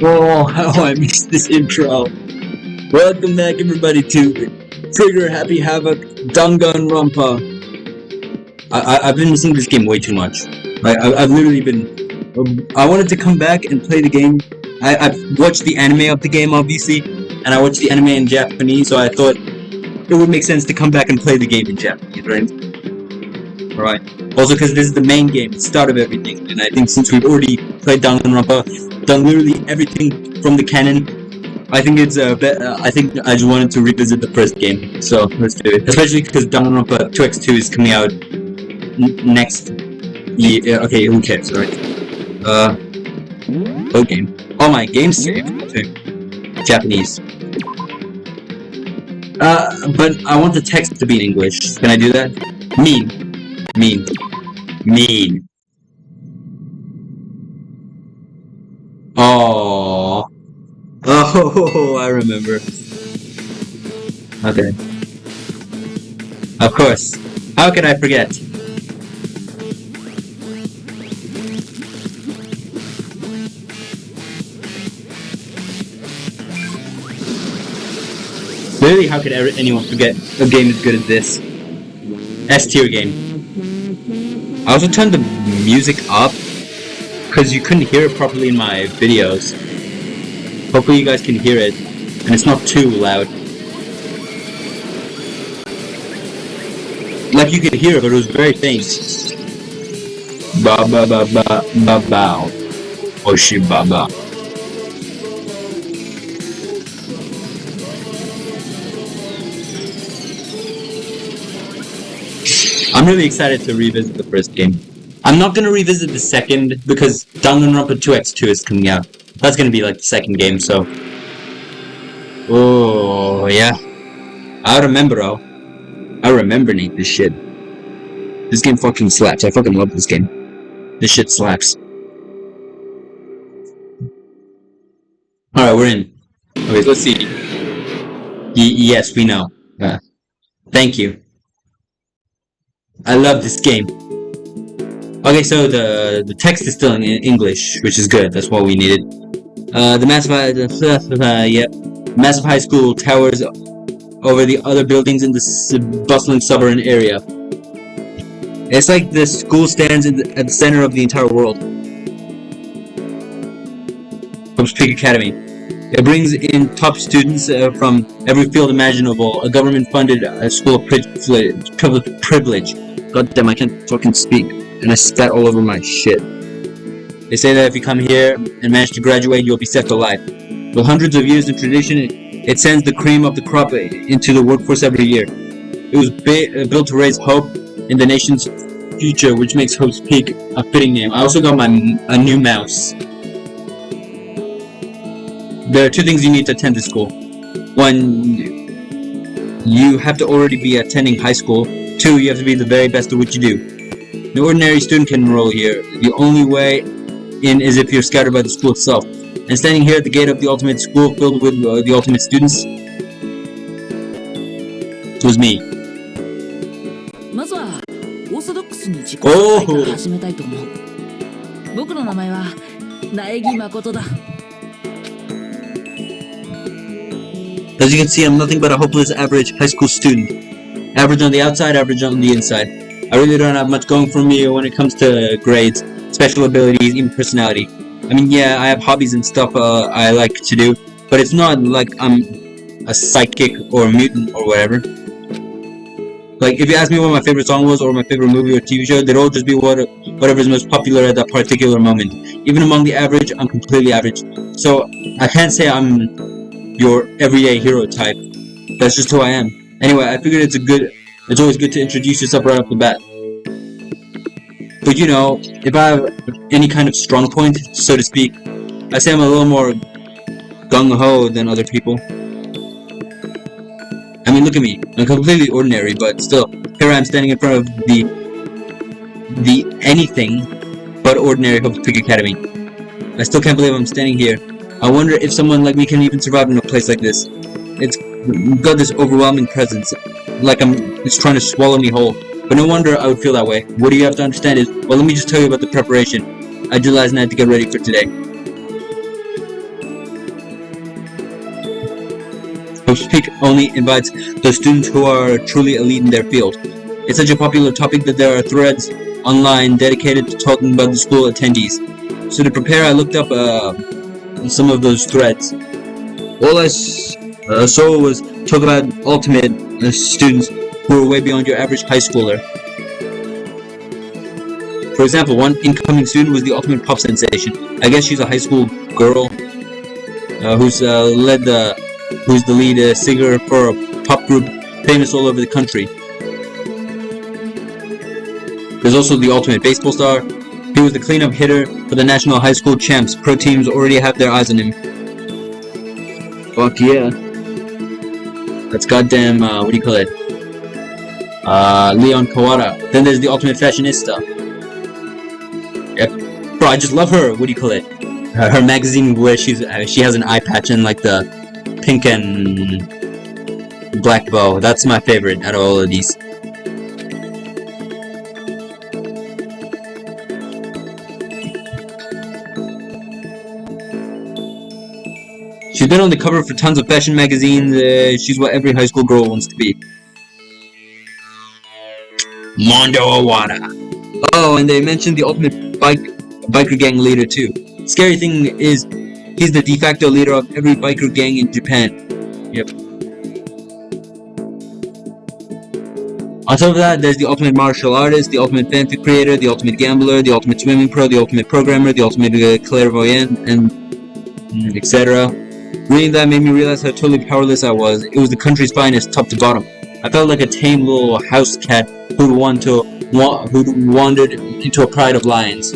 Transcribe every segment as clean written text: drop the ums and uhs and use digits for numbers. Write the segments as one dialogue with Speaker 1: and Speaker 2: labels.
Speaker 1: Oh, how I missed this intro. Welcome back, everybody, to Trigger Happy Havoc Danganronpa. I've been missing this game way too much. I've literally been. I wanted to come back and play the game. I've watched the anime of the game, obviously, and I watched the anime in Japanese, so I thought it would make sense to come back and play the game in Japanese, right? Alright. Also, because this is the main game, the start of everything, and I think since we've already played Danganronpa, done literally everything from the canon, I think it's I think I just wanted to revisit the first game, so let's do it. Especially because Danganronpa 2x2 is coming out next year. Okay, who cares, right? Oh, game. Oh, my game saved. Okay. Japanese. But I want the text to be in English. Can I do that? Mean. Oh, I remember. Okay. Of course. How can I forget? Literally, how could anyone forget a game as good as this? S-tier game. I also turned the music up because you couldn't hear it properly in my videos. Hopefully you guys can hear it and it's not too loud. Like you could hear it, but it was very faint. Ba ba ba ba ba ba. Oshi ba ba. I'm really excited to revisit the first game. I'm not gonna revisit the second because Danganronpa 2x2 is coming out. That's gonna be like the second game, so. Oh yeah, I remember Nate, this shit. This game fucking slaps. I fucking love this game. This shit slaps. Alright, we're in. Okay, let's see. Yes, we know. Thank you. I love this game. Okay, so the text is still in English, which is good. That's what we needed. The massive high school towers over the other buildings in the bustling suburban area. It's like the school stands at the center of the entire world. Hope's Peak Academy. It brings in top students from every field imaginable. A government-funded school of privilege. God damn, I can't fucking speak. And I spat all over my shit. They say that if you come here and manage to graduate, you'll be set for life. With hundreds of years of tradition, it sends the cream of the crop into the workforce every year. It was built to raise hope in the nation's future, which makes Hope's Peak a fitting name. I also got a new mouse. There are two things you need to attend this school. One, you have to already be attending high school. Two, you have to be the very best at what you do. No ordinary student can enroll here. The only way in is if you're scouted by the school itself. And standing here at the gate of the ultimate school filled with the ultimate students was me. As you can see, I'm nothing but a hopeless average high school student. Average on the outside, average on the inside. I really don't have much going for me when it comes to grades, special abilities, even personality. I mean, yeah, I have hobbies and stuff I like to do, but it's not like I'm a psychic or a mutant or whatever. Like, if you ask me what my favorite song was or my favorite movie or TV show, they'd all just be whatever's most popular at that particular moment. Even among the average, I'm completely average. So, I can't say I'm your everyday hero type. That's just who I am. Anyway, I figured it's always good to introduce yourself right off the bat. But you know, if I have any kind of strong point, so to speak, I say I'm a little more gung-ho than other people. I mean, look at me. I'm completely ordinary, but still, here I am standing in front of the anything but ordinary Hope's Peak Academy. I still can't believe I'm standing here. I wonder if someone like me can even survive in a place like this. It's got this overwhelming presence, like it's trying to swallow me whole. But no wonder I would feel that way. What you have to understand is, well, let me just tell you about the preparation. I did last night to get ready for today. Hopes Peak only invites those students who are truly elite in their field. It's such a popular topic that there are threads online dedicated to talking about the school attendees. So to prepare, I looked up some of those threads. All I saw was talk about ultimate students who are way beyond your average high schooler. For example, one incoming student was the ultimate pop sensation. I guess she's a high school girl who's the lead singer for a pop group famous all over the country. There's also the ultimate baseball star. He was the cleanup hitter for the national high school champs. Pro teams already have their eyes on him. Fuck yeah. That's goddamn, what do you call it? Leon Kawada. Then there's the ultimate fashionista. Yep. Bro, I just love her, what do you call it? Her magazine where she has an eye patch and like the pink and black bow. That's my favorite out of all of these. She's been on the cover for tons of fashion magazines. She's what every high school girl wants to be. Mondo Awada. Oh, and they mentioned the ultimate biker gang leader too. Scary thing is, he's the de facto leader of every biker gang in Japan. Yep. On top of that, there's the ultimate martial artist, the ultimate fanfic creator, the ultimate gambler, the ultimate swimming pro, the ultimate programmer, the ultimate clairvoyant, and etc. Reading that made me realize how totally powerless I was. It was the country's finest, top to bottom. I felt like a tame little house cat who'd wandered into a pride of lions.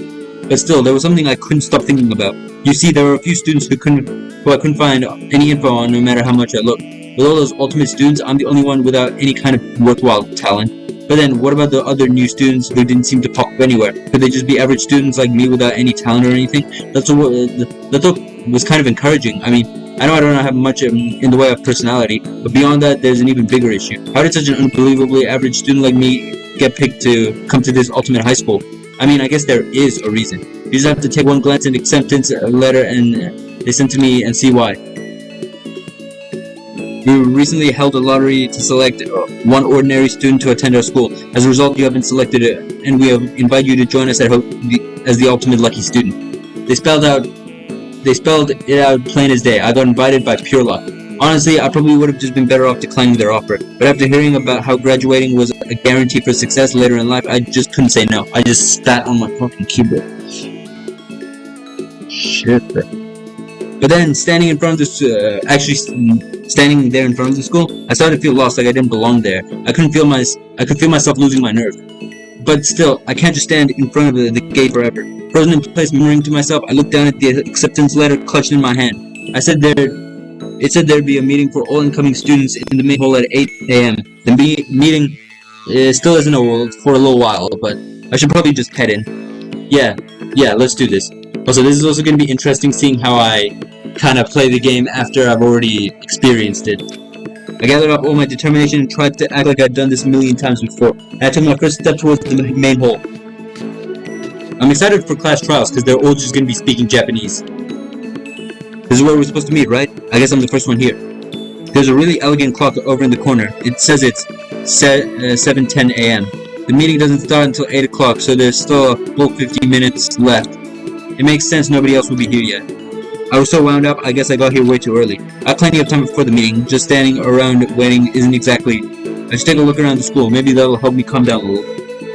Speaker 1: But still, there was something I couldn't stop thinking about. You see, there were a few students who I couldn't find any info on, no matter how much I looked. With all those ultimate students, I'm the only one without any kind of worthwhile talent. But then, what about the other new students who didn't seem to pop up anywhere? Could they just be average students like me without any talent or anything? That's what was kind of encouraging. I mean, I know I don't have much in the way of personality, but beyond that, there's an even bigger issue. How did such an unbelievably average student like me get picked to come to this ultimate high school? I mean, I guess there is a reason. You just have to take one glance at the acceptance letter and they sent to me and see why. We recently held a lottery to select one ordinary student to attend our school. As a result, you have been selected and we invite you to join us as the ultimate lucky student. They spelled it out plain as day. I got invited by pure luck. Honestly, I probably would have just been better off declining their offer. But after hearing about how graduating was a guarantee for success later in life, I just couldn't say no. I just spat on my fucking keyboard. Shit, bro. But then, standing there in front of the school, I started to feel lost, like I didn't belong there. I could feel myself losing my nerve. But still, I can't just stand in front of the gate forever. Frozen in place, murmuring to myself, I looked down at the acceptance letter clutched in my hand. It said there'd be a meeting for all incoming students in the main hall at 8 a.m. The meeting still isn't for a little while, but I should probably just head in. Yeah, let's do this. Also, this is also going to be interesting seeing how I kind of play the game after I've already experienced it. I gathered up all my determination and tried to act like I'd done this a million times before. And I took my first step towards the main hall. I'm excited for class trials because they're all just going to be speaking Japanese. This is where we're supposed to meet, right? I guess I'm the first one here. There's a really elegant clock over in the corner. It says it's 7:10 a.m. The meeting doesn't start until 8 o'clock, so there's still a full 50 minutes left. It makes sense nobody else will be here yet. I was so wound up, I guess I got here way too early. I had plenty of time before the meeting. Just standing around waiting isn't exactly... I should take a look around the school. Maybe that'll help me calm down a little.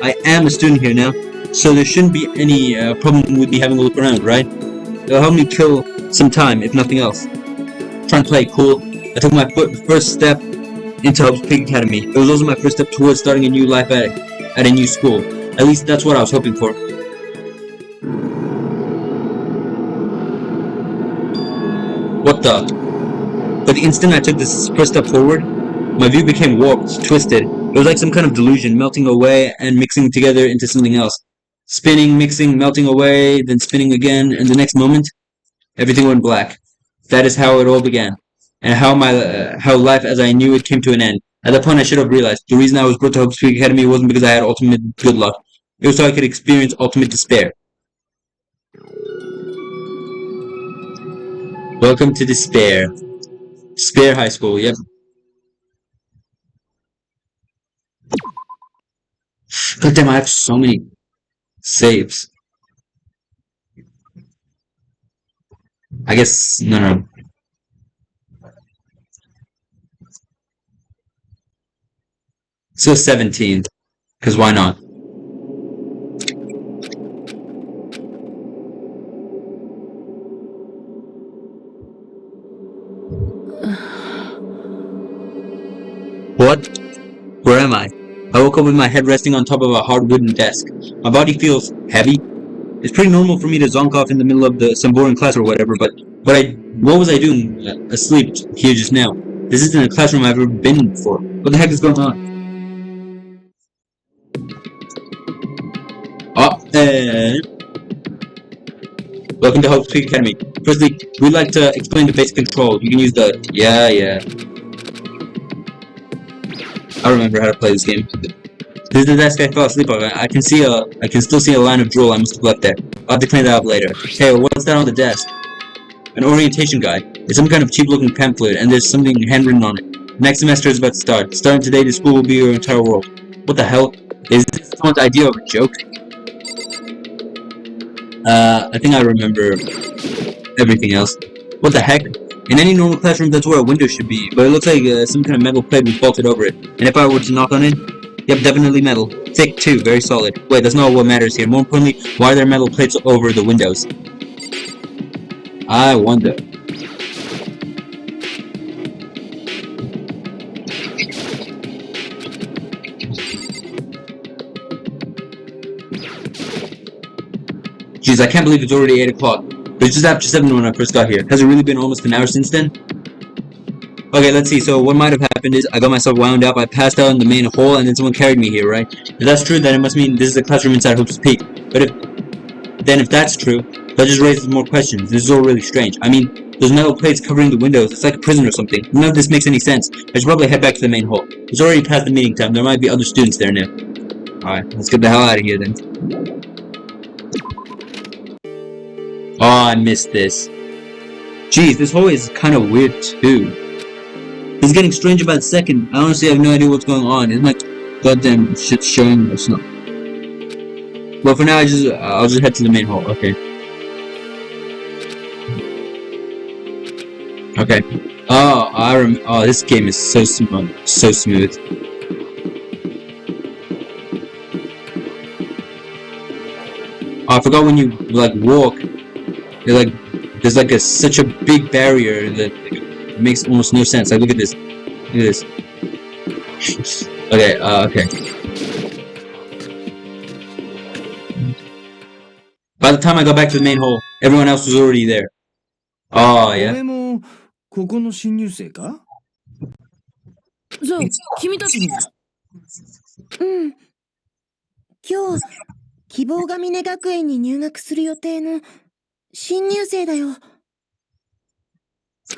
Speaker 1: I am a student here now, so there shouldn't be any problem with me having a look around, right? It'll help me kill some time, if nothing else. Trying to play it cool. I took my first step into Hopes Peak Academy. It was also my first step towards starting a new life at a new school. At least that's what I was hoping for. What the? But the instant I took this first step forward, my view became warped, twisted. It was like some kind of delusion, melting away and mixing together into something else. Spinning, mixing, melting away, then spinning again, and the next moment, everything went black. That is how it all began, and how life as I knew it came to an end. At that point, I should have realized the reason I was brought to Hopes Peak Academy wasn't because I had ultimate good luck. It was so I could experience ultimate despair. Welcome to Despair. Despair High School, yep. God damn, I have so many saves. I guess, no. So 17, because why not? What? Where am I? I woke up with my head resting on top of a hard wooden desk. My body feels heavy. It's pretty normal for me to zonk off in the middle of some boring class or whatever, but what was I doing asleep here just now? This isn't a classroom I've ever been in before. What the heck is going on? Oh, welcome to Hope Peak Academy. Firstly, we'd like to explain the basic control. You can use the yeah. I remember how to play this game. This is the desk I fell asleep on. I can still see a line of drool I must have left there. I'll have to clean that up later. Hey, what's that on the desk? An orientation guide. It's some kind of cheap-looking pamphlet, and there's something handwritten on it. Next semester is about to start. Starting today, the school will be your entire world. What the hell? Is this someone's idea of a joke? I think I remember everything else. What the heck? In any normal classroom, that's where a window should be, but it looks like some kind of metal plate was bolted over it. And if I were to knock on it? Yep, definitely metal. Thick, too, very solid. Wait, that's not what matters here. More importantly, why are there metal plates over the windows? I wonder. Jeez, I can't believe it's already 8 o'clock. But it's just after 7 when I first got here. Has it really been almost an hour since then? Okay, let's see. So what might have happened is I got myself wound up, I passed out in the main hole, and then someone carried me here, right? If that's true, then it must mean this is a classroom inside Hope's Peak. But if that's true, that just raises more questions. This is all really strange. I mean, those metal plates covering the windows, it's like a prison or something. None of this makes any sense. I should probably head back to the main hall. It's already past the meeting time. There might be other students there now. Alright, let's get the hell out of here then. Oh, I missed this. Jeez, this hallway is kind of weird too. It's getting stranger by the second. I honestly have no idea what's going on. Is my goddamn shit showing or not? Well, for now, I'll just head to the main hall. Okay. Okay. Oh, this game is so smooth. So smooth. Oh, I forgot when you like walk. There's like such a big barrier that it makes almost no sense. Like, look at this. Look at this. Okay, okay. By the time I got back to the main hall, everyone else was already there. Oh, yeah.
Speaker 2: 俺もここの新入生か？
Speaker 3: じゃあ君たちも。
Speaker 4: うん。今日、希望が峰学園に入学する予定の新入生だよ。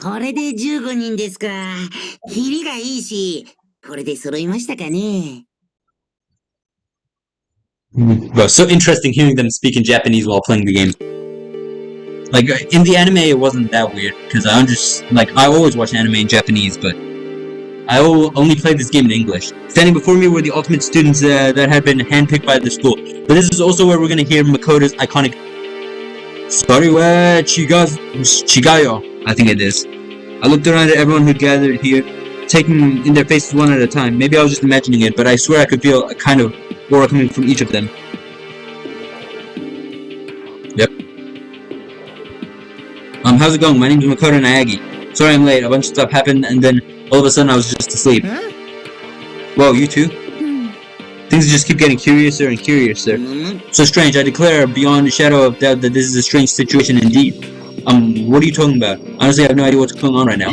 Speaker 3: これで15人ですか。キリがいいし、これで揃いましたかね。
Speaker 1: Bro, so interesting hearing them speak in Japanese while playing the game. Like, in the anime, it wasn't that weird, because I always watch anime in Japanese, but I only played this game in English. Standing before me were the ultimate students that had been handpicked by the school. But this is also where we're gonna hear Makoto's iconic Sariwa Chigayo, I think it is. I looked around at everyone who gathered here, taking in their faces one at a time. Maybe I was just imagining it, but I swear I could feel a kind of aura coming from each of them. Yep. How's it going? My name's Makoto Naegi. Sorry I'm late, a bunch of stuff happened, and then all of a sudden I was just asleep.
Speaker 4: Huh?
Speaker 1: Whoa, you too? Things just keep getting curiouser and curiouser. So strange, I declare beyond a shadow of doubt that this is a strange situation indeed. What are you talking about? Honestly, I have no idea what's going on right now.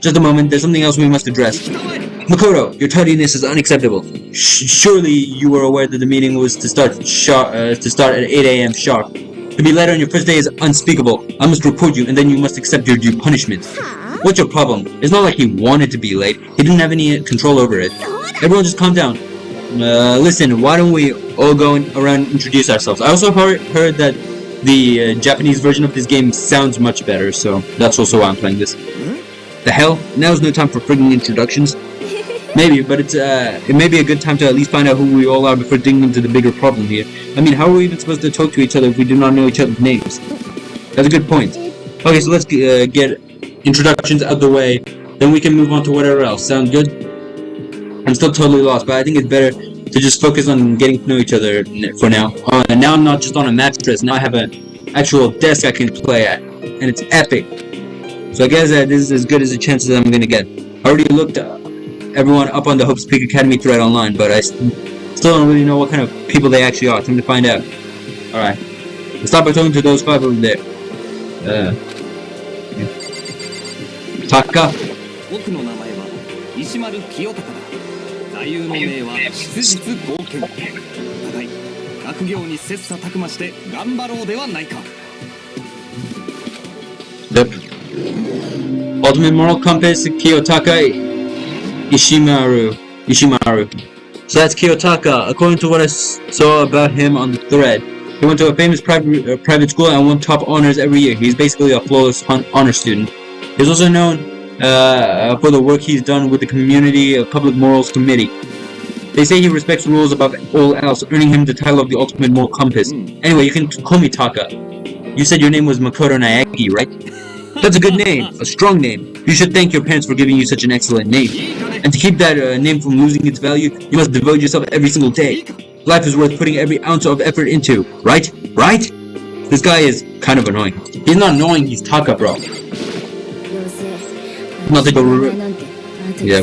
Speaker 1: Just a moment, there's something else we must address. Makoto, your tardiness is unacceptable. Surely you were aware that the meeting was to start at 8 a.m. sharp. To be late on your first day is unspeakable. I must report you, and then you must accept your due punishment. What's your problem? It's not like he wanted to be late. He didn't have any control over it. Everyone just calm down. Listen, why don't we all go around and introduce ourselves? I also heard that the Japanese version of this game sounds much better, so that's also why I'm playing this. The hell? Now's no time for frigging introductions. Maybe, but it may be a good time to at least find out who we all are before digging into the bigger problem here. I mean, how are we even supposed to talk to each other if we do not know each other's names? That's a good point. Okay, so let's get introductions out the way, then we can move on to whatever else. Sound good? I'm still totally lost, but I think it's better to just focus on getting to know each other for now. And now I'm not just on a mattress, now I have an actual desk I can play at, and it's epic. So I guess this is as good as a chance as I'm gonna get. I already looked everyone up on the Hope's Peak Academy thread online, but I still don't really know what kind of people they actually are. Time to find out. Alright. Let's start by talking to those 5 over there. Taka.
Speaker 5: 僕の名前は石丸清隆だ。座右の銘は質実剛健。お互い学業に切磋琢磨して頑張ろうではないか。
Speaker 1: Yep. Ultimate Moral Compass, Kiyotaka Ishimaru. So that's Kiyotaka. According to what I saw about him on the thread, he went to a famous private school and won top honors every year. He's basically a flawless honor student. He's also known for the work he's done with the Community Public Morals Committee. They say he respects rules above all else, earning him the title of the Ultimate Moral Compass. Anyway, you can call me Taka. You said your name was Makoto Naeki, right? That's a good name, a strong name. You should thank your parents for giving you such an excellent name. And to keep that name from losing its value, you must devote yourself every single day. Life is worth putting every ounce of effort into, right? Right? This guy is kind of annoying. He's not annoying, he's Taka, bro. Nothing but yeah.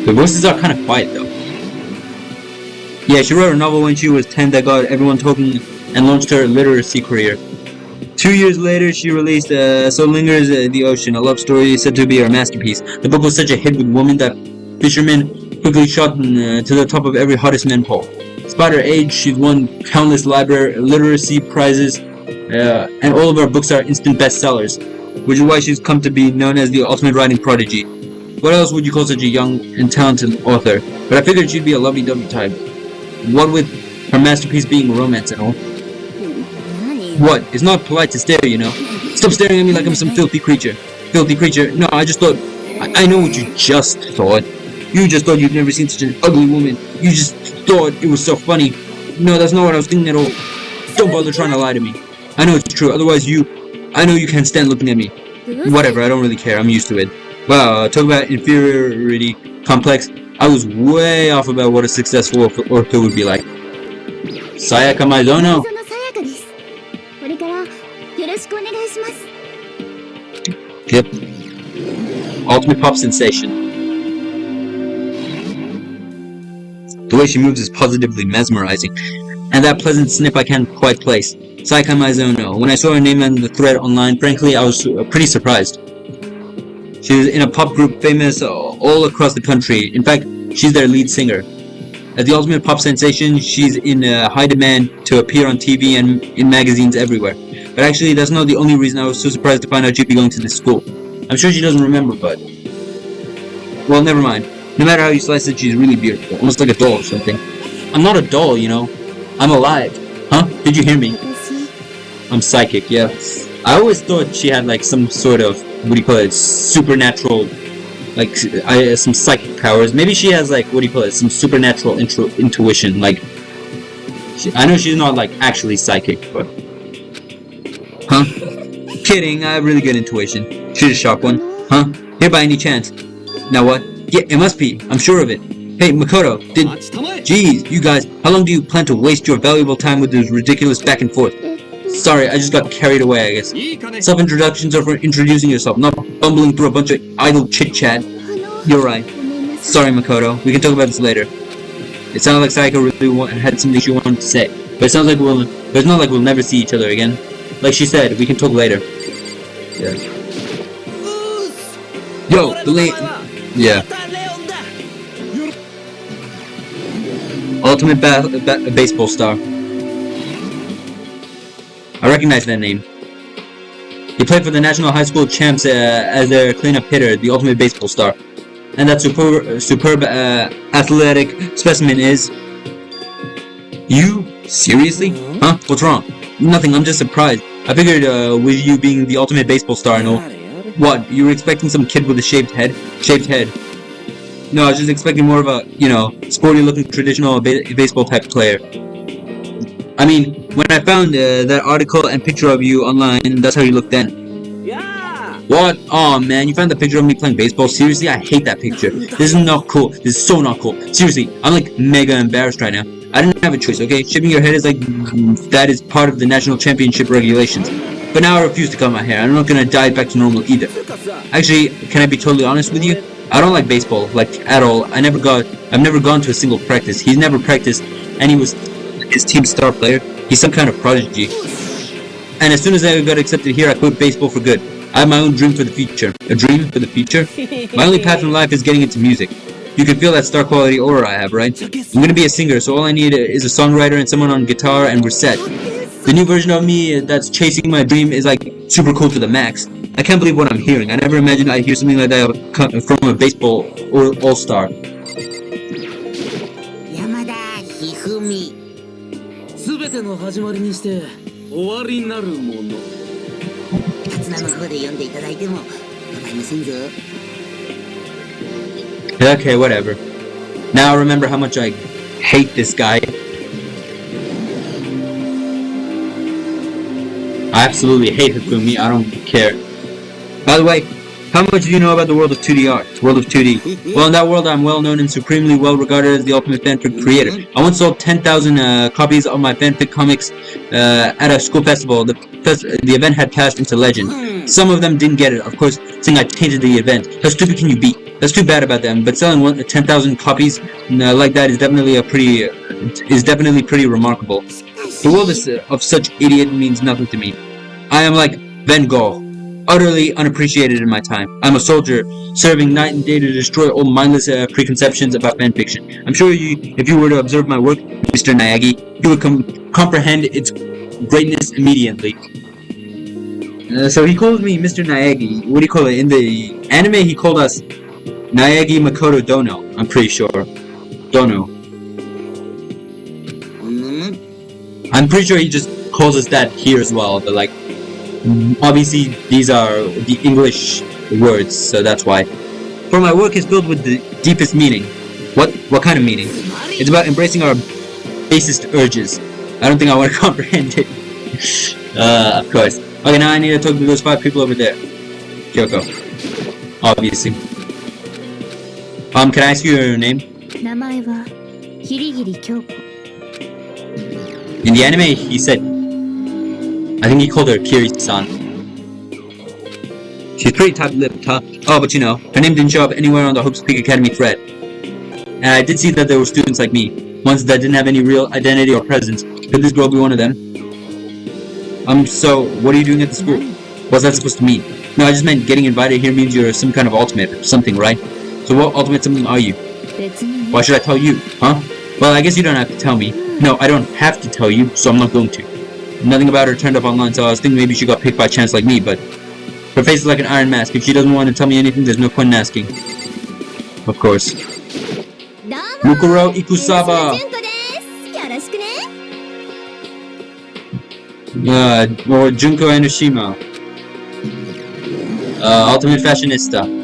Speaker 1: The voices are kind of quiet though. Yeah, she wrote a novel when she was 10 that got everyone talking and launched her literacy career. 2 years later, she released So Lingers the Ocean, a love story said to be her masterpiece. The book was such a hit with women that fishermen quickly shot to the top of every hottest men poll. Despite her age, she's won countless literacy prizes, and all of her books are instant bestsellers, which is why she's come to be known as the ultimate writing prodigy. What else would you call such a young and talented author? But I figured she'd be a lovey-dovey type. What with her masterpiece being romance and all. What? It's not polite to stare, you know. Stop staring at me like I'm some filthy creature. Filthy creature? No, I just thought... I know what you just thought. You just thought you'd never seen such an ugly woman. You just thought it was so funny. No, that's not what I was thinking at all. Don't bother trying to lie to me. I know it's true, otherwise I know you can't stand looking at me. Whatever, I don't really care, I'm used to it. Wow, talk about inferiority complex. I was way off about what a successful author would be like. Sayaka Maizono. Yep. Ultimate pop sensation. The way she moves is positively mesmerizing, and that pleasant snip I can't quite place. Sayaka Maizono. When I saw her name on the thread online, frankly, I was pretty surprised. She's in a pop group famous all across the country. In fact, she's their lead singer. As the ultimate pop sensation, she's in high demand to appear on TV and in magazines everywhere. But actually, that's not the only reason I was so surprised to find out she'd be going to this school. I'm sure she doesn't remember, but... well, never mind. No matter how you slice it, she's really beautiful. Almost like a doll or something. I'm not a doll, you know. I'm alive. Huh? Did you hear me? I'm psychic, yeah. I always thought she had like some sort of, what do you call it, supernatural, like, some psychic powers. Maybe she has like, what do you call it, some supernatural intuition, like, I know she's not like actually psychic, but... huh? Kidding, I have really good intuition. She's a sharp one. Huh? Here by any chance? Now what? Yeah, it must be, I'm sure of it. Hey, Makoto, Jeez, you guys, how long do you plan to waste your valuable time with this ridiculous back and forth? Sorry, I just got carried away, I guess. Self-introductions are for introducing yourself, not bumbling through a bunch of idle chit-chat. You're right. Sorry, Makoto. We can talk about this later. It sounded like Sayaka really had something she wanted to say. But it sounds like it's not like we'll never see each other again. Like she said, we can talk later. Yeah. Yo, the late... yeah. Ultimate baseball star. I recognize that name. He played for the National High School Champs as their cleanup hitter, the ultimate baseball star. And that superb athletic specimen is... You? Seriously? Huh? What's wrong? Nothing, I'm just surprised. I figured, with you being the ultimate baseball star and all. What, you were expecting some kid with a shaved head? Shaved head. No, I was just expecting more of a, you know, sporty-looking traditional baseball type player. I mean, when I found that article and picture of you online, that's how you looked then.
Speaker 5: Yeah!
Speaker 1: What? Aw, man, you found the picture of me playing baseball? Seriously? I hate that picture. This is not cool. This is so not cool. Seriously, I'm like mega embarrassed right now. I didn't have a choice, okay? Shaving your head is like, that is part of the national championship regulations. But now I refuse to cut my hair. I'm not gonna dye it back to normal either. Actually, can I be totally honest with you? I don't like baseball, like, at all. I've never gone to a single practice. He's never practiced, and he was his team's star player. He's some kind of prodigy. And as soon as I got accepted here, I quit baseball for good. I have my own dream for the future. A dream for the future? My only path in life is getting into music. You can feel that star quality aura I have, right? I'm gonna be a singer, so all I need is a songwriter and someone on guitar, and we're set. The new version of me that's chasing my dream is like super cool to the max. I can't believe what I'm hearing. I never imagined I'd hear something like that from a baseball or all-star.
Speaker 3: 山田ひふみ。
Speaker 5: 全ての始まりにして終わりなるもの。
Speaker 3: 辰名の方で読んでいただいても構いませんぞ。
Speaker 1: Okay, whatever. Now I remember how much I hate this guy. I absolutely hate Hifumi. I don't care. By the way, how much do you know about the world of 2D art? World of 2D. Well, in that world, I'm well known and supremely well regarded as the ultimate fanfic creator. I once sold 10,000 copies of my fanfic comics at a school festival. The event had passed into legend. Some of them didn't get it, of course, saying I tainted the event. How stupid can you be? That's too bad about them. But selling 10,000 copies like that is definitely pretty remarkable. The world of such idiot means nothing to me. I am like Van Gogh, utterly unappreciated in my time. I'm a soldier, serving night and day to destroy all mindless preconceptions about fanfiction. I'm sure if you were to observe my work, Mr. Nayagi, you would comprehend its greatness immediately. So he calls me Mr. Nayagi. What do you call it? In the anime, he called us Nayagi Makoto Dono. I'm pretty sure. Dono. I'm pretty sure he just calls us that here as well, but like, obviously these are the English words, so that's why. For my work is filled with the deepest meaning. What kind of meaning? It's about embracing our basest urges. I don't think I want to comprehend it. Of course. Okay, now I need to talk to those 5 people over there. Kyoko. Obviously. Can I ask you your name?
Speaker 4: 名前は桐桐京子。
Speaker 1: In the anime, he said, I think he called her Kiri-san. She's pretty tight-lipped, huh? Oh, but you know, her name didn't show up anywhere on the Hope's Peak Academy thread. And I did see that there were students like me, ones that didn't have any real identity or presence. Could this girl be one of them? So, what are you doing at the school? What's that supposed to mean? No, I just meant getting invited here means you're some kind of ultimate or something, right? So what ultimate something are you? Why should I tell you, huh? Well, I guess you don't have to tell me. No, I don't have to tell you, so I'm not going to. Nothing about her turned up online, so I was thinking maybe she got picked by chance like me, but her face is like an iron mask. If she doesn't want to tell me anything, there's no point in asking. Of course. Mukuro Ikusaba! Or Junko Enoshima. Ultimate Fashionista.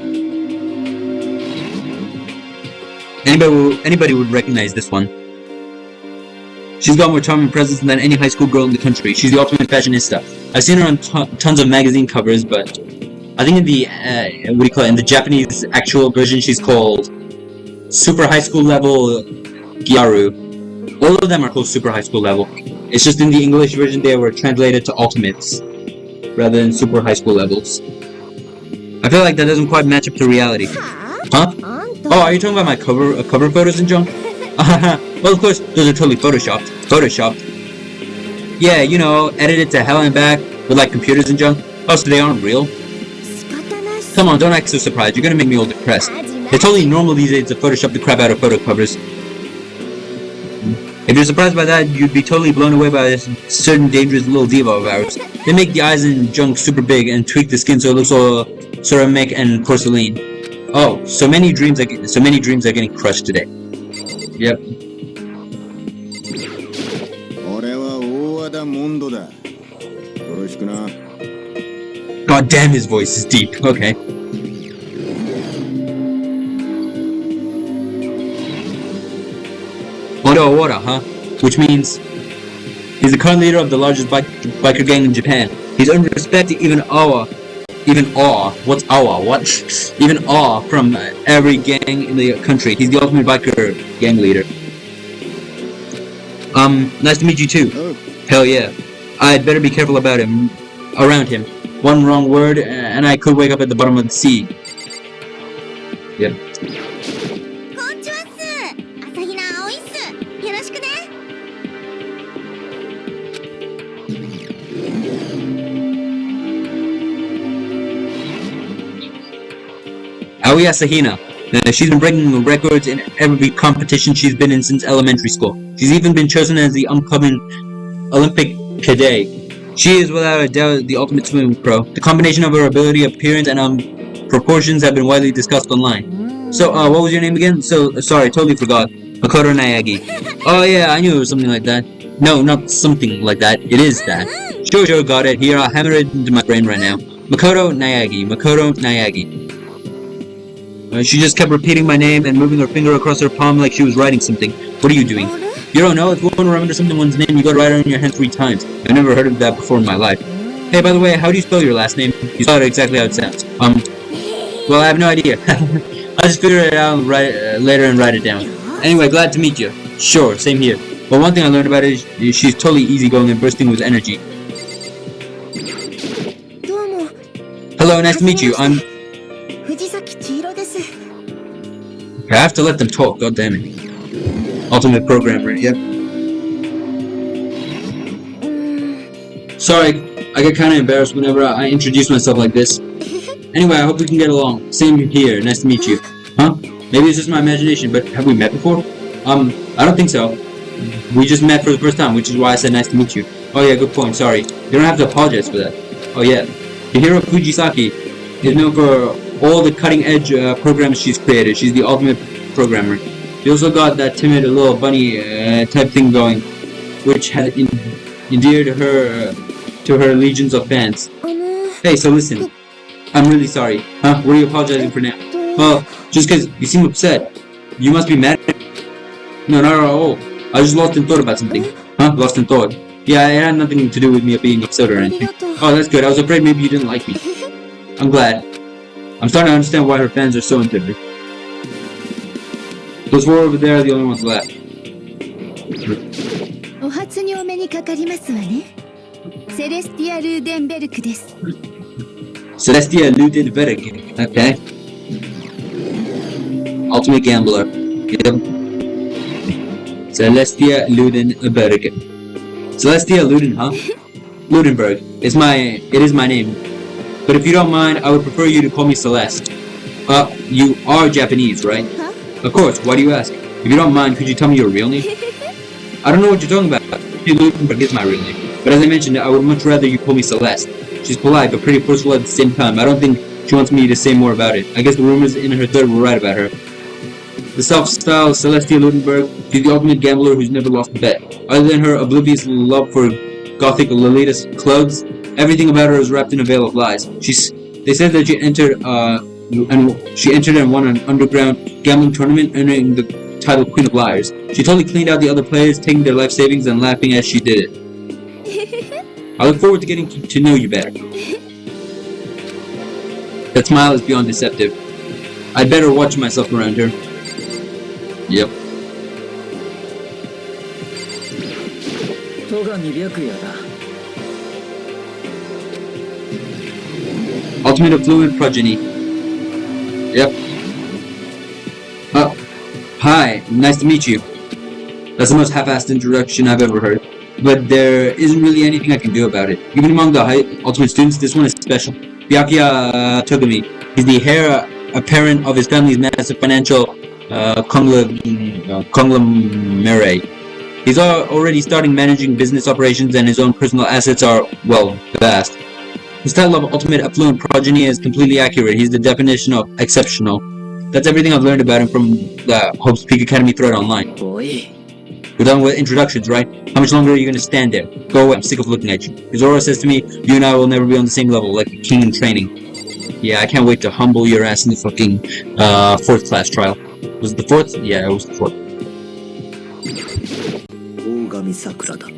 Speaker 1: Anybody would recognize this one. She's got more charm and presence than any high school girl in the country. She's the ultimate fashionista. I've seen her on tons of magazine covers, but I think in the in the Japanese actual version, she's called Super High School Level Gyaru. All of them are called Super High School Level. It's just in the English version they were translated to Ultimates rather than Super High School Levels. I feel like that doesn't quite match up to reality. Huh? Oh, are you talking about my cover photos and junk? Well, of course, those are totally photoshopped. Yeah, you know, edited to hell and back with like computers and junk. Oh, so they aren't real? Come on, don't act so surprised. You're gonna make me all depressed. It's totally normal these days to Photoshop the crap out of photo covers. If you're surprised by that, you'd be totally blown away by this certain dangerous little diva of ours. They make the eyes and junk super big and tweak the skin so it looks all ceramic and porcelain. Oh, so many dreams are getting crushed today. Yep.
Speaker 2: モンドだ。よろしくな。
Speaker 1: God damn, his voice is deep. Okay. Ora, huh? Which means he's the current leader of the largest biker gang in Japan. He's earned respect, even awe. What's awe? What? Even awe from every gang in the country. He's the ultimate biker gang leader. Nice to meet you too.
Speaker 2: Oh.
Speaker 1: Hell yeah. I'd better be careful around him. One wrong word, and I could wake up at the bottom of the sea. Yep.
Speaker 4: こんちはっす。朝比奈葵っす。よろしくね。
Speaker 1: Aoi Asahina. She's been breaking records in every competition she's been in since elementary school. She's even been chosen as the upcoming Olympic cadet. She is without a doubt the ultimate swimming pro. The combination of her ability, appearance, and proportions have been widely discussed online. So, what was your name again? Sorry, totally forgot. Makoto Nayagi. Oh yeah, I knew it was something like that. No, not something like that. It is that. Sure, got it. Here, I'll hammer it into my brain right now. Makoto Nayagi. She just kept repeating my name and moving her finger across her palm like she was writing something. What are you doing? You don't know? If you want to remember someone's name, you gotta write it on your hand 3 times. I've never heard of that before in my life. Hey, by the way, how do you spell your last name? You spell it exactly how it sounds. Well, I have no idea. I'll just figure it out later and write it down. Anyway, glad to meet you. Sure, same here. But one thing I learned about her is she's totally easygoing and bursting with energy.
Speaker 4: どうも。
Speaker 1: Hello, nice to meet you. I'm...
Speaker 4: 藤崎千尋です。
Speaker 1: I have to let them talk, god damn it. Ultimate programmer, yep. Sorry, I get kinda embarrassed whenever I introduce myself like this. Anyway, I hope we can get along. Same here, nice to meet you. Huh? Maybe it's just my imagination, but have we met before? I don't think so. We just met for the first time, which is why I said nice to meet you. Oh yeah, good point, sorry. You don't have to apologize for that. Oh yeah. The hero Fujisaki is known for all the cutting-edge programs she's created. She's the ultimate programmer. She also got that timid little bunny type thing going, which had endeared her to her legions of fans. Hey, so listen. I'm really sorry. Huh? What are you apologizing for now? Well, just because you seem upset. You must be mad at me. No, not at all. I was just lost in thought about something. Huh? Lost in thought. Yeah, it had nothing to do with me being upset or anything. Oh, that's good. I was afraid maybe you didn't like me. I'm glad. I'm starting to understand why her fans are so into her. Those 4 over there are the only ones left.
Speaker 4: お初にお目にかかりますわね。セレスティア・ルーデンベルクです。
Speaker 1: Celestia Ludenberg. Okay. Ultimate Gambler. Yep. Celestia Ludenberg. Celestia Luden, huh? Ludenberg. It is my name. But if you don't mind, I would prefer you to call me Celeste. You are Japanese, right?
Speaker 4: Huh?
Speaker 1: Of course, why do you ask? If you don't mind, could you tell me your real name? I don't know what you're talking about. Ludenberg is my real name. But as I mentioned, I would much rather you call me Celeste. She's polite, but pretty forceful at the same time. I don't think she wants me to say more about it. I guess the rumors in her thread were right about her. The self-styled Celestia Ludenberg, she's the ultimate gambler who's never lost a bet. Other than her oblivious love for gothic Lolita's clothes, everything about her is wrapped in a veil of lies. They said that she entered and won an underground gambling tournament, earning the title Queen of Liars. She totally cleaned out the other players, taking their life savings and laughing as she did it. I look forward to getting to know you better. That smile is beyond deceptive. I'd better watch myself around her. Yep.
Speaker 6: 戸上白夜だ。
Speaker 1: Ultimate Affluent Progeny. Yep. Hi, nice to meet you. That's the most half-assed introduction I've ever heard. But there isn't really anything I can do about it. Even among the Ultimate students, this one is special. Byakuya Togami. He's the heir apparent of his family's massive financial conglomerate. He's already starting managing business operations and his own personal assets are, well, vast. His title of Ultimate Affluent Progeny is completely accurate. He's the definition of exceptional. That's everything I've learned about him from the Hope's Peak Academy thread online.
Speaker 6: おい、
Speaker 1: We're done with introductions, right? How much longer are you gonna stand there? Go away, I'm sick of looking at you. Zoro says to me, you and I will never be on the same level, like a king in training. Yeah, I can't wait to humble your ass in the fucking 4th class trial. Was it the 4th? Yeah, it was the 4th.
Speaker 6: 大神桜だ。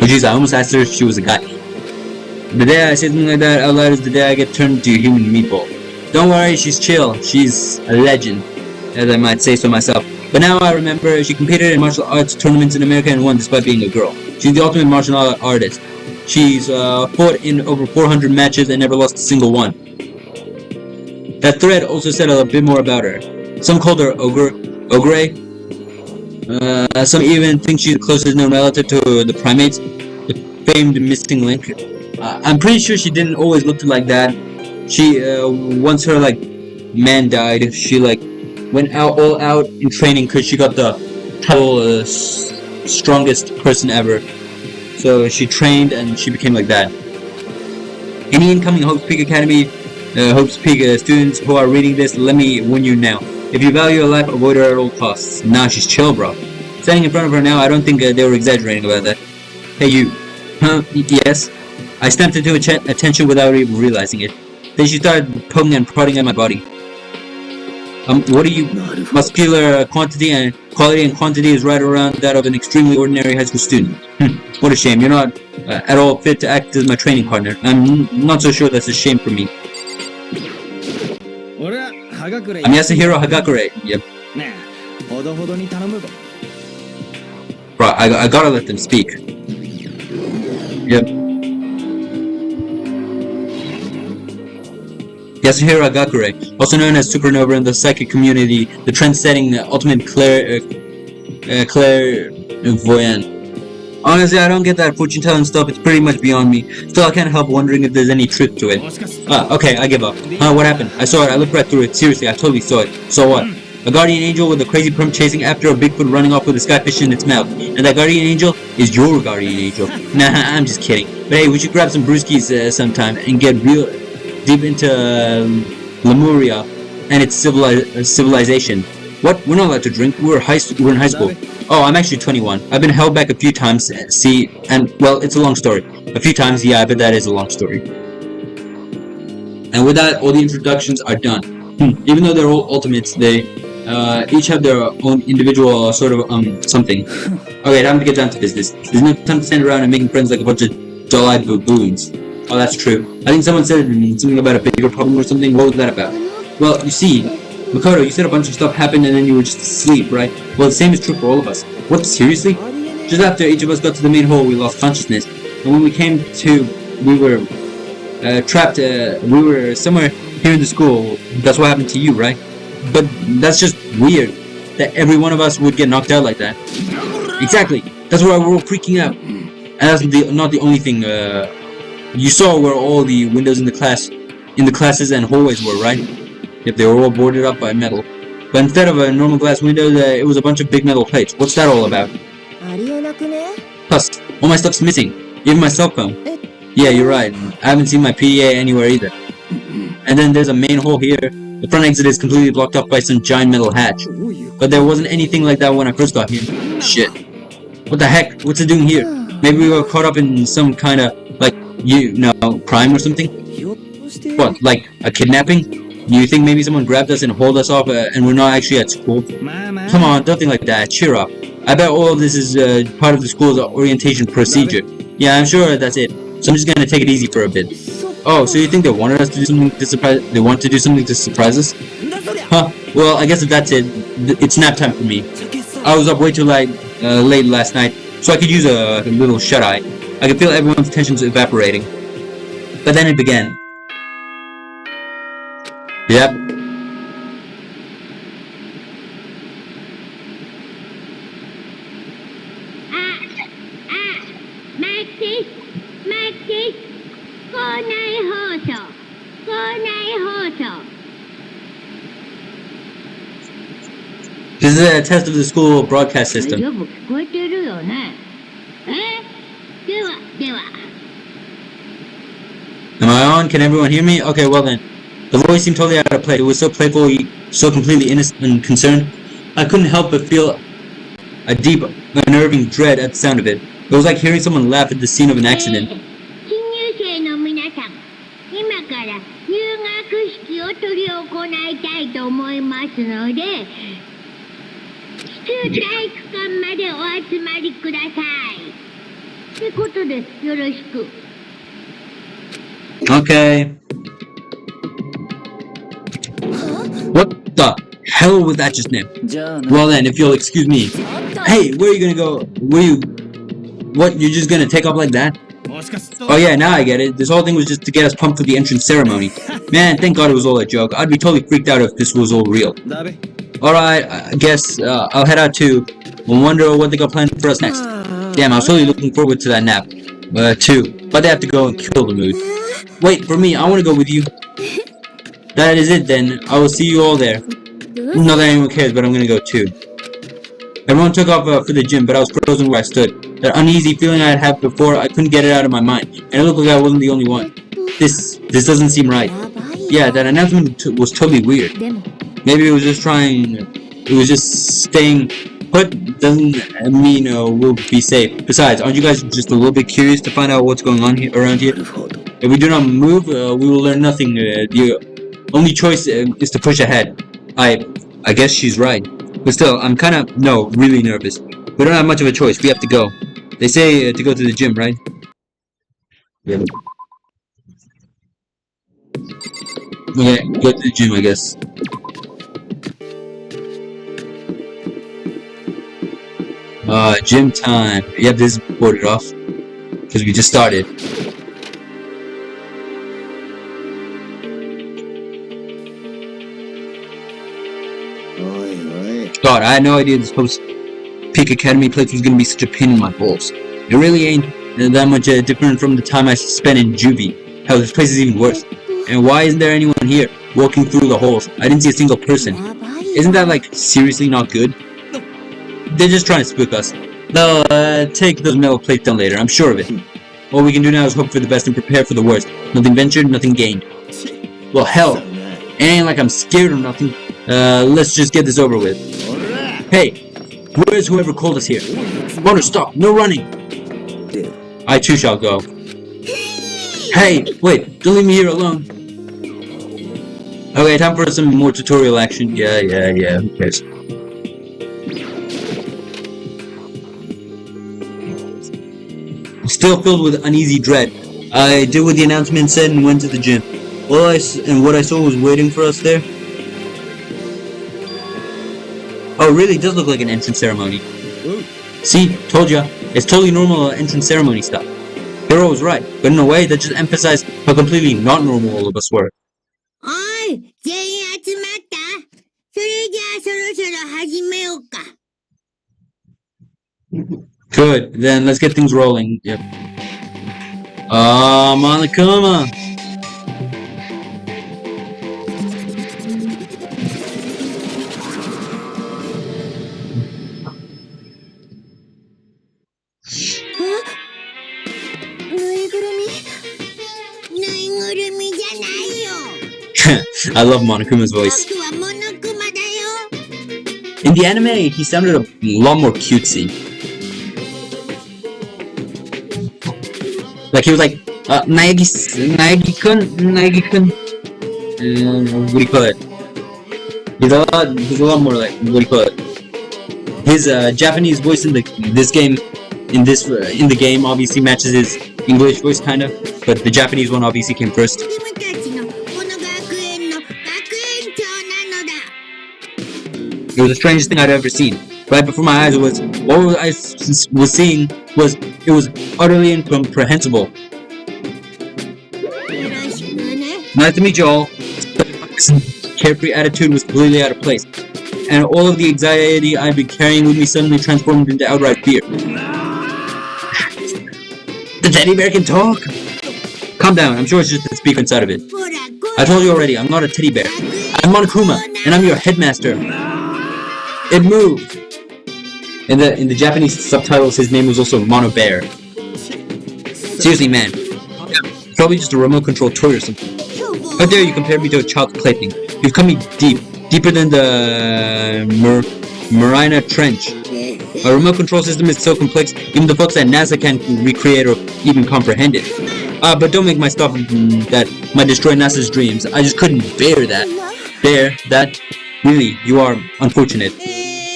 Speaker 1: Oh jeez, I almost asked her if she was a guy. The day I say something like that out loud is the day I get turned into a human meatball. Don't worry, she's chill. She's a legend, as I might say so myself. But now I remember she competed in martial arts tournaments in America and won despite being a girl. She's the ultimate martial artist. She's fought in over 400 matches and never lost a single one. That thread also said a bit more about her. Some called her Ogre. Some even think she's the closest known relative to the primates, the famed missing link. I'm pretty sure she didn't always look like that. She, once her, man died, she, went all out in training because she got the title, strongest person ever. So she trained and she became like that. Any incoming Hope's Peak Academy, Hope's Peak students who are reading this, let me warn you now. If you value your life, avoid her at all costs. Nah, she's chill, bro. Standing in front of her now, I don't think they were exaggerating about that. Hey, you. Huh? Yes? I snapped into attention without even realizing it. Then she started poking and prodding at my body. What are you? Muscular quality and quantity is right around that of an extremely ordinary high school student. What a shame. You're not at all fit to act as my training partner. I'm not so sure that's a shame for me. I'm Yasuhiro Hagakure. Yep. Bro, I gotta let them speak. Yep. Yasuhiro Hagakure, also known as Supernova in the psychic community, the trend-setting ultimate clairvoyant. Honestly, I don't get that fortune-telling stuff, it's pretty much beyond me. Still, I can't help wondering if there's any truth to it. Okay, I give up. What happened? I saw it, I looked right through it. Seriously, I totally saw it. So what? A guardian angel with a crazy perm chasing after a Bigfoot running off with a skyfish in its mouth. And that guardian angel is your guardian angel. Nah, I'm just kidding. But hey, we should grab some brewskis sometime and get real deep into Lemuria and its civilization. What? We're not allowed to drink. We're in high school. Oh, I'm actually 21. I've been held back a few times, see, and, well, it's a long story. A few times, yeah, I bet that is a long story. And with that, all the introductions are done. Even though they're all ultimates, they each have their own individual sort of, something. Okay, time to get down to business. There's no time to stand around and making friends like a bunch of dull-eyed baboons. Oh, that's true. I think someone said something about a bigger problem or something. What was that about? Well, you see, Makoto, you said a bunch of stuff happened and then you were just asleep, right? Well, the same is true for all of us. What, seriously? Just after each of us got to the main hall, we lost consciousness. And when we came to, we were trapped, we were somewhere here in the school. That's what happened to you, right? But that's just weird, that every one of us would get knocked out like that. Exactly. That's why we're all freaking out. And that's not the only thing, you saw where all the windows in the classes and hallways were, right? Yep, they were all boarded up by metal. But instead of a normal glass window, it was a bunch of big metal plates. What's that all about? Plus, all my stuff's missing. Even my cell phone. Yeah, you're right. I haven't seen my PDA anywhere either. And then there's a main hall here. The front exit is completely blocked off by some giant metal hatch. But there wasn't anything like that when I first got here. Shit. What the heck? What's it doing here? Maybe we were caught up in some kind of, crime or something? What, like a kidnapping? Do you think maybe someone grabbed us and hauled us off and we're not actually at school? Come on, don't think like that. Cheer up. I bet all of this is part of the school's orientation procedure. Yeah, I'm sure that's it. So I'm just gonna take it easy for a bit. Oh, so you think they wanted us to do something to surprise? They want to do something to surprise us? Huh? Well, I guess if that's it, it's nap time for me. I was up way too late last night, so I could use a little shut-eye. I could feel everyone's tensions evaporating. But then it began. Yep. This is a test of the school broadcast system. Am I on? Can everyone hear me? Okay, well then. The voice seemed totally out of place. It was so playful, so completely innocent and concerned. I couldn't help but feel a deep, unnerving dread at the sound of it. It was like hearing someone laugh at the scene of an accident.
Speaker 7: 新入生の皆さん、今から入学式を執り行いたいと思いますので、市中体育館までお集まりください。ってことでよろしく。
Speaker 1: Okay. What the hell was that just now?
Speaker 6: じゃあな
Speaker 1: Well then, if you'll excuse me. Hey, where are you gonna go? What, you're just gonna take off like that?
Speaker 5: もしかすると
Speaker 1: Oh yeah, now I get it. This whole thing was just to get us pumped for the entrance ceremony. Man, thank God it was all a joke. I'd be totally freaked out if this was all real.
Speaker 5: だべ
Speaker 1: Alright, I guess I'll head out too. We'll wonder what they got planned for us next. Damn, I was totally looking forward to that nap. Too. But they have to go and kill the mood. Wait, for me, I wanna go with you. That is it then. I will see you all there. Not that anyone cares, but I'm gonna go too. Everyone took off for the gym, but I was frozen where I stood. That uneasy feeling I had had before, I couldn't get it out of my mind, and it looked like I wasn't the only one. This doesn't seem right. Yeah, that announcement was totally weird. Maybe it was just staying put doesn't mean we'll be safe. Besides, aren't you guys just a little bit curious to find out what's going on around here? If we do not move, we will learn nothing. The only choice is to push ahead. I guess she's right. But still, I'm really nervous. We don't have much of a choice. We have to go. They say to go to the gym, right? Yeah. Okay, go to the gym, I guess. Gym time. Yep, this is boarded off. Because we just started. God, I had no idea this post-peak academy place was gonna be such a pain in my balls. It really ain't that much different from the time I spent in juvie. Hell, this place is even worse. And why isn't there anyone here, walking through the halls? I didn't see a single person. Isn't that, like, seriously not good? They're just trying to spook us. They'll take those metal plates down later, I'm sure of it. All we can do now is hope for the best and prepare for the worst. Nothing ventured, nothing gained. Well, hell, it ain't like I'm scared or nothing. Let's just get this over with. Hey, where's whoever called us here? Motor, stop, no running! I too shall go. Hey, wait, don't leave me here alone. Okay, time for some more tutorial action. Yeah, who cares? Still filled with uneasy dread, I did what the announcement said and went to the gym. What I saw was waiting for us there. Oh, it really does look like an entrance ceremony. See, told ya, it's totally normal entrance ceremony stuff. Hero was right, but in a way that just emphasized how completely not normal all of us were.
Speaker 7: おい、全員集まった？それじゃあそろそろ始めようか。
Speaker 1: Good, then let's get things rolling. Yep. Monokuma! I love Monokuma's voice. In the anime, he sounded a lot more cutesy. Like he was like, Naegi-kun. What do you call it? He's a lot more like, what do you call it? His Japanese voice in the game obviously matches his English voice kind of, but the Japanese one obviously came first. It was the strangest thing I'd ever seen. Right before my eyes was utterly incomprehensible. Nice to meet you all. Carefree attitude was completely out of place, and all of the anxiety I'd been carrying with me suddenly transformed into outright fear. The teddy bear can talk? Calm down, I'm sure it's just the speaker inside of it. I told you already, I'm not a teddy bear. I'm Monokuma, and I'm your headmaster. It moved! In the Japanese subtitles, his name was also Mono Bear. Seriously, man. Probably just a remote control toy or something. How dare you compare me to a child's plaything? You've cut me deep. Deeper than the Marina Trench. Our remote control system is so complex, even the folks at NASA can't recreate or even comprehend it. But don't make my stuff that might destroy NASA's dreams. I just couldn't bear that. Really, you are unfortunate.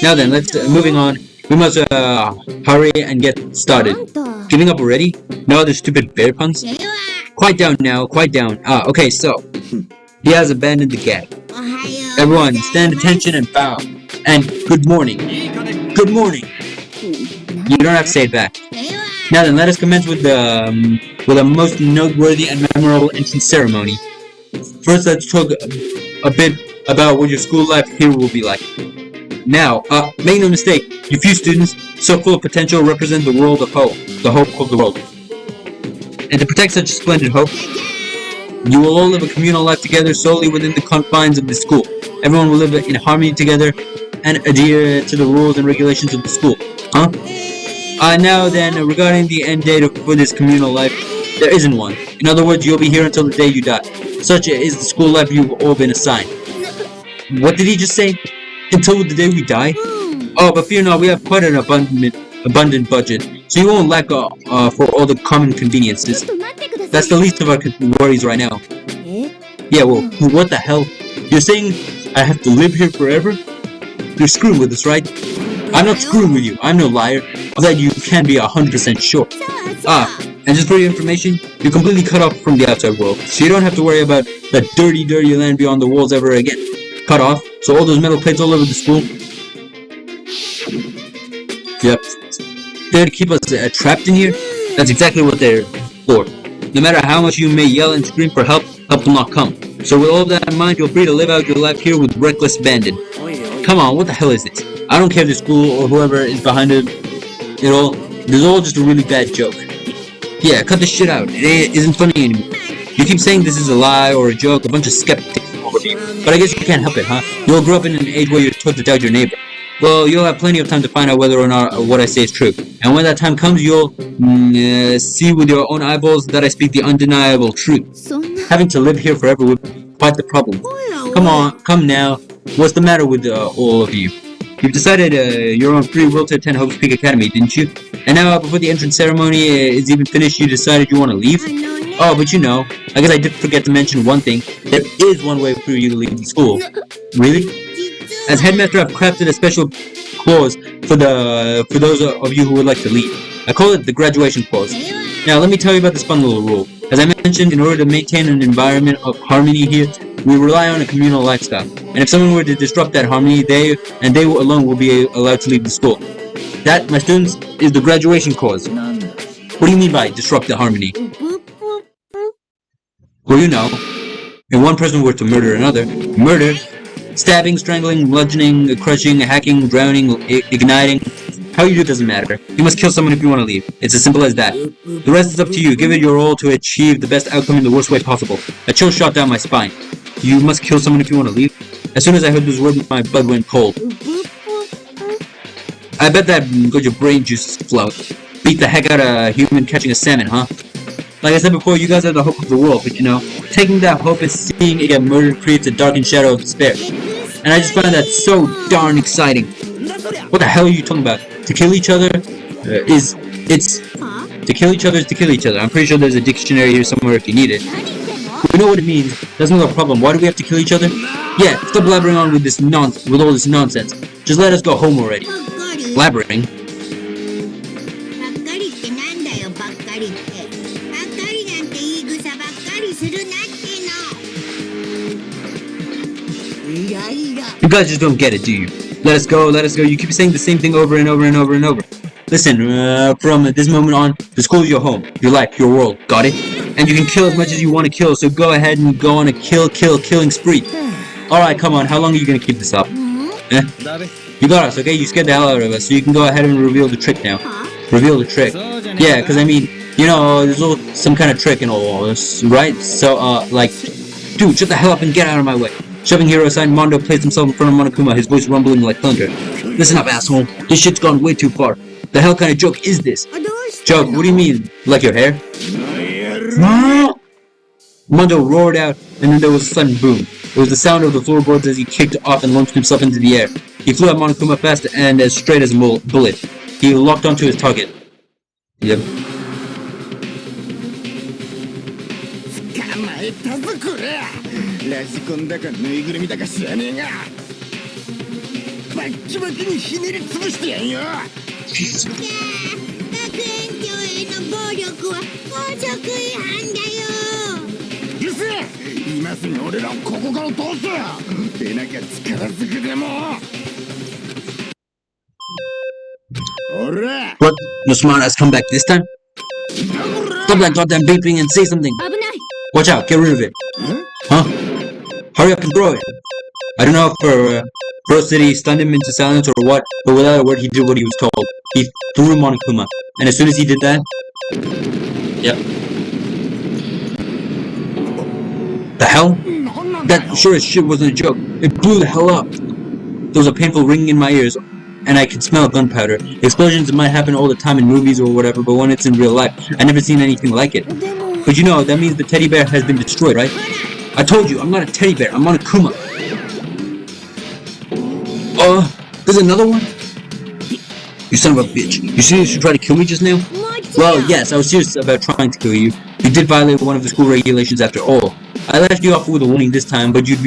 Speaker 1: Now then, let's moving on. We must hurry and get started. Giving up already? No other stupid bear puns? Quiet down now, quiet down. Okay, so he has abandoned the gap. Everyone, stand attention and bow. And good morning. Good morning. You don't have to say it back. Now then, let us commence with a most noteworthy and memorable entrance ceremony. First, let's talk a bit about what your school life here will be like. Now, make no mistake, you few students, so full of potential, represent the world of hope, the hope of the world. And to protect such splendid hope, you will all live a communal life together solely within the confines of the school. Everyone will live in harmony together and adhere to the rules and regulations of the school. Now then, regarding the end date for this communal life, there isn't one. In other words, you'll be here until the day you die. Such is the school life you've all been assigned. What did he just say? Until the day we die? Oh, but fear not, we have quite an abundant budget, so you won't lack for all the common conveniences. That's the least of our worries right now. Yeah, well, what the hell? You're saying I have to live here forever? You're screwing with us, right? I'm not screwing with you, I'm no liar. Of that you can be 100% sure. And just for your information, you're completely cut off from the outside world, so you don't have to worry about that dirty land beyond the walls ever again. Cut off, so all those metal plates all over the school. Yep. They're to keep us trapped in here? That's exactly what they're for. No matter how much you may yell and scream for help, help will not come. So with all of that in mind, you're free to live out your life here with reckless abandon. Come on, what the hell is this? I don't care if the school or whoever is behind it all. This is all just a really bad joke. Yeah, cut this shit out. It isn't funny anymore. You keep saying this is a lie or a joke, a bunch of skeptics. But I guess you can't help it, huh? You all grew up in an age where you're told to doubt your neighbor. Well, you'll have plenty of time to find out whether or not what I say is true. And when that time comes, you'll see with your own eyeballs that I speak the undeniable truth. Having to live here forever would be quite the problem. Come now. What's the matter with all of you? You've decided your own free will to attend Hope's Peak Academy, didn't you? And now, before the entrance ceremony is even finished, you decided you want to leave? Oh, but you know, I guess I did forget to mention one thing. There is one way for you to leave the school. Really? As headmaster, I've crafted a special clause for those of you who would like to leave. I call it the graduation clause. Now, let me tell you about this fun little rule. As I mentioned, in order to maintain an environment of harmony here, we rely on a communal lifestyle. And if someone were to disrupt that harmony, they alone will be allowed to leave the school. That, my students, is the graduation clause. What do you mean by disrupt the harmony? Well, you know, if one person were to murder another, murder, stabbing, strangling, bludgeoning, crushing, hacking, drowning, igniting, how you do it doesn't matter. You must kill someone if you want to leave. It's as simple as that. The rest is up to you. Give it your all to achieve the best outcome in the worst way possible. A chill shot down my spine. You must kill someone if you want to leave. As soon as I heard those words, my blood went cold. I bet that got your brain juices flowing. Beat the heck out of a human catching a salmon, huh? Like I said before, you guys are the hope of the world, but you know, taking that hope and seeing it get murdered creates a darkened shadow of despair. And I just find that so darn exciting. What the hell are you talking about? To kill each other to kill each other is to kill each other. I'm pretty sure there's a dictionary here somewhere if you need it. We know what it means. That's not a problem. Why do we have to kill each other? Yeah, stop blabbering on with all this nonsense. Just let us go home already. Blabbering? You guys just don't get it, do you? Let us go, let us go. You keep saying the same thing over and over and over and over. Listen, from this moment on, the school is your home, your life, your world. Got it? And you can kill as much as you want to kill, so go ahead and go on a killing spree. Alright, come on, how long are you gonna keep this up? You got us, okay? You scared the hell out of us, so you can go ahead and reveal the trick now. Reveal the trick. Yeah, because I mean, you know, there's all some kind of trick in all this, right? So, like, dude, shut the hell up and get out of my way. Shoving hero aside, Mondo placed himself in front of Monokuma, his voice rumbling like thunder. Listen up, asshole. This shit's gone way too far. The hell kind of joke is this? Joke? What do you mean? Like your hair? Mondo roared out, and then there was a sudden boom. It was the sound of the floorboards as he kicked off and launched himself into the air. He flew at Monokuma fast and as straight as a bullet. He locked onto his target. Yep.
Speaker 2: 捕まえたぞこれ。ラジコンだかぬいぐるみだか知らねえが。バッキバキにひねり潰してやんよ。
Speaker 7: 学園長への暴力は校則違反だよ。
Speaker 2: うるせえ。今すぐ俺らをここから通す。でなきゃ力ずくでも。おら。
Speaker 1: What? No smart ass come back this time? Stop that goddamn beeping and say something.
Speaker 4: 危ない。
Speaker 1: Watch out, get rid of it. Huh? Hurry up and throw it. I don't know if Pro City stunned him into silence or what, but without a word he did what he was told. He threw Monokuma, and as soon as he did that... Yep. The hell? That sure as shit wasn't a joke. It blew the hell up. There was a painful ringing in my ears, and I could smell gunpowder. Explosions might happen all the time in movies or whatever, but when it's in real life, I've never seen anything like it. But you know, that means the teddy bear has been destroyed, right? I told you, I'm not a teddy bear, I'm Monokuma. There's another one? You son of a bitch. You serious to try to kill me just now? Well, yes, I was serious about trying to kill you. You did violate one of the school regulations after all. I left you off with a warning this time, but you'd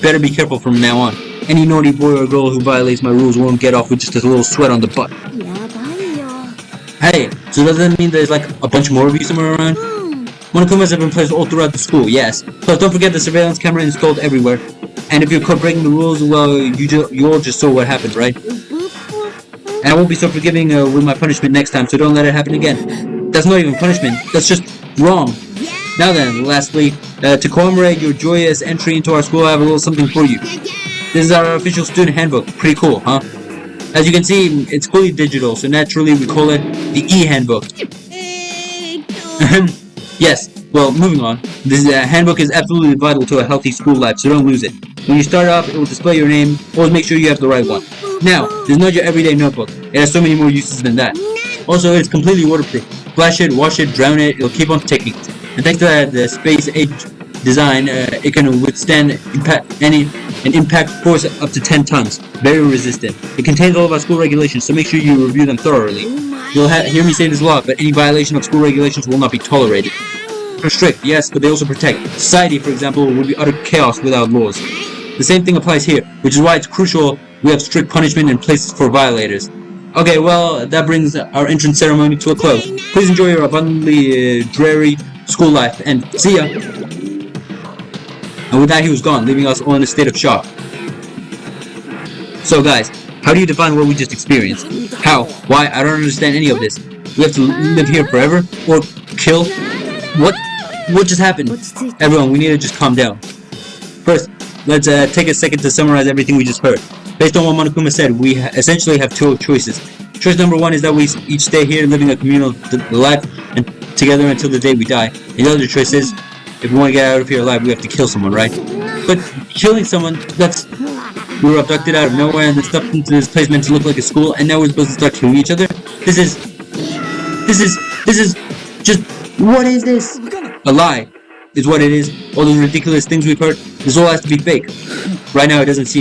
Speaker 1: better be careful from now on. Any naughty boy or girl who violates my rules won't get off with just a little sweat on the butt. Hey, so does that mean there's like a bunch more of you somewhere around? Monokumas have been placed all throughout the school, yes. Plus, don't forget the surveillance camera installed everywhere. And if you're caught breaking the rules, well, you all just saw what happened, right? And I won't be so forgiving with my punishment next time, so don't let it happen again. That's not even punishment, that's just wrong. Now then, lastly, to commemorate your joyous entry into our school, I have a little something for you. This is our official student handbook. Pretty cool, huh? As you can see, it's fully digital, so naturally we call it the e-handbook. Yes, well, moving on. This handbook is absolutely vital to a healthy school life, so don't lose it. When you start off, it will display your name. Always make sure you have the right one. Now, this is not your everyday notebook. It has so many more uses than that. Also, it's completely waterproof. Splash it, wash it, drown it, it'll keep on ticking. And thanks to that space-age design, it can withstand an impact force up to 10 tons. Very resistant. It contains all of our school regulations, so make sure you review them thoroughly. You'll hear me say this a lot, but any violation of school regulations will not be tolerated. They're strict, yes, but they also protect. Society, for example, would be utter chaos without laws. The same thing applies here, which is why it's crucial we have strict punishment in place for violators. Okay, well, that brings our entrance ceremony to a close. Please enjoy your abundantly dreary school life, and see ya! And with that, he was gone, leaving us all in a state of shock. So guys, how do you define what we just experienced? How? Why? I don't understand any of this. We have to live here forever? Or kill? What? What just happened? Everyone, we need to just calm down. First, let's take a second to summarize everything we just heard. Based on what Monokuma said, we essentially have two choices. Choice number one is that we each stay here living a communal life and together until the day we die. And the other choice is, if we want to get out of here alive, we have to kill someone, right? But killing someone, we were abducted out of nowhere and then stuffed into this place meant to look like a school, and now we're supposed to start killing each other? This is just, what is this? A lie is what it is. All those ridiculous things we've heard, this all has to be fake. Right now it doesn't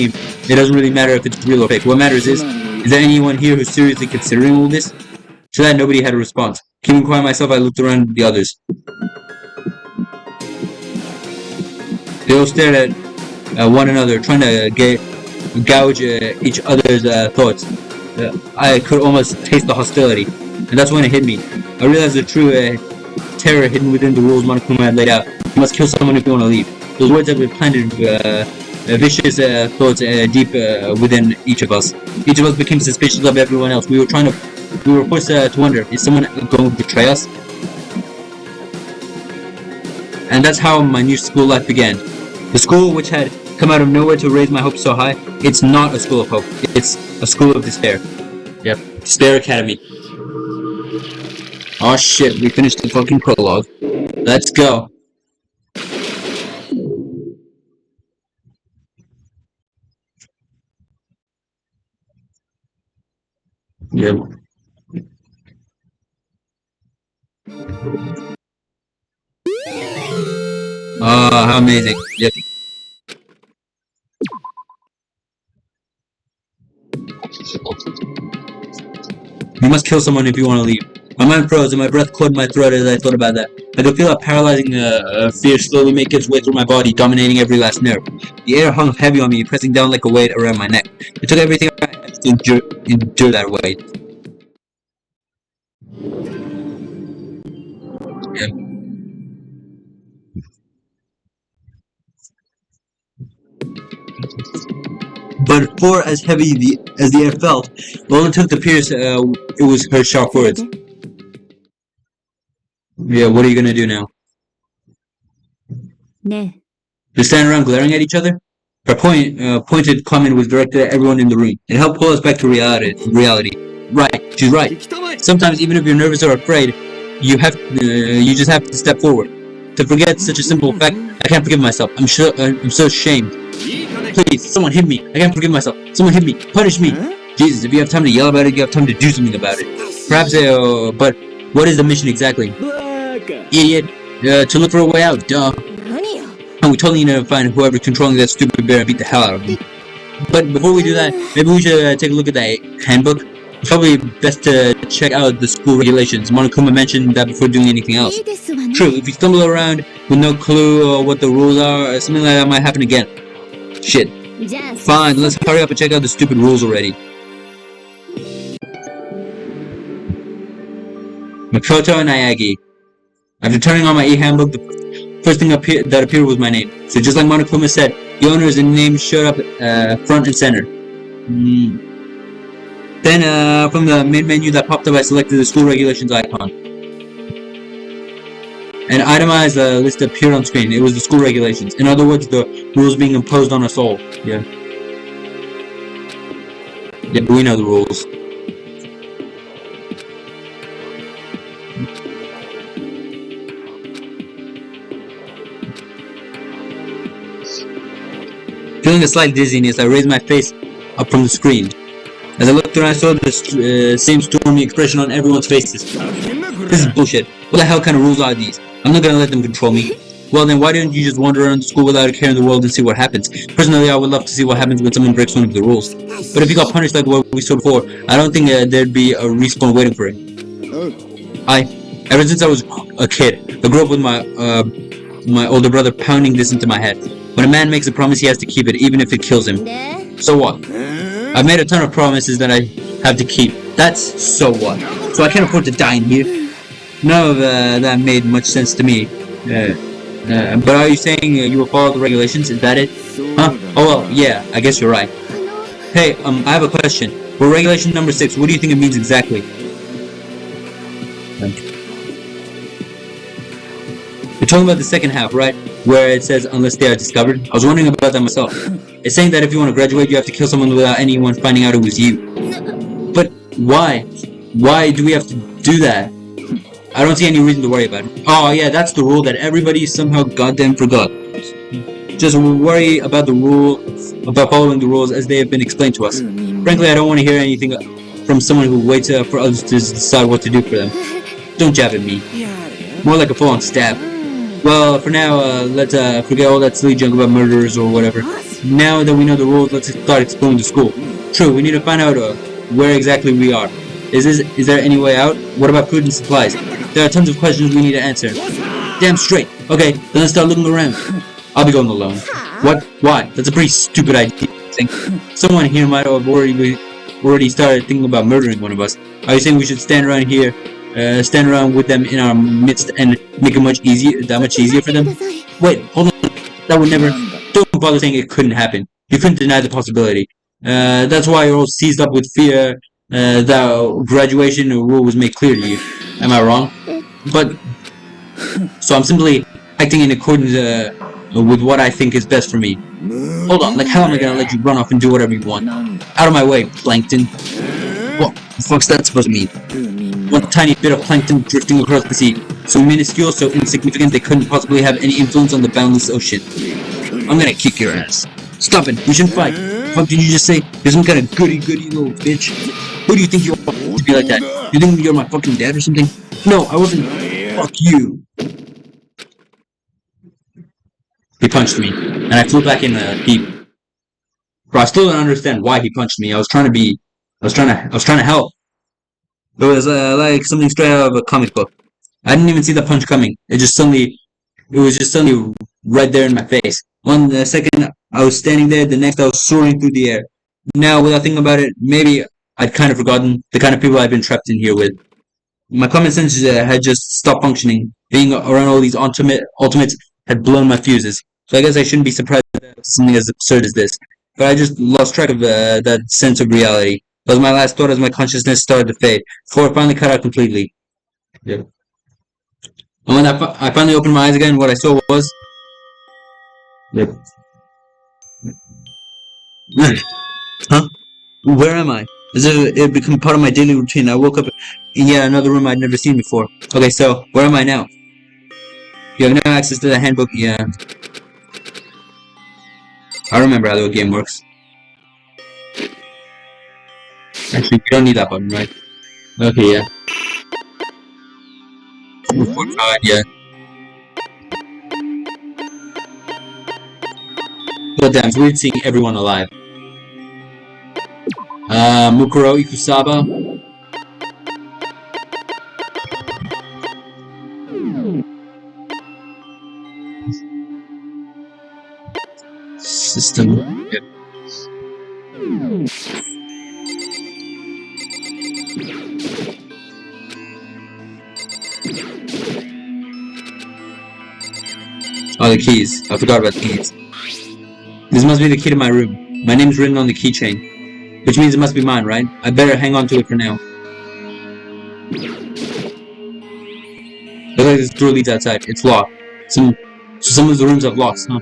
Speaker 1: really matter if it's real or fake. What matters is there anyone here who's seriously considering all this? To that, nobody had a response. Keeping quiet myself, I looked around at the others. They all stared at one another, trying to gouge each other's thoughts. I could almost taste the hostility, and that's when it hit me. I realized the true terror hidden within the rules Monokuma had laid out. You must kill someone if you want to leave. Those words have been planted vicious thoughts deep within each of us. Each of us became suspicious of everyone else. We were forced to wonder, is someone going to betray us? And that's how my new school life began. The school which had come out of nowhere to raise my hopes so high, it's not a school of hope. It's a school of despair. Yep, Despair Academy. Oh shit, we finished the fucking prologue. Let's go. Yep. How amazing. Yep. You must kill someone if you want to leave. My mind froze and my breath caught in my throat as I thought about that. I could feel a paralyzing fear slowly make its way through my body, dominating every last nerve. The air hung heavy on me, pressing down like a weight around my neck. It took everything I had to endure that weight. Yeah. But for as heavy as the air felt, all it took to pierce it was her sharp words. Yeah, what are you gonna do now?
Speaker 4: ね
Speaker 1: Just stand around glaring at each other? Her pointed comment was directed at everyone in the room. It helped pull us back to reality. Right, she's right. Sometimes, even if you're nervous or afraid, you just have to step forward. To forget such a simple fact, I can't forgive myself. I'm so ashamed. Please, someone hit me. I can't forgive myself. Someone hit me. Punish me. Jesus, if you have time to yell about it, you have time to do something about it. Perhaps, but what is the mission exactly? Idiot. To look for a way out. Duh.
Speaker 4: 何よ
Speaker 1: And we totally need to find whoever's controlling that stupid bear and beat the hell out of him. But before we do that, maybe we should take a look at that handbook. It's probably best to check out the school regulations. Monokuma mentioned that before doing anything else.
Speaker 4: いいですわね
Speaker 1: True, if you stumble around with no clue what the rules are, something like that might happen again. Shit.
Speaker 4: じゃあ
Speaker 1: Fine, let's hurry up and check out the stupid rules already. Makoto and Ayagi. After turning on my e-handbook, the first thing that appeared was my name. So just like Monokuma said, the owner's name showed up front and center. Then from the main menu that popped up, I selected the school regulations icon. An itemized list appeared on screen. It was the school regulations. In other words, the rules being imposed on us all. Yeah. Yeah, but we know the rules. Feeling a slight dizziness, I raised my face up from the screen. As I looked around, I saw the same stormy expression on everyone's faces. This is bullshit. What the hell kind of rules are these? I'm not gonna let them control me. Well then, why don't you just wander around school without a care in the world and see what happens? Personally, I would love to see what happens when someone breaks one of the rules. But if you got punished like what we saw before, I don't think there'd be a respawn waiting for it. Ever since I was a kid, I grew up with my older brother pounding this into my head. When a man makes a promise, he has to keep it, even if it kills him.
Speaker 4: で
Speaker 1: So what? I've made a ton of promises that I have to keep. That's so what? So I can't afford to die in here. None of that made much sense to me. But are you saying you will follow the regulations? Is that it? Huh? Oh well, yeah, I guess you're right. Hey, I have a question. For regulation number 6, what do you think it means exactly? You're talking about the second half, right? Where it says, unless they are discovered? I was wondering about that myself. It's saying that if you want to graduate, you have to kill someone without anyone finding out it was you. But why? Why do we have to do that? I don't see any reason to worry about it. Oh yeah, that's the rule that everybody somehow goddamn forgot. Just worry about the rule, about following the rules as they have been explained to us. Frankly, I don't want to hear anything from someone who waits for others to decide what to do for them. Don't jab at me. More like a full-on stab. Well, for now, let's forget all that silly junk about murderers or whatever. Now that we know the rules, let's start exploring the school. True, we need to find out where exactly we are. Is there any way out? What about food and supplies? There are tons of questions we need to answer. Damn straight. Okay, then let's start looking around. I'll be going alone. What? Why? That's a pretty stupid idea, I think. Someone here might have already started thinking about murdering one of us. Are you saying we should stand around here, stand around with them in our midst and make it that much easier for them? Wait, hold on. That would never... Don't bother saying it couldn't happen. You couldn't deny the possibility. That's why you're all seized up with fear that graduation rule was made clear to you. Am I wrong? But... So I'm simply acting in accordance with what I think is best for me. Hold on, like how am I gonna let you run off and do whatever you want? Out of my way, plankton. What the fuck's that supposed to mean? One tiny bit of plankton drifting across the sea. So minuscule, so insignificant they couldn't possibly have any influence on the boundless ocean. I'm gonna kick your ass. Stop it, we shouldn't fight. What did you just say? You're some kind of goody little bitch. Who do you think you are to be like that? You think you're my fucking dad or something? No, I wasn't. Fuck you. he punched me, and I flew back in a heap. Bro, I still don't understand why he punched me. I was trying to help. It was like something straight out of a comic book. I didn't even see the punch coming. It was just suddenly right there in my face. One second I was standing there, the next I was soaring through the air. Now, without thinking about it, maybe I'd kind of forgotten the kind of people I've been trapped in here with. My common sense had just stopped functioning. Being around all these ultimates had blown my fuses. So I guess I shouldn't be surprised at something as absurd as this. But I just lost track of that sense of reality. That was my last thought as my consciousness started to fade, before it finally cut out completely. Yeah. And when I finally opened my eyes again, what I saw was... Yep. Huh? Where am I? As if it had become part of my daily routine. I woke up in yet another room I'd never seen before. Okay, so, where am I now? You have no access to the handbook, yeah. I remember how the game works. Actually, you don't need that button, right? Okay, yeah. Report card, yeah. God damn, it's weird seeing everyone alive. Mukuro Ikusaba. System. Yep. Oh, the keys. I forgot about the keys. This must be the key to my room. My name's written on the keychain. Which means it must be mine, right? I better hang on to it for now. Looks like this door leads outside. It's locked. So some of the rooms have locks, huh?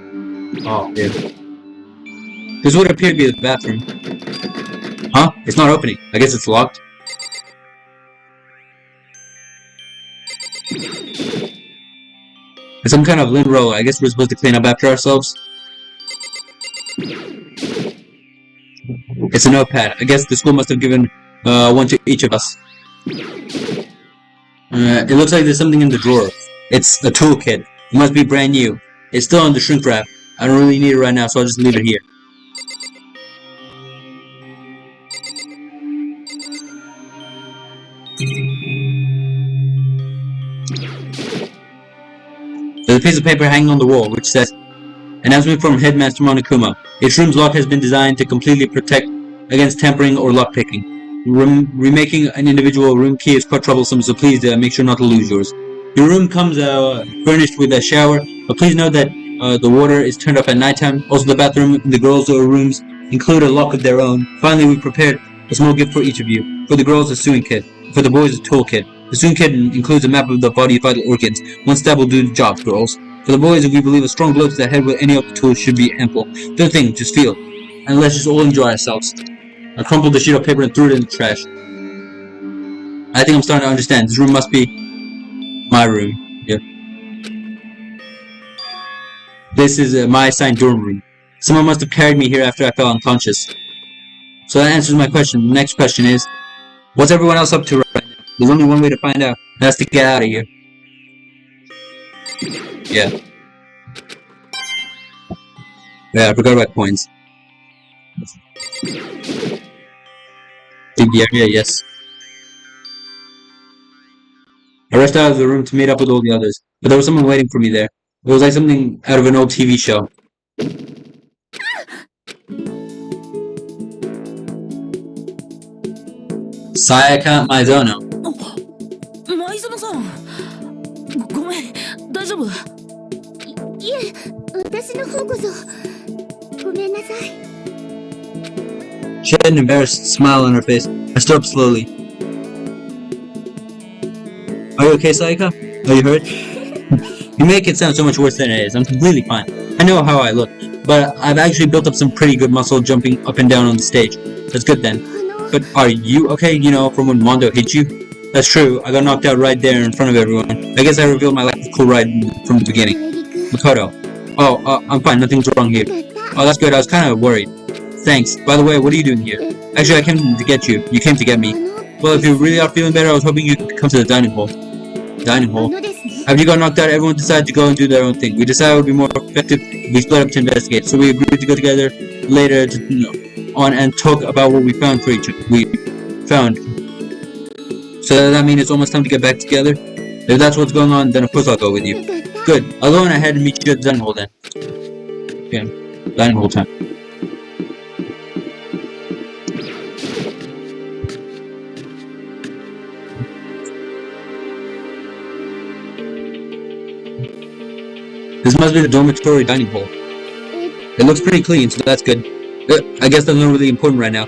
Speaker 1: Oh, yeah. This would appear to be the bathroom. Huh? It's not opening. I guess it's locked. It's some kind of lint roll. I guess we're supposed to clean up after ourselves. It's a notepad. I guess the school must have given one to each of us. It looks like there's something in the drawer. It's a toolkit. It must be brand new. It's still on the shrink wrap. I don't really need it right now, so I'll just leave it here. There's a piece of paper hanging on the wall, which says, "Announcement from Headmaster Monokuma. Each room's lock has been designed to completely protect against tampering or lockpicking. Remaking an individual room key is quite troublesome, so please make sure not to lose yours. Your room comes furnished with a shower, but please note that the water is turned off at nighttime. Also, the bathroom in the girls' rooms include a lock of their own. Finally, we prepared a small gift for each of you. For the girls, a sewing kit. For the boys, a toolkit. The sewing kit includes a map of the body's vital organs. One stab will do the job, girls. For the boys, we believe a strong blow to the head with any of the tools should be ample. Don't think, just feel. And let's just all enjoy ourselves." I crumpled the sheet of paper and threw it in the trash. I think I'm starting to understand. This room must be my room. Yep. This is my assigned dorm room. Someone must have carried me here after I fell unconscious. So that answers my question. The next question is, what's everyone else up to right now? There's only one way to find out. That's to get out of here. Yeah. Yeah, I forgot about coins. Big area, yes. I rushed out of the room to meet up with all the others, but there was someone waiting for me there. It was like something out of an old TV show. Sayaka Maizono.
Speaker 4: 舞園さん。ごめん、大丈夫？
Speaker 7: いえ、私の方こそ。ごめんなさい。
Speaker 1: She had an embarrassed smile on her face. I stood up slowly. Are you okay, Sayaka? Are you hurt? You make it sound so much worse than it is. I'm completely fine. I know how I look, but I've actually built up some pretty good muscle jumping up and down on the stage. That's good then. But are you okay, you know, from when Mondo hit you? That's true, I got knocked out right there in front of everyone. I guess I revealed my lack of cool ride from the beginning. Makoto. Oh, I'm fine, nothing's wrong here. Oh, that's good, I was kind of worried. Thanks. By the way, what are you doing here? Actually, I came to get you. You came to get me. Well, if you really are feeling better, I was hoping you could come to the dining hall. Dining hall? After you got knocked out, everyone decided to go and do their own thing. We decided it would be more effective if we split up to investigate. So we agreed to go together later to on and talk about what we found for each other. So that means it's almost time to get back together. If that's what's going on, then of course I'll go with you. Good. I'll go on ahead and meet you at the dining hall then. Okay. Dining hall time. This must be the dormitory dining hall. It looks pretty clean, so that's good. I guess that's not really important right now,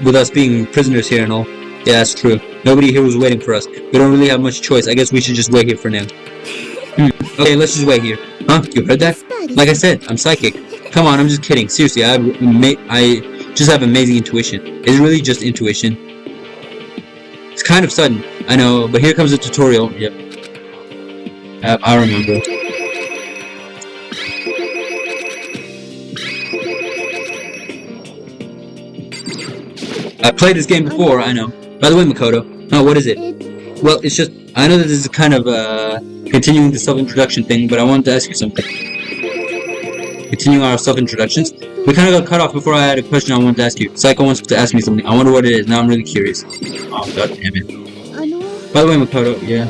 Speaker 1: with us being prisoners here and all. Yeah, that's true. Nobody here was waiting for us. We don't really have much choice. I guess we should just wait here for now. Okay, let's just wait here. Huh? You heard that? Like I said, I'm psychic. Come on, I'm just kidding. Seriously, I just have amazing intuition. Is it really just intuition? It's kind of sudden, I know, but here comes the tutorial. Yep. I remember. I played this game before, I know. By the way, Makoto. Oh, what is it? Well, it's just, I know that this is kind of continuing the self-introduction thing, but I wanted to ask you something. Continuing our self-introductions. We kind of got cut off before I had a question I wanted to ask you. Psycho wants to ask me something. I wonder what it is. Now I'm really curious. Oh, god damn it. By the way, Makoto, yeah.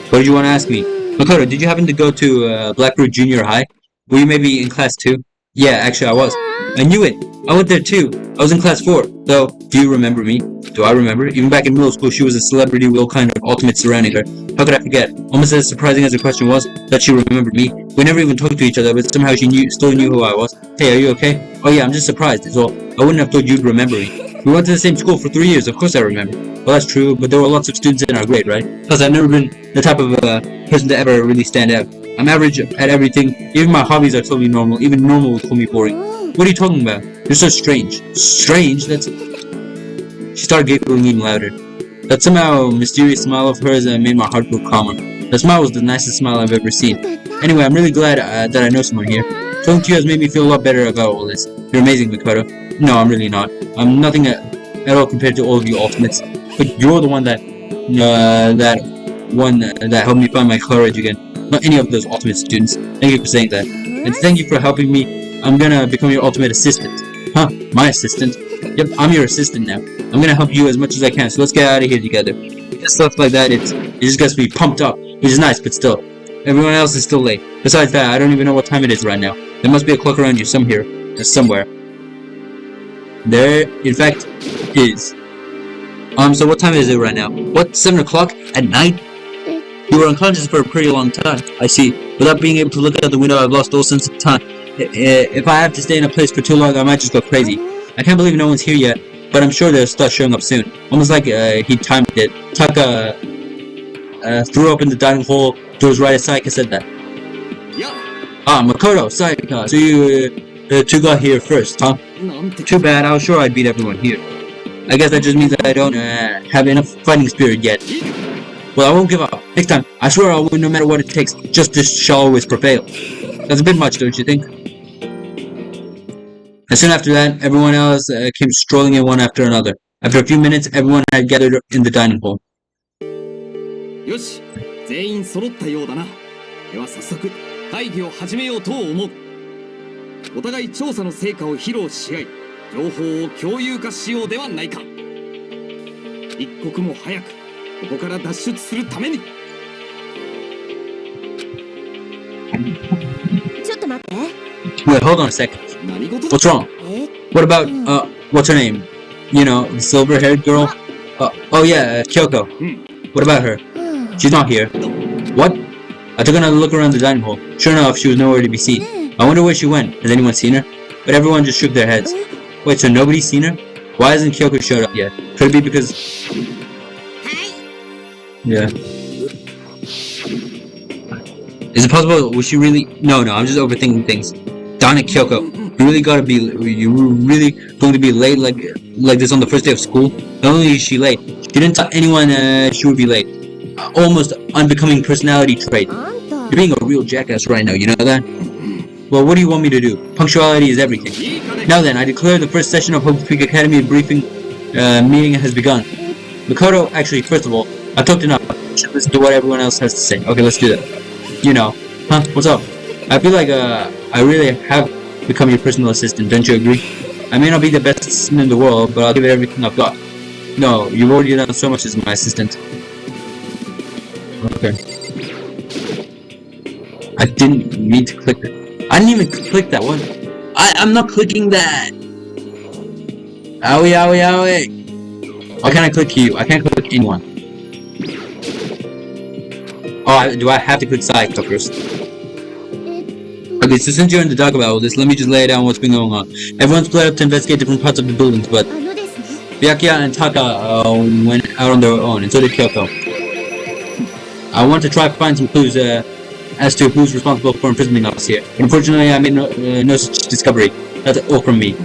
Speaker 1: What did you want to ask me? Makoto, did you happen to go to Blackbird Junior High? Were you maybe in class 2? Yeah, actually I was. I knew it! I went there too. I was in class 4. Though, do you remember me? Do I remember? Even back in middle school, she was a celebrity with all kind of ultimates surrounding her. How could I forget? Almost as surprising as the question was, that she remembered me. We never even talked to each other, but somehow she still knew who I was. Hey, are you okay? Oh yeah, I'm just surprised, is all. I wouldn't have thought you'd remember me. We went to the same school for 3 years, of course I remember. Well, that's true, but there were lots of students in our grade, right? Plus, I've never been the type of person to ever really stand out. I'm average at everything. Even my hobbies are totally normal. Even normal would call me boring. What are you talking about? You're so strange. Strange? That's... She started giggling even louder. That somehow mysterious smile of hers made my heart grow calmer. That smile was the nicest smile I've ever seen. Anyway, I'm really glad that I know someone here. Talking to you has made me feel a lot better about all this. You're amazing, Makoto. No, I'm really not. I'm nothing at all compared to all of you ultimates. But you're the one that helped me find my courage again. Not any of those ultimate students. Thank you for saying that. And thank you for helping me. I'm gonna become your ultimate assistant. Huh? My assistant? Yep, I'm your assistant now. I'm gonna help you as much as I can, so let's get out of here together. Because stuff like that, it just gets me pumped up. Which is nice, but still. Everyone else is still late. Besides that, I don't even know what time it is right now. There must be a clock around you somewhere. There, in fact, is. So what time is it right now? What, 7 o'clock at night? You were unconscious for a pretty long time. I see. Without being able to look out the window, I've lost all sense of time. If I have to stay in a place for too long, I might just go crazy. I can't believe no one's here yet, but I'm sure they'll start showing up soon. Almost like he timed it. Taka threw open the dining hall doors right as Saika said that. Ah, Makoto, Saika. So you two got here first, huh? Too bad. I was sure I'd beat everyone here. I guess that just means that I don't have enough fighting spirit yet. Well, I won't give up. Next time, I swear I'll win no matter what it takes. Justice shall always prevail. That's a bit much, don't you think? And soon after that, everyone else came strolling in one after another. After a few minutes, everyone had gathered in the dining hall.
Speaker 5: よし、全員揃ったようだな。では早速会議を始めようと思う。お互い調査の成果を披露し合い、情報を共有化しようではないか。一刻も早くここから脱出するために。
Speaker 4: ちょっと待って。
Speaker 1: Wait, hold on a second. What's wrong? What about, what's her name? You know, the silver-haired girl? Oh yeah, Kyoko. What about her? She's not here. What? I took another look around the dining hall. Sure enough, she was nowhere to be seen. I wonder where she went. Has anyone seen her? But everyone just shook their heads. Wait, so nobody's seen her? Why hasn't Kyoko showed up yet? Could it be because... Yeah. Is it possible? Was she really? No, I'm just overthinking things. Darn it, Kyoko. You were really going to be late like this on the first day of school? Not only is she late, she didn't tell anyone she would be late. Almost unbecoming personality trait. You're being a real jackass right now, you know that? Well, what do you want me to do? Punctuality is everything. Now then, I declare the first session of Hope Peak Academy briefing meeting has begun. Makoto, actually, first of all, I talked enough. I should listen to what everyone else has to say. Okay, let's do that. You know. Huh? What's up? I feel like, I really have become your personal assistant, don't you agree? I may not be the best assistant in the world, but I'll give it everything I've got. No, you've already done so much as my assistant. Okay. I didn't mean to click that. I didn't even click that one. I'm not clicking that! Owie, owie, owie! Why can't I click you? I can't click anyone. Oh, do I have to click side first? Okay, so since you're in the dark about all this, let me just lay down what's been going on. Everyone's split up to investigate different parts of the buildings, but Byakuya and Taka went out on their own, and so did Kyoko. I want to try to find some clues as to who's responsible for imprisoning us here. But unfortunately, I made no such discovery. That's all from me.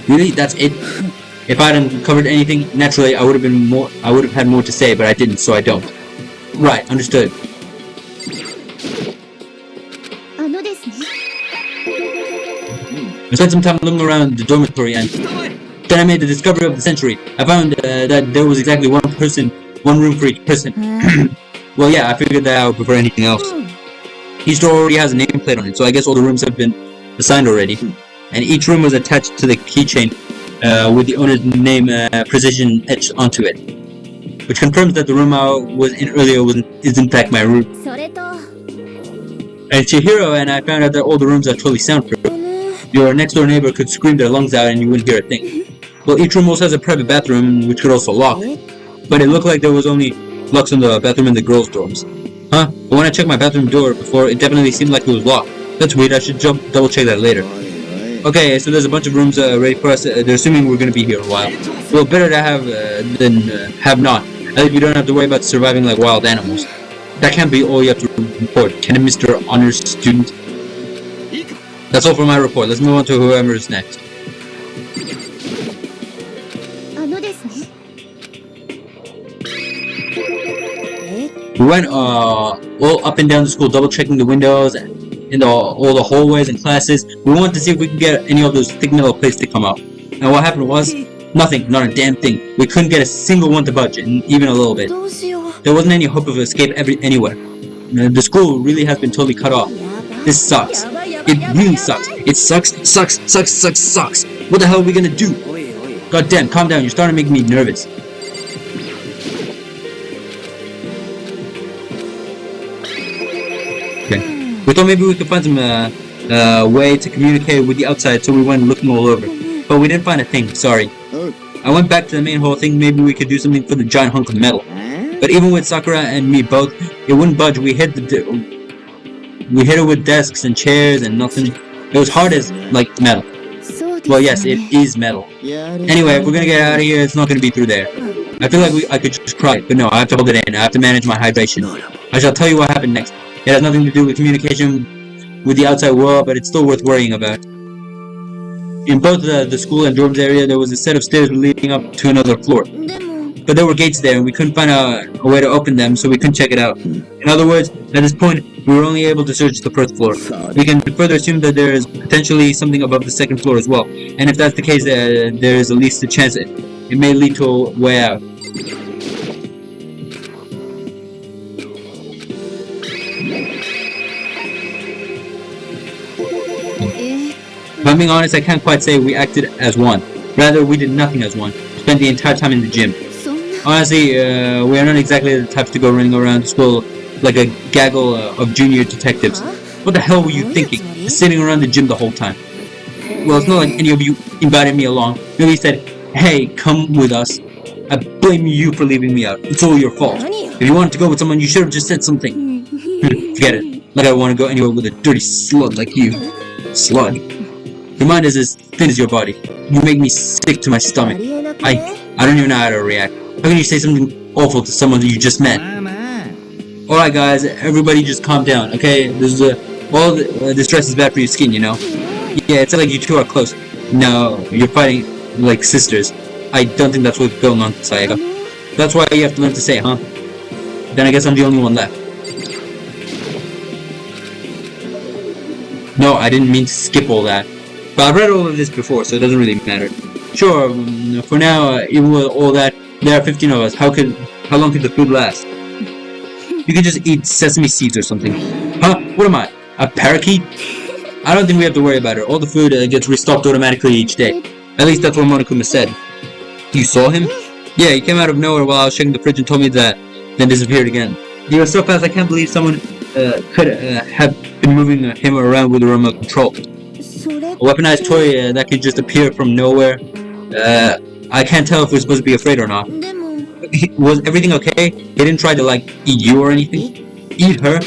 Speaker 1: Really? That's it? If I hadn't covered anything, naturally I would have had more to say, but I didn't, so I don't. Right, understood. I spent some time looking around the dormitory, and then I made the discovery of the century. I found that there was exactly one room for each person. Well, yeah, I figured that I would prefer anything else. Each door already has a nameplate on it, so I guess all the rooms have been assigned already. And each room was attached to the keychain with the owner's name precision etched onto it, which confirms that the room I was in earlier is in fact my room. And Chihiro and I found out that all the rooms are totally soundproof. Your next door neighbor could scream their lungs out and you wouldn't hear a thing. Well, each room also has a private bathroom, which could also lock. But it looked like there was only locks on the bathroom in the girls' dorms. Huh? But when I checked my bathroom door before, it definitely seemed like it was locked. That's weird, I should double check that later. Okay, so there's a bunch of rooms ready for us. They're assuming we're gonna be here a while. Well, better to have than have not. At least we don't have to worry about surviving like wild animals. That can't be all you have to report, can it, Mr. Honors Student? That's all for my report. Let's move on to whoever is next. We went all up and down the school, double checking the windows and all the hallways and classes. We wanted to see if we could get any of those thick metal plates to come out. And what happened was nothing, not a damn thing. We couldn't get a single one to budge, and even a little bit. There wasn't any hope of escape anywhere. The school really has been totally cut off. This sucks. It really sucks. It sucks. What the hell are we gonna do? God damn, calm down. You're starting to make me nervous. Okay. We thought maybe we could find some way to communicate with the outside, so we went looking all over. But we didn't find a thing, sorry. I went back to the main hall thinking maybe we could do something for the giant hunk of metal. But even with Sakura and me both, it wouldn't budge. We hit it with desks and chairs and nothing. It was hard as, like, metal. Well, yes, it is metal. Anyway, if we're gonna get out of here, it's not gonna be through there. I feel like I could just cry, but no, I have to hold it in. I have to manage my hydration. I shall tell you what happened next. It has nothing to do with communication with the outside world, but it's still worth worrying about. In both the school and dorms area, there was a set of stairs leading up to another floor. But there were gates there, and we couldn't find a way to open them, so we couldn't check it out. In other words, at this point, we were only able to search the first floor. We can further assume that there is potentially something above the second floor as well. And if that's the case, there is at least a chance it may lead to a way out. If I'm being honest, I can't quite say we acted as one. Rather, we did nothing as one. We spent the entire time in the gym. Honestly, we are not exactly the types to go running around school like a gaggle of junior detectives. What the hell were you thinking? Just sitting around the gym the whole time. Well, it's not like any of you invited me along. Nobody said, hey, come with us. I blame you for leaving me out. It's all your fault. If you wanted to go with someone, you should have just said something. Forget it. Like I want to go anywhere with a dirty slug like you. Slug. Your mind is as thin as your body. You make me sick to my stomach. I don't even know how to react. How can you say something awful to someone that you just met? Alright guys, everybody just calm down, okay? This is all the stress is bad for your skin, you know? Yeah, it's like you two are close. No, you're fighting like sisters. I don't think that's what's going on, Sayaka. That's why you have to learn to say, huh? Then I guess I'm the only one left. No, I didn't mean to skip all that. But I've read all of this before, so it doesn't really matter. Sure, for now, even with all that, There are 15 of us. How long could the food last? You could just eat sesame seeds or something. Huh? What am I? A parakeet? I don't think we have to worry about it. All the food gets restocked automatically each day. At least that's what Monokuma said. You saw him? Yeah, he came out of nowhere while I was checking the fridge and told me that, then disappeared again. He was so fast I can't believe someone could have been moving him around with a remote control.
Speaker 4: それ
Speaker 1: A weaponized toy that could just appear from nowhere. I can't tell if we're supposed to be afraid or not.
Speaker 4: でも
Speaker 1: Was everything okay? He didn't try to, like, eat you or anything? Eat her?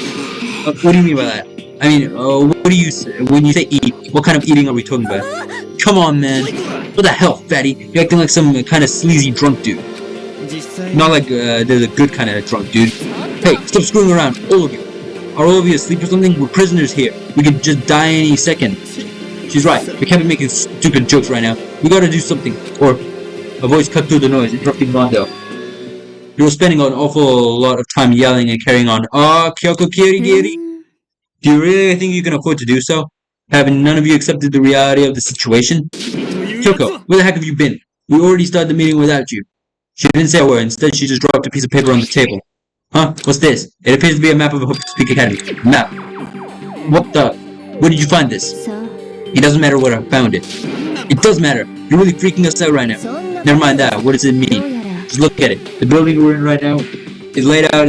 Speaker 1: What do you mean by that? I mean, what do you say, when you say eat, what kind of eating are we talking about? Come on, man. What the hell, fatty? You're acting like some kind of sleazy drunk dude.
Speaker 5: 実際
Speaker 1: Not like there's a good kind of drunk dude. Hey, stop screwing around, all of you. Are all of you asleep or something? We're prisoners here. We could just die any second. She's right. We can't be making stupid jokes right now. We gotta do something. Or a voice cut through the noise, interrupting Rondo. You're spending an awful lot of time yelling and carrying on. Oh, Kyoko Kirigiri. Do you really think you can afford to do so? Haven't none of you accepted the reality of the situation? Kyoko, where the heck have you been? We already started the meeting without you. She didn't say a word. Instead, she just dropped a piece of paper on the table. Huh? What's this? It appears to be a map of Hope to Speak Academy. Map. What the? Where did you find this?
Speaker 4: さあ
Speaker 1: It doesn't matter what I found it. It does matter. You're really freaking us out right now.
Speaker 4: そんな
Speaker 1: Never mind that. What does it
Speaker 4: どう
Speaker 1: mean?
Speaker 4: やら
Speaker 1: Just look at it. The building we're in right now is laid out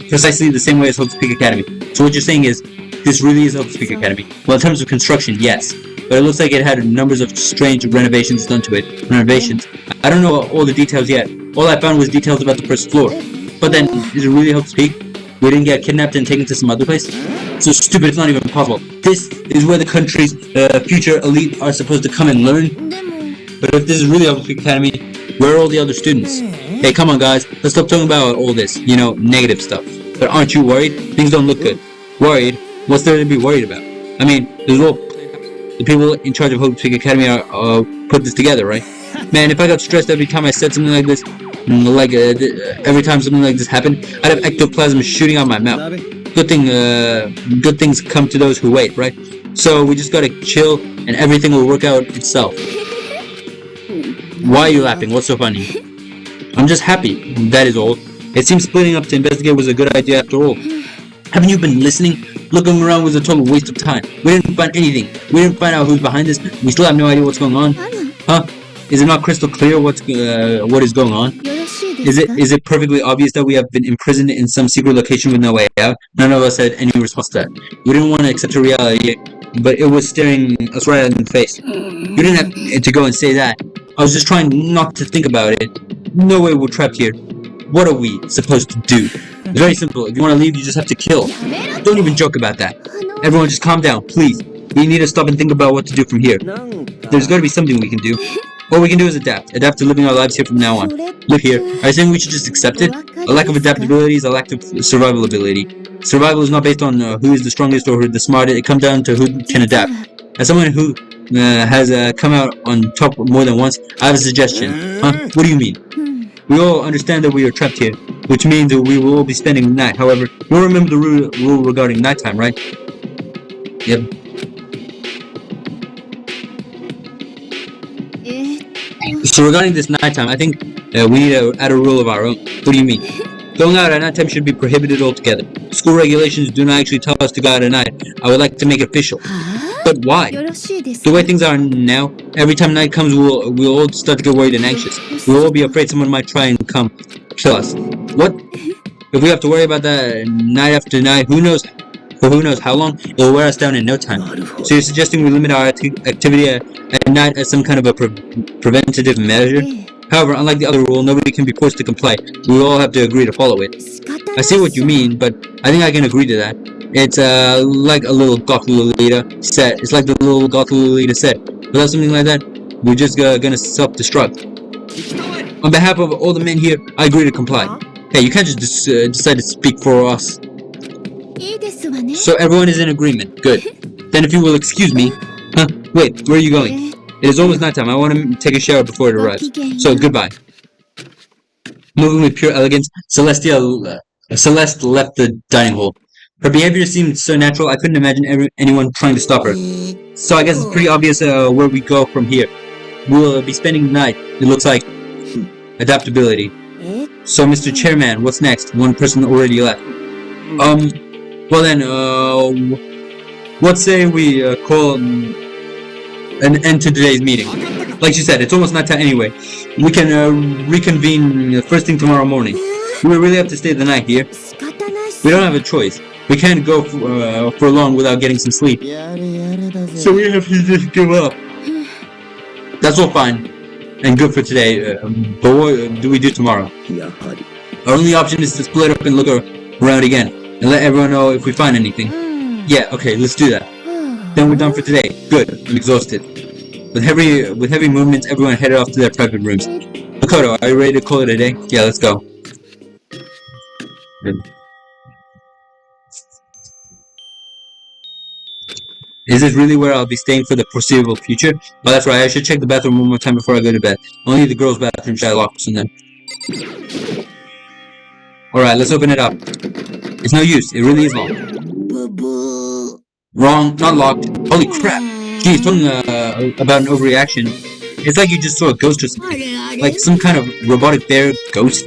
Speaker 1: precisely the same way as Hope to Speak Academy. So what you're saying is, this really is Hope to Speak Academy. Well, in terms of construction, yes. But it looks like it had numbers of strange renovations done to it. Renovations. I don't know all the details yet. All I found was details about the first floor. But then, is it really Hope to Speak? We didn't get kidnapped and taken to some other place? So stupid, it's not even possible. This is where the country's future elite are supposed to come and learn.
Speaker 4: でも
Speaker 1: But if this is really Hope to Speak Academy, where are all the other students? Hey, come on guys, let's stop talking about all this, negative stuff. But aren't you worried? Things don't look good. Worried? What's there to be worried about? I mean, there's all the people in charge of Hope to Speak Academy are put this together, right? Man, if I got stressed every time I said something like this, every time something like this happened, I'd have ectoplasm shooting out my mouth.
Speaker 5: ダメ
Speaker 1: Good things come to those who wait, right? So we just gotta chill and everything will work out itself. Why are you laughing? What's so funny? I'm just happy, that is all. It seems splitting up to investigate was a good idea after all. Haven't you been listening? Looking around was a total waste of time. We didn't find anything. We didn't find out who's behind this. We still have no idea what's going on. Huh? Is it not crystal clear what is going on?
Speaker 4: よろしいですか
Speaker 1: Is it perfectly obvious that we have been imprisoned in some secret location with no way out? None of us had any response to that. We didn't want to accept a reality, but it was staring us right in the face. You didn't have to go and say that. I was just trying not to think about it. No way we're trapped here. What are we supposed to do? It's very simple. If you want to leave, you just have to kill. Don't even joke about that. Everyone just calm down, please. We need to stop and think about what to do from here.
Speaker 6: なんか
Speaker 1: There's got to be something we can do. All we can do is adapt. Adapt to living our lives here from now on.
Speaker 4: それ
Speaker 1: Live here. Are you saying we should just accept it? A lack of adaptability is a lack of survival ability. Survival is not based on who is the strongest or who is the smartest. It comes down to who can adapt. As someone who has come out on top more than once, I have a suggestion. Huh? What do you mean? We all understand that we are trapped here, which means that we will all be spending the night. However, you all remember the rule regarding nighttime, right? Yep. So regarding this nighttime, I think we need to add a rule of our own. What do you mean? Going out at nighttime should be prohibited altogether. School regulations do not actually tell us to go out at night. I would like to make it official. But why?
Speaker 4: よろしいです
Speaker 1: The way things are now, every time night comes, we'll all start to get worried and anxious. We'll all be afraid someone might try and come kill us. What? If we have to worry about that night after night, who knows how long, it'll wear us down in no time. So you're suggesting we limit our activity at night as some kind of a preventative measure? However, unlike the other rule, nobody can be forced to comply. We will all have to agree to follow it.
Speaker 4: 仕方ない
Speaker 1: I see what you mean, but I think I can agree to that. It's like a little Gothulita set. It's like the little Gothulita set. Without something like that, we're just gonna self-destruct. On behalf of all the men here, I agree to comply. Hey, you can't just decide to speak for us.
Speaker 4: いいですわね
Speaker 1: So everyone is in agreement. Good. Then if you will excuse me... Huh? Wait, where are you going? It is almost nighttime. I want to take a shower before it arrives. So, goodbye. Moving with pure elegance, Celeste left the dining hall. Her behavior seemed so natural, I couldn't imagine anyone trying to stop her. So I guess it's pretty obvious where we go from here. We'll be spending the night. It looks like adaptability. So, Mr. Chairman, what's next? One person already left. Well then, let's say we call an end to today's meeting. Like you said, it's almost night time anyway. We can reconvene first thing tomorrow morning. We really have to stay the night here. We don't have a choice. We can't go for long without getting some sleep. So we have to just give up. That's all fine and good for today. But what do we do tomorrow?
Speaker 6: やはり
Speaker 1: Our only option is to split up and look around again and let everyone know if we find anything. Yeah, okay, let's do that. Then we're done for today. Good. I'm exhausted. With heavy movements, everyone headed off to their private rooms. Makoto, are you ready to call it a day? Yeah, let's go. Is this really where I'll be staying for the foreseeable future? Oh, that's right, I should check the bathroom one more time before I go to bed. Only the girls' bathroom should I lock in them. Alright, let's open it up. It's no use, it really is locked. Wrong, not locked. Holy crap! Geez, talking about an overreaction. It's like you just saw a ghost or something. Like some kind of robotic bear ghost.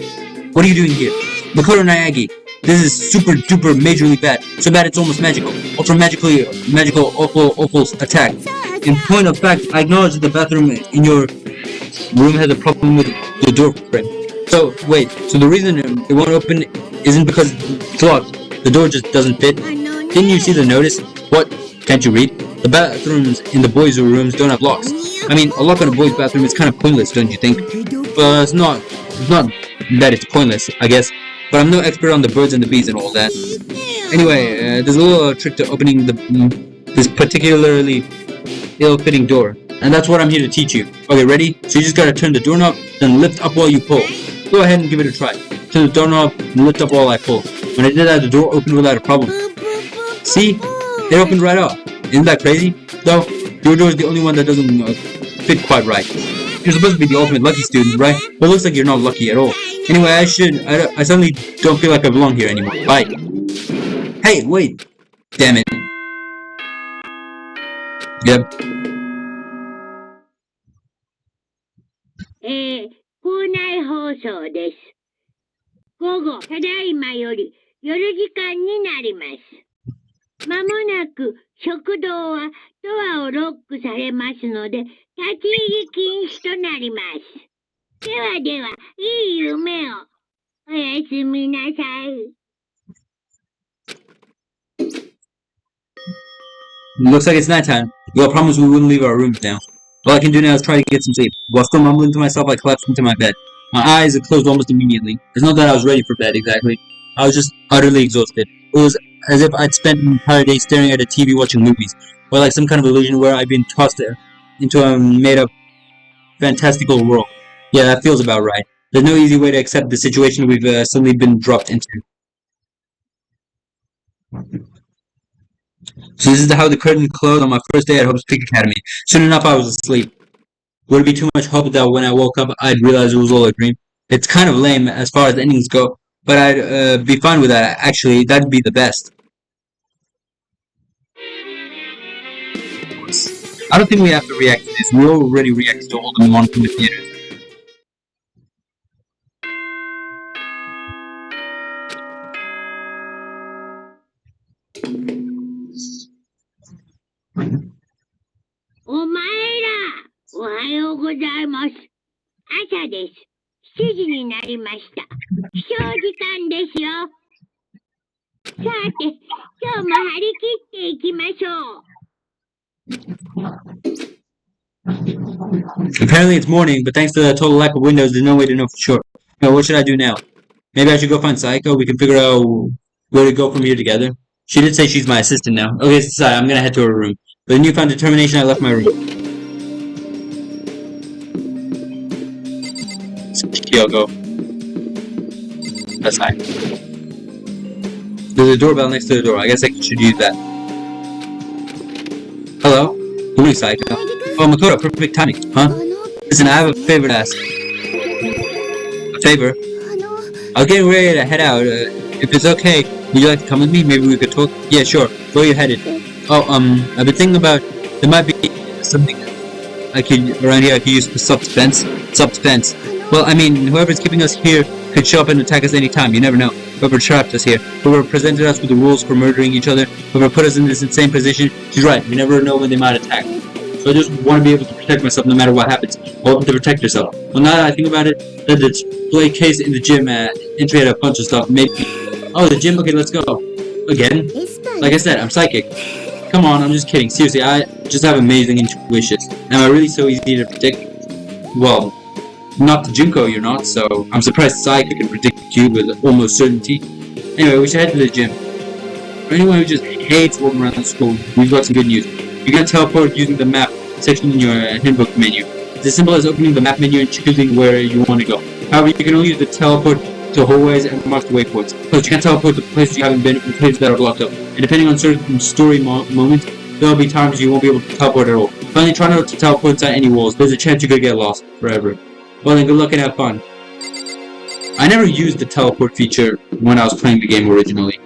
Speaker 1: What are you doing here? Makoto Naegi, this is super duper majorly bad. So bad it's almost magical. Ultra magical awful attack. In point of fact, I acknowledge that the bathroom in your room has a problem with the door frame. So, wait, so the reason it won't open isn't because it's locked. The door just doesn't fit. Didn't you see the notice? What? Can't you read? The bathrooms in the boys' rooms don't have locks. I mean, a lock on a boys' bathroom is kind of pointless, don't you think? It's not that it's pointless, I guess. But I'm no expert on the birds and the bees and all that. Anyway, there's a little trick to opening this particularly ill-fitting door. And that's what I'm here to teach you. Okay, ready? So you just gotta turn the doorknob, then lift up while you pull. Go ahead and give it a try. Turn the doorknob and lift up while I pull. When I did that, the door opened without a problem. See? It opened right up. Isn't that crazy? Though, your door is the only one that doesn't fit quite right. You're supposed to be the ultimate lucky student, right? But it looks like you're not lucky at all. Anyway, I suddenly don't feel like I belong here anymore. Bye. Hey, wait. Damn it. Yep.
Speaker 7: 校内放送です。午後、ただいまより夜時間になります。まもなく食堂はドアをロックされますので、立ち入り禁止となります。ではでは、いい夢を。おやすみなさい。
Speaker 1: Looks like it's nighttime. Well, I promise we wouldn't leave our rooms now. All I can do now is try to get some sleep. While still mumbling to myself, I collapsed into my bed. My eyes had closed almost immediately. It's not that I was ready for bed, exactly. I was just utterly exhausted. It was as if I'd spent an entire day staring at a TV watching movies, or like some kind of illusion where I'd been tossed into a made-up fantastical world. Yeah, that feels about right. There's no easy way to accept the situation we've suddenly been dropped into. So this is how the curtain closed on my first day at Hope's Peak Academy. Soon enough, I was asleep. Would it be too much hope that when I woke up, I'd realize it was all a dream? It's kind of lame as far as endings go, but I'd be fine with that. Actually, that'd be the best. I don't think we have to react to this. We already reacted to all the one from the theater.
Speaker 7: Oh お前ら、おはようございます。朝です。7時になりました。起床時間ですよ。さて、今日も張り切っていきましょう。
Speaker 1: Apparently it's morning, but thanks to the total lack of windows, there's no way to know for sure. Now, what should I do now? Maybe I should go find Saiko. We can figure out where to go from here together. She did say she's my assistant now. Okay, Sai, I'm gonna head to her room. With a newfound determination, I left my room. Kyoko. That's high. There's a doorbell next to the door. I guess I should use that. Hello? Good morning, Saiko. Oh, Makoto, perfect timing, huh? Listen, I have a favor to ask. A favor? I was getting ready to head out. If it's okay, would you like to come with me? Maybe we could talk? Yeah, sure. Where are you headed? Oh, I've been thinking about... There might be something around here I could use for suspense. Suspense. Well, I mean, whoever's keeping us here could show up and attack us anytime. You never know. Whoever trapped us here, whoever presented us with the rules for murdering each other, whoever put us in this insane position, she's right. You never know when they might attack. So I just want to be able to protect myself no matter what happens. Welcome to protect yourself. Well, now that I think about it, the display case in the gym entry had a bunch of stuff. Maybe. Oh, the gym. Okay, let's go. Again. Like I said, I'm psychic. Come on, I'm just kidding. Seriously, I just have amazing intuition. Am I really so easy to predict? Well, not the Junko, you're not. So I'm surprised psychic can predict you with almost certainty. Anyway, we should head to the gym. For anyone who just hates walking around the school, we've got some good news. You can teleport using the map section in your handbook menu. It's as simple as opening the map menu and choosing where you want to go. However, you can only use the teleport to hallways and marked waypoints. But you can't teleport to places you haven't been and places that are blocked up. And depending on certain story moments, there will be times you won't be able to teleport at all. Finally, try not to teleport inside any walls. There's a chance you could get lost forever. Well then, good luck and have fun. I never used the teleport feature when I was playing the game originally.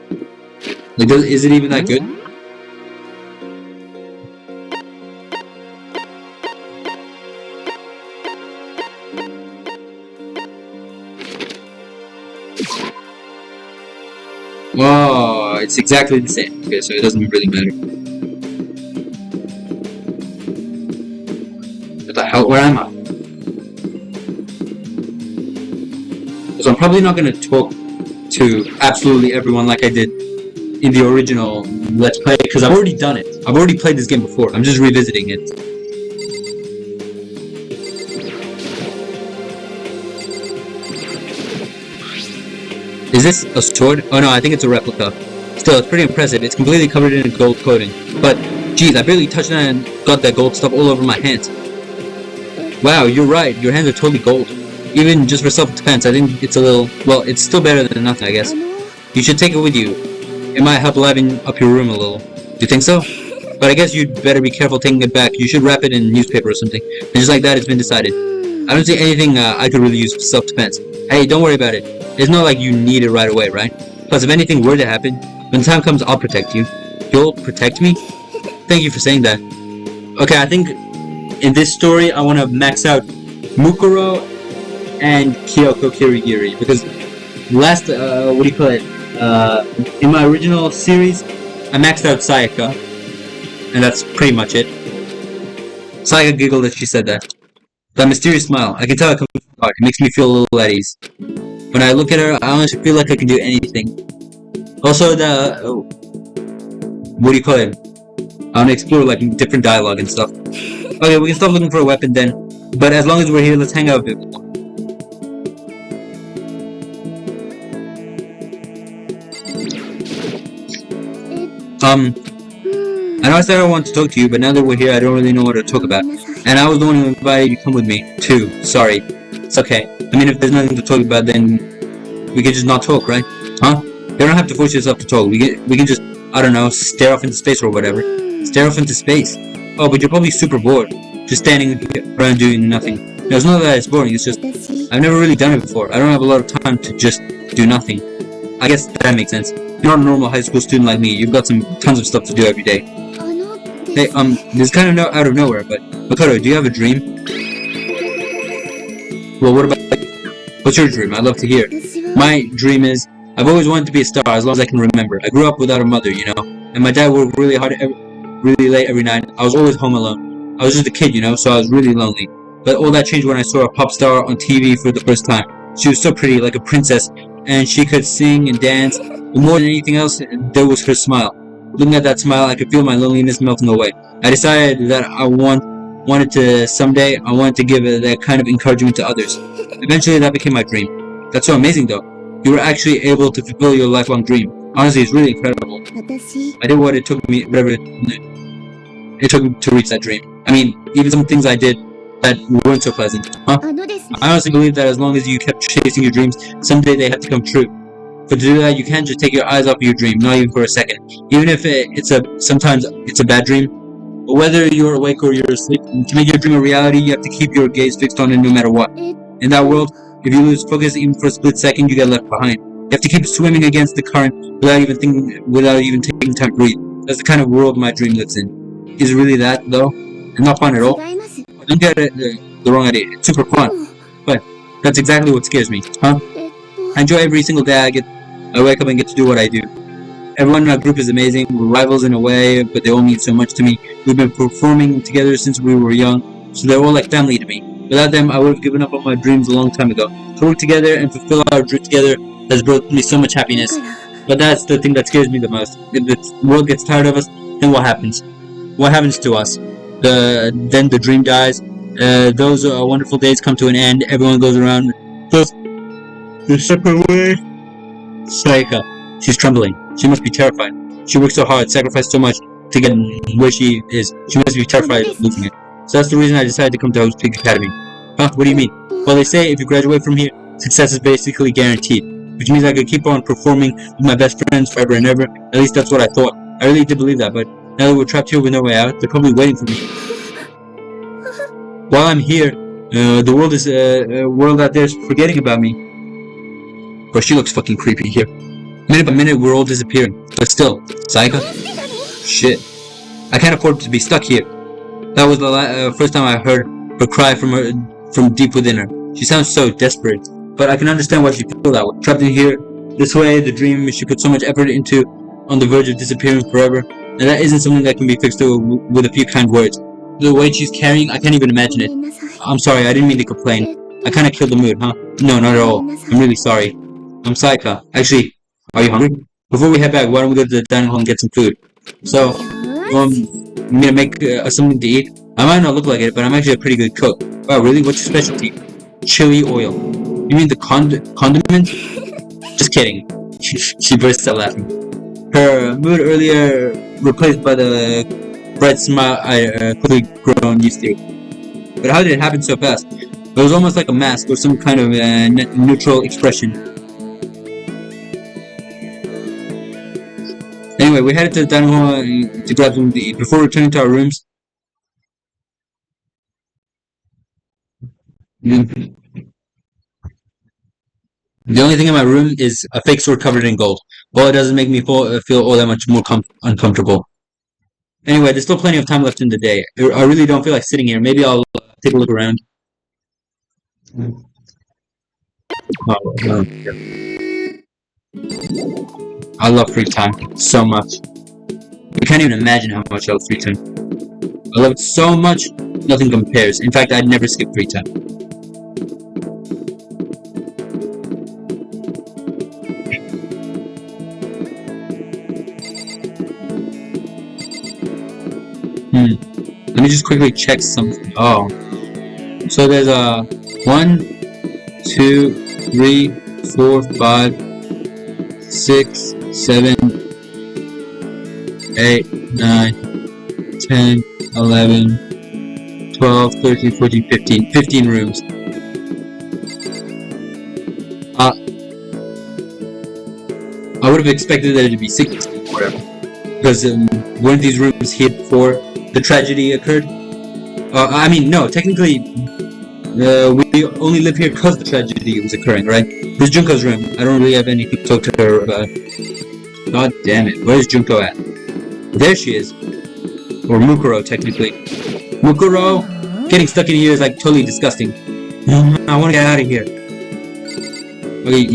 Speaker 1: Like, is it even that good? Oh, it's exactly the same. Okay, so it doesn't really matter. What the hell? Where am I? So I'm probably not going to talk to absolutely everyone like I did in the original Let's Play, because I've already done it. I've already played this game before. I'm just revisiting it. Is this a sword? Oh no, I think it's a replica. Still, it's pretty impressive. It's completely covered in a gold coating. But, geez, I barely touched it and got that gold stuff all over my hands. Wow, you're right. Your hands are totally gold. Even just for self-defense, I think it's a little... Well, it's still better than nothing, I guess. You should take it with you. It might help liven up your room a little. Do you think so? But I guess you'd better be careful taking it back. You should wrap it in newspaper or something. And just like that, it's been decided. I don't see anything I could really use for self-defense. Hey, don't worry about it. It's not like you need it right away, right? Plus, if anything were to happen, when the time comes, I'll protect you. You'll protect me? Thank you for saying that. Okay, I think in this story, I want to max out Mukuro and Kyoko Kirigiri, because last, what do you call it? In my original series, I maxed out Sayaka, and that's pretty much it. Sayaka giggled as she said that. That mysterious smile, I can tell it comes from the heart. It makes me feel a little at ease. When I look at her, I honestly feel like I can do anything. Also, what do you call it? I want to explore like different dialogue and stuff. Okay, we can stop looking for a weapon then. But as long as we're here, let's hang out a bit more. I know I said I wanted to talk to you, but now that we're here, I don't really know what to talk about. And I was the one who invited you to come with me, too. Sorry. It's okay. I mean, if there's nothing to talk about, then we can just not talk, right? Huh? You don't have to force yourself to talk. We can just, I don't know, stare off into space or whatever. Stare off into space? Oh, but you're probably super bored. Just standing around doing nothing. No, it's not that it's boring, it's just, I've never really done it before. I don't have a lot of time to just do nothing. I guess that makes sense. You're not a normal high school student like me. You've got tons of stuff to do every day. Hey, this is kind of out of nowhere, but Makoto, do you have a dream? Well, what about you? What's your dream? I'd love to hear. My dream is, I've always wanted to be a star as long as I can remember. I grew up without a mother, you know, and my dad worked really hard, really late every night. I was always home alone. I was just a kid, you know, so I was really lonely. But all that changed when I saw a pop star on TV for the first time. She was so pretty, like a princess, and she could sing and dance. But more than anything else, there was her smile. Looking at that smile, I could feel my loneliness melting away. I decided that I wanted to give that kind of encouragement to others. Eventually, that became my dream. That's so amazing, though. You were actually able to fulfill your lifelong dream. Honestly, it's really incredible. I did what it took me, whatever it took me to reach that dream. I mean, even some things I did that weren't so pleasant. Huh? I honestly believe that as long as you kept chasing your dreams, someday they have to come true. But to do that, you can't just take your eyes off of your dream, not even for a second. Even if sometimes it's a bad dream. But whether you're awake or you're asleep, to make your dream a reality, you have to keep your gaze fixed on it no matter what. In that world, if you lose focus even for a split second, you get left behind. You have to keep swimming against the current without even taking time to breathe. That's the kind of world my dream lives in. Is it really that, though? It's not fun at all. Don't get the wrong idea. It's super fun. But That's exactly what scares me, huh? I enjoy every single day I wake up and get to do what I do. Everyone in our group is amazing. We're rivals in a way, but they all mean so much to me. We've been performing together since we were young, so they're all like family to me. Without them, I would have given up on my dreams a long time ago. To work together and fulfill our dreams together has brought me so much happiness. But that's the thing that scares me the most. If the world gets tired of us, then what happens? What happens to us? Then the dream dies. Those wonderful days come to an end. Everyone goes around the separate way. Saika. She's trembling. She must be terrified. She worked so hard, sacrificed so much to get where she is. She must be terrified of losing it. So that's the reason I decided to come to Host Peak Academy. Huh? What do you mean? Well, they say if you graduate from here, success is basically guaranteed. Which means I could keep on performing with my best friends forever and ever. At least that's what I thought. I really did believe that, but now that we're trapped here with no way out, they're probably waiting for me. While I'm here, the world out there is forgetting about me. Bro, she looks fucking creepy here. Minute by minute, we're all disappearing. But still, Saika? Shit. I can't afford to be stuck here. That was the first time I heard her cry from deep within her. She sounds so desperate, but I can understand why she feels that way. Trapped in here, this way, the dream she put so much effort into, on the verge of disappearing forever, and that isn't something that can be fixed with a few kind words. The weight she's carrying, I can't even imagine it. I'm sorry, I didn't mean to complain. I kinda killed the mood, huh? No, not at all. I'm really sorry. I'm Saika. Actually, are you hungry? Before we head back, why don't we go to the dining hall and get some food? So, I'm gonna make us something to eat. I might not look like it, but I'm actually a pretty good cook. Wow, really? What's your specialty? Chili oil. You mean the condiment? Just kidding. She bursts out laughing. Her mood earlier replaced by the bright smile I quickly grown used to. But how did it happen so fast? It was almost like a mask or some kind of neutral expression. Anyway, we headed to the dining hall to grab something to eat. Before returning to our rooms, the only thing in my room is a fake sword covered in gold. Well, it doesn't make me feel all that much more uncomfortable. Anyway, there's still plenty of time left in the day. I really don't feel like sitting here. Maybe I'll take a look around. Oh, I love free time so much. You can't even imagine how much I love free time. I love it so much, nothing compares. In fact, I'd never skip free time. Let me just quickly check something. Oh. So there's 1, 2, 3, 4, 5, 6, 7, 8, 9, 10, 11, 12, 13, 14, 15. 15 rooms. I would have expected that it to be 16 or whatever. Because weren't these rooms here before the tragedy occurred? I mean, no, technically, we only live here because the tragedy was occurring, right? This is Junko's room. I don't really have anything to talk to her about. God damn it, where's Junko at? There she is. Or Mukuro, technically. Mukuro! Getting stuck in here is like totally disgusting. I want to get out of here. Okay,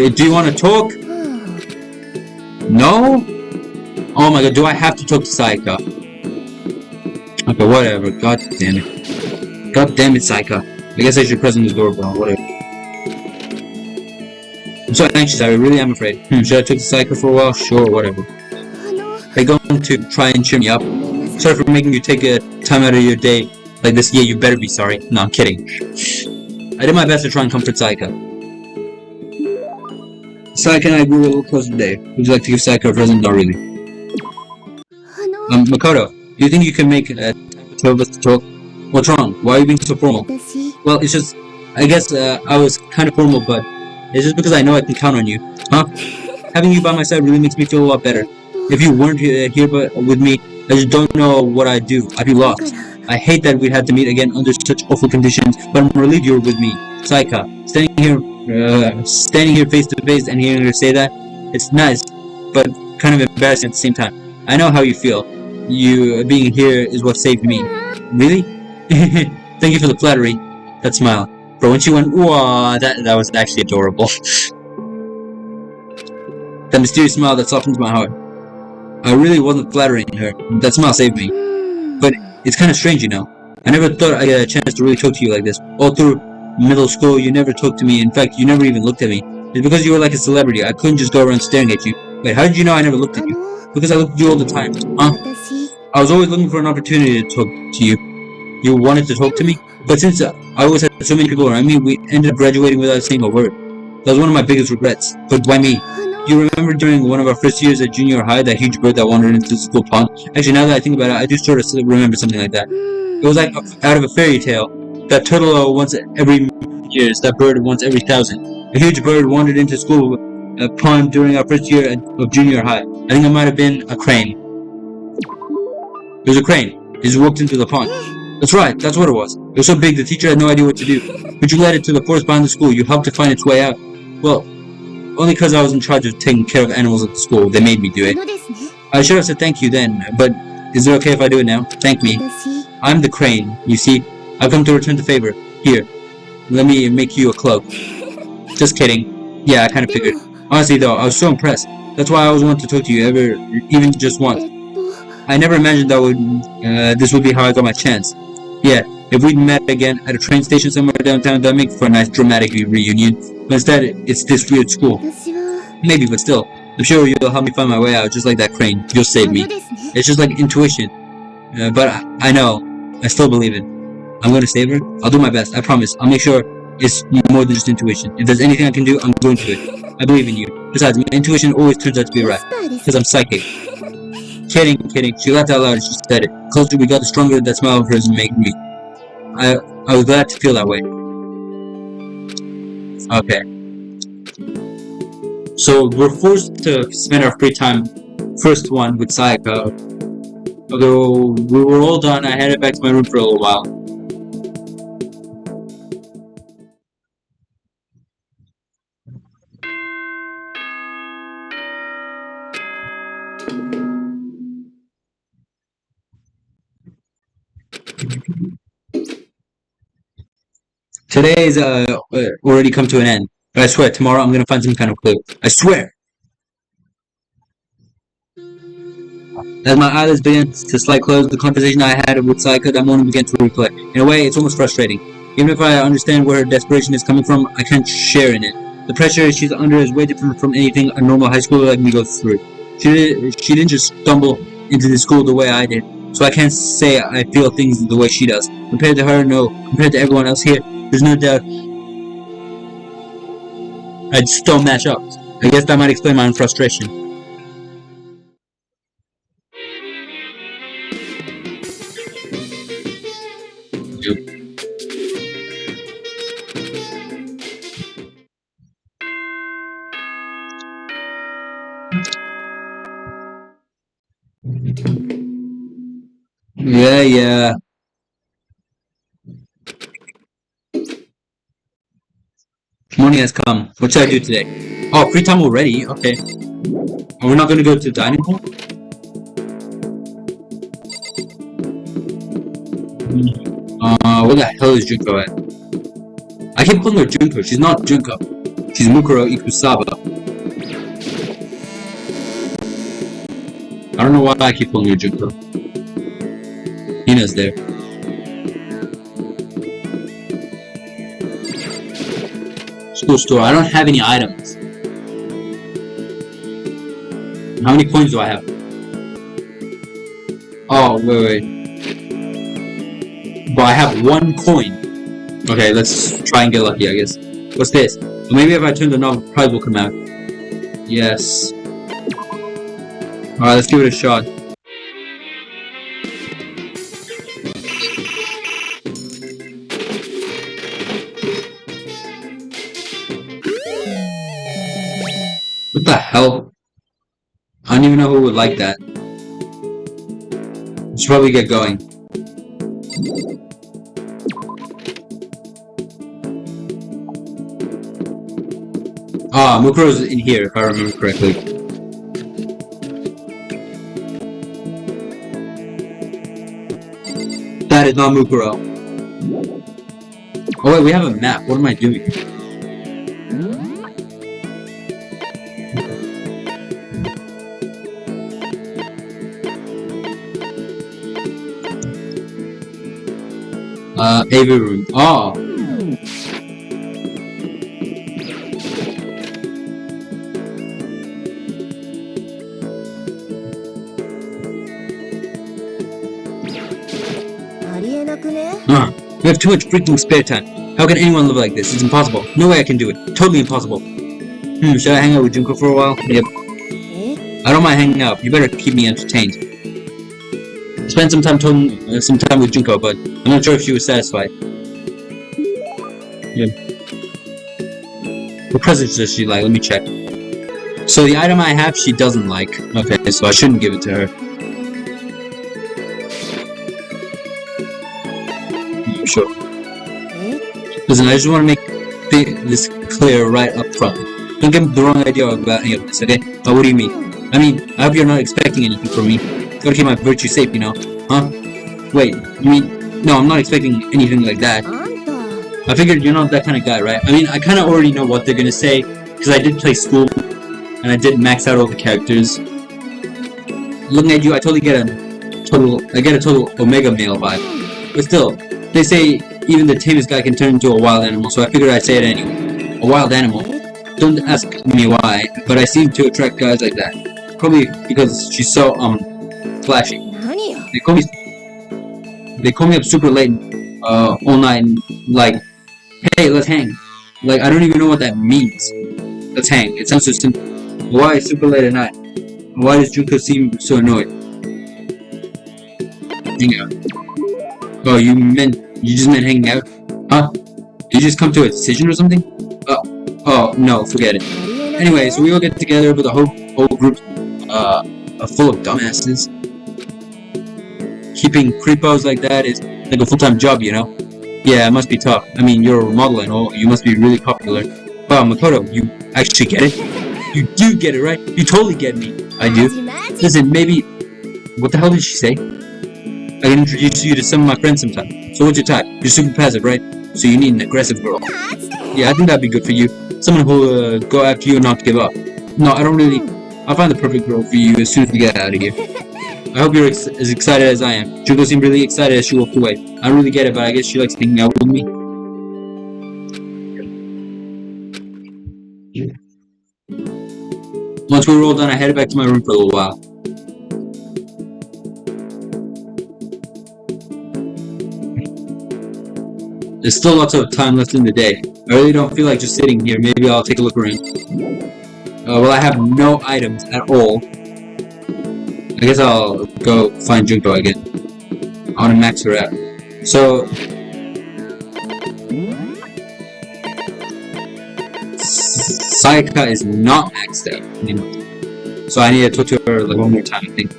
Speaker 1: do you want to talk? No? Oh my god, do I have to talk to Saika? Okay, whatever. God damn it. God damn it, Saika. I guess I should press on the doorbell, whatever. I'm so anxious, I really am afraid. Should I talk to Saika for a while? Sure, whatever. Are you going to try and cheer me up? Sorry for making you take a time out of your day like this. Yeah, you better be sorry. No, I'm kidding. I did my best to try and comfort Saika. Saika and I grew a little closer today. Would you like to give Saika a present? Not really. Makoto, do you think you can make time for the two of us to talk? What's wrong? Why are you being so formal? Well, it's just, I guess I was kind of formal, but it's just because I know I can count on you. Huh? Having you by my side really makes me feel a lot better. If you weren't here with me, I just don't know what I'd do. I'd be lost. I hate that we'd have to meet again under such awful conditions, but I'm relieved you're with me. Saika, standing here face to face and hearing her say that, it's nice, but kind of embarrassing at the same time. I know how you feel. You being here is what saved me. Really? Thank you for the flattery. That smile. But when she went, "Whoa," that was actually adorable. That mysterious smile that softens my heart. I really wasn't flattering her. That smile saved me. But it's kind of strange, you know. I never thought I'd get a chance to really talk to you like this. All through middle school, you never talked to me. In fact, you never even looked at me. It's because you were like a celebrity. I couldn't just go around staring at you. Wait, how did you know I never looked at you? Because I looked at you all the time. Huh? I was always looking for an opportunity to talk to you. You wanted to talk to me? But since I always had so many people around me, we ended up graduating without saying a word. That was one of my biggest regrets. But why me? You remember during one of our first years at junior high, that huge bird that wandered into the school pond? Actually, now that I think about it, I do sort of remember something like that. It was like out of a fairy tale. That turtle once every years, that bird once every 1,000. A huge bird wandered into school pond during our first year of junior high. I think it might have been a crane. It was a crane. It just walked into the pond. That's right, that's what it was. It was so big, the teacher had no idea what to do. But you led it to the forest behind the school. You helped it find its way out. Well, only because I was in charge of taking care of animals at the school. They made me do it. I should have said thank you then, but is it okay if I do it now? Thank me. I'm the crane, you see. I've come to return the favor. Here, let me make you a cloak. Just kidding. Yeah, I kind of figured. Honestly though, I was so impressed. That's why I always wanted to talk to you, even just once. I never imagined this would be how I got my chance. Yeah, if we'd met again at a train station somewhere downtown, that'd make for a nice dramatic reunion. But instead, it's this weird school. Maybe, but still. I'm sure you'll help me find my way out, just like that crane. You'll save me. It's just like intuition. But I know. I still believe it. I'm gonna save her. I'll do my best. I promise. I'll make sure it's more than just intuition. If there's anything I can do, I'm going to it. I believe in you. Besides, my intuition always turns out to be right. Because I'm psychic. Kidding. She laughed out loud as she said it. The closer we got, the stronger that smile of hers made me. I was glad to feel that way. Okay. So we're forced to spend our free time, first one with Sayaka. Although we were all done, I headed back to my room for a little while. Today's already come to an end. But I swear, tomorrow I'm gonna find some kind of clue. I swear! As my eyelids began to slightly close, the conversation I had with Sayaka that morning began to replay. In a way, it's almost frustrating. Even if I understand where her desperation is coming from, I can't share in it. The pressure she's under is way different from anything a normal high schooler like me goes through. She didn't just stumble into the school the way I did, so I can't say I feel things the way she does. Compared to her, no. Compared to everyone else here, there's no doubt I just don't match up. I guess that might explain my own frustration. Yeah. Morning has come. What should I do today? Oh, free time already? Okay. We're not gonna go to the dining hall? Where the hell is Junko at? I keep calling her Junko. She's not Junko. She's Mukuro Ikusaba. I don't know why I keep calling her Junko. Hina's there. School store. I don't have any items. How many coins do I have? Oh, wait. But I have 1 coin. Okay, let's try and get lucky, I guess. What's this? Well, maybe if I turn the knob, the prize will come out. Yes. Alright, let's give it a shot. What the hell? I don't even know who would like that. Should probably get going. Ah, Mukuro's in here, if I remember correctly. That is not Mukuro. Oh wait, we have a map. What am I doing? AV room. Oh. We have too much freaking spare time. How can anyone live like this? It's impossible. No way I can do it. Totally impossible. Should I hang out with Junko for a while? Yep. I don't mind hanging out. You better keep me entertained. Spend some time with Junko, but I'm not sure if she was satisfied. Yep. What presents does she like? Let me check. So the item I have, she doesn't like. Okay, so I shouldn't give it to her. Sure. Listen, I just want to make this clear right up front. Don't get the wrong idea about any of this, okay? Oh, what do you mean? I mean, I hope you're not expecting anything from me. Gotta keep my virtue safe, you know? Huh? Wait, you mean... No, I'm not expecting anything like that. I figured you're not that kind of guy, right? I mean, I kind of already know what they're gonna say, because I did play school, and I did max out all the characters. Looking at you, I totally get a total Omega male vibe. But still, they say even the tamest guy can turn into a wild animal, so I figured I'd say it anyway. A wild animal? Don't ask me why, but I seem to attract guys like that. Probably because she's so, flashy. They call me up super late, all night, and like, hey, let's hang. Like, I don't even know what that means. Let's hang. It sounds so simple. Why super late at night? Why does Junko seem so annoyed? Hang out. Oh, you just meant hanging out? Huh? Did you just come to a decision or something? Oh, no, forget it. Anyway, so we all get together with a whole group, full of dumbasses. Keeping creepos like that is like a full-time job, you know? Yeah, it must be tough. I mean, you're a model and all, you must be really popular. Wow, Makoto, you actually get it? You do get it, right? You totally get me. I do. Listen, maybe... What the hell did she say? I can introduce you to some of my friends sometime. So what's your type? You're super passive, right? So you need an aggressive girl. Yeah, I think that'd be good for you. Someone who'll go after you and not give up. No, I don't really... I'll find the perfect girl for you as soon as we get out of here. I hope you're as excited as I am. Junko seemed really excited as she walked away. I don't really get it, but I guess she likes hanging out with me. Once we were all done, I headed back to my room for a little while. There's still lots of time left in the day. I really don't feel like just sitting here. Maybe I'll take a look around. Well, I have no items at all. I guess I'll go find Junko again. I want to max her out. So... Sayaka is not maxed out anymore. So I need to talk to her like one more time, I think.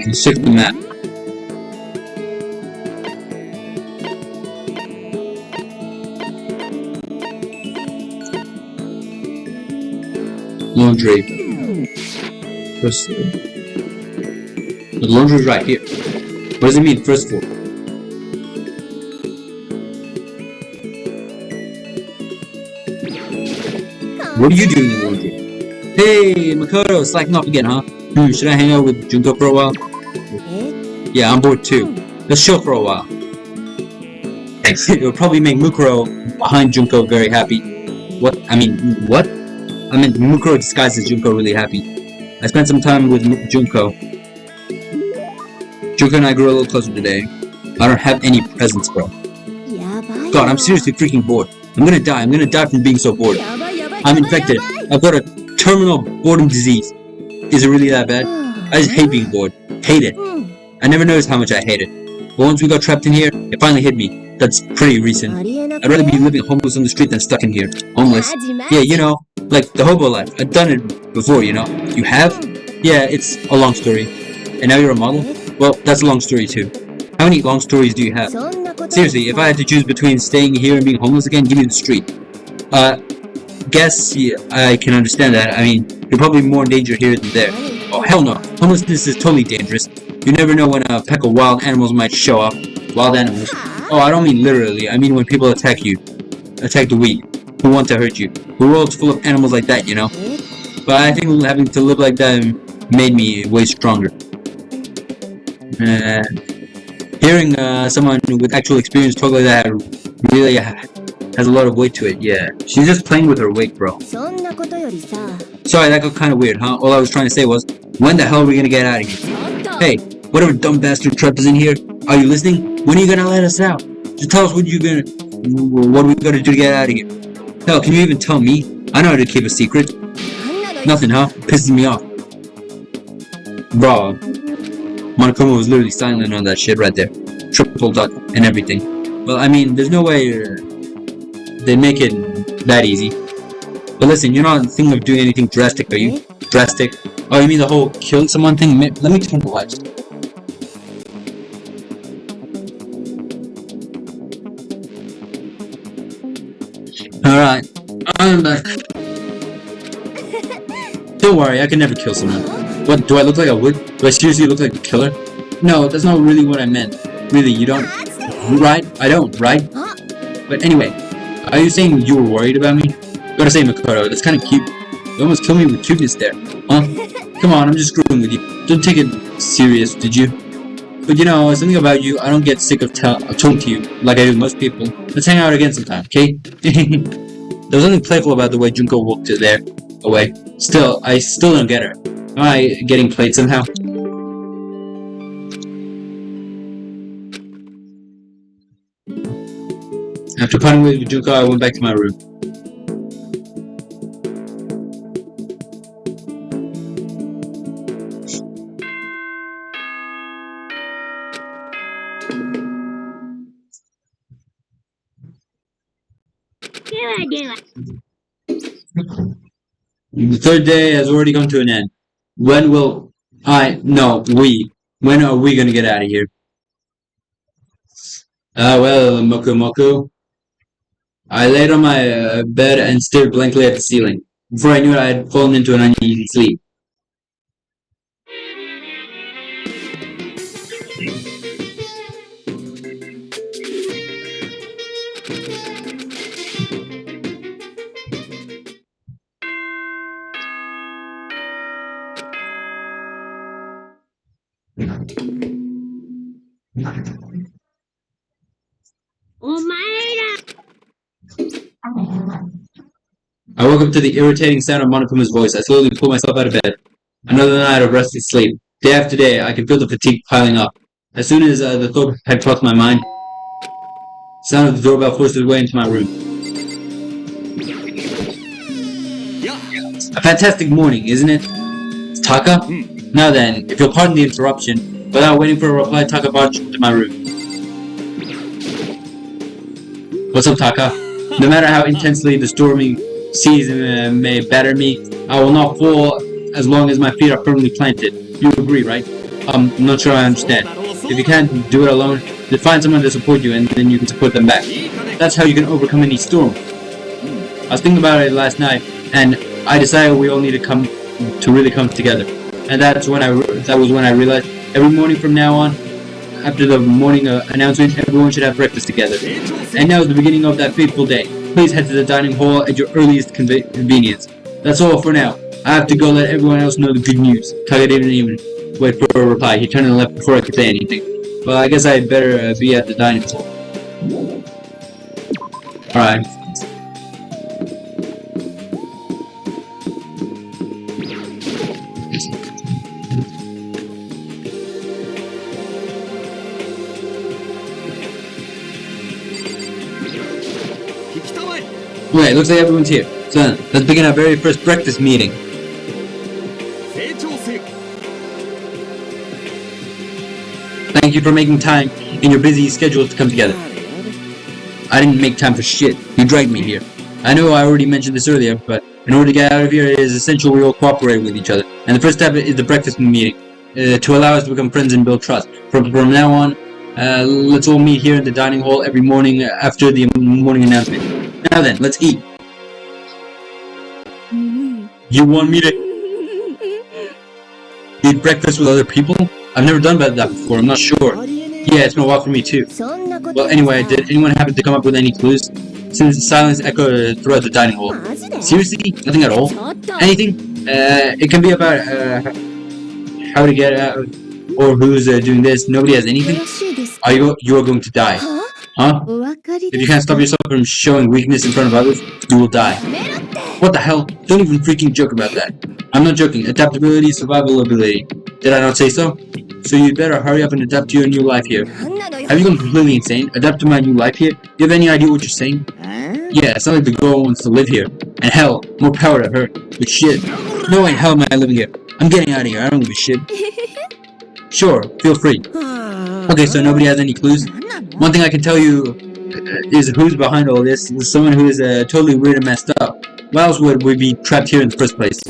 Speaker 1: Let's check the map. Laundry. First floor. The laundry is right here. What does it mean, first floor? What are you doing in the laundry? Hey, Makoto, slacking off again, huh? Should I hang out with Junko for a while? Yeah, I'm bored too. Let's chill for a while. It'll probably make Mukuro behind Junko very happy. What? I mean, what? I meant Mukuro disguised as Junko really happy. I spent some time with Junko. Junko and I grew a little closer today. I don't have any presents, bro. God, I'm seriously freaking bored. I'm gonna die. I'm gonna die from being so bored. I'm infected. I've got a terminal boredom disease. Is it really that bad? I just hate being bored. Hate it. I never noticed how much I hate it. But once we got trapped in here, it finally hit me. That's pretty recent. I'd rather be living homeless on the street than stuck in here. Homeless. Yeah, you know, like the hobo life. I've done it before, you know. You have? Yeah, it's a long story. And now you're a model? Well, that's a long story too. How many long stories do you have? Seriously, if I had to choose between staying here and being homeless again, give me the street. guess I can understand that. I mean, you're probably more in danger here than there. Oh, hell no. Homelessness is totally dangerous. You never know when a pack of wild animals might show up. Wild animals? Oh, I don't mean literally. I mean when people attack you. Attack the weak. Who want to hurt you. The world's full of animals like that, you know? But I think having to live like that made me way stronger. Hearing someone with actual experience talk like that really has a lot of weight to it, yeah. She's just playing with her weight, bro.
Speaker 4: そんなことよりさ、
Speaker 1: Sorry, that got kind of weird, huh? All I was trying to say was, when the hell are we gonna get out of here? Hey, whatever dumb bastard trapped us in here, are you listening? When are you gonna let us out? Just tell us what we gotta do to get out of here. Hell, can you even tell me? I know how to keep a secret. Nothing, huh? Pisses me off. Bro, Monokuma was literally silent on that shit right there. Triple duck and everything. Well, I mean, there's no way they make it that easy. But listen, you're not thinking of doing anything drastic, are you? Drastic? Oh, you mean the whole killing someone thing? Let me turn the lights. Alright, I'm back. Don't worry, I can never kill someone. What, do I look like I would? Do I seriously look like the killer? No, that's not really what I meant. Really, you don't? Right? I don't, right? But anyway, are you saying you were worried about me? Gotta say, Makoto, that's kinda cute. You almost killed me with cuteness there, huh? Come on, I'm just screwing with you. Don't take it serious, did you? But you know, something about you, I don't get sick of talking to you, like I do most people. Let's hang out again sometime, okay? There was something playful about the way Junko walked there, away. Still, I still don't get her. Am I getting played somehow? After parting with Junko, I went back to my room. The third day has already come to an end. When are we gonna get out of here? Well, Moku Moku. I laid on my bed and stared blankly at the ceiling. Before I knew it, I had fallen into an uneasy sleep. I woke up to the irritating sound of Monokuma's voice. I slowly pulled myself out of bed. Another night of restless sleep. Day after day, I could feel the fatigue piling up. As soon as the thought had crossed my mind, the sound of the doorbell forced its way into my room. A fantastic morning, isn't it? It's Taka? Now then, if you'll pardon the interruption, without waiting for a reply, Taka barged into my room. What's up, Taka? No matter how intensely the stormy seas may batter me, I will not fall as long as my feet are firmly planted. You agree, right? I'm not sure I understand. If you can't do it alone, then find someone to support you and then you can support them back. That's how you can overcome any storm. I was thinking about it last night and I decided we all need to really come together. And that was when I realized every morning from now on, after the morning announcement, everyone should have breakfast together. And now is the beginning of that fateful day. Please head to the dining hall at your earliest convenience. That's all for now. I have to go let everyone else know the good news. Taka didn't even wait for a reply. He turned and left before I could say anything. Well, I guess I'd better be at the dining hall. Alright. Okay, looks like everyone's here. So then, let's begin our very first breakfast meeting. Thank you for making time in your busy schedule to come together. I didn't make time for shit. You dragged me here. I know I already mentioned this earlier, but in order to get out of here, it is essential we all cooperate with each other. And the first step is the breakfast meeting, to allow us to become friends and build trust. From now on, let's all meet here in the dining hall every morning after the morning announcement. Now then, let's eat. You want me to eat breakfast with other people? I've never done that before, I'm not sure. Yeah, it's been a while for me too. Well, anyway, did anyone happen to come up with any clues? Since silence echoed throughout the dining hall. Seriously? Nothing at all? Anything? It can be about, how to get out, or who's doing this. Nobody has anything? You are going to die. Huh? If you can't stop yourself from showing weakness in front of others, you will die. What the hell? Don't even freaking joke about that. I'm not joking. Adaptability, survival ability. Did I not say so? So you better hurry up and adapt to your new life here. Have you gone completely insane? Adapt to my new life here? Do you have any idea what you're saying? Yeah, it's not like the girl wants to live here. And hell, more power to her. But shit. No way in hell am I living here. I'm getting out of here. I don't give a shit. Sure, feel free. Okay, so nobody has any clues? One thing I can tell you is who's behind all this. Is someone who is totally weird and messed up. Why else would we be trapped here in the first place?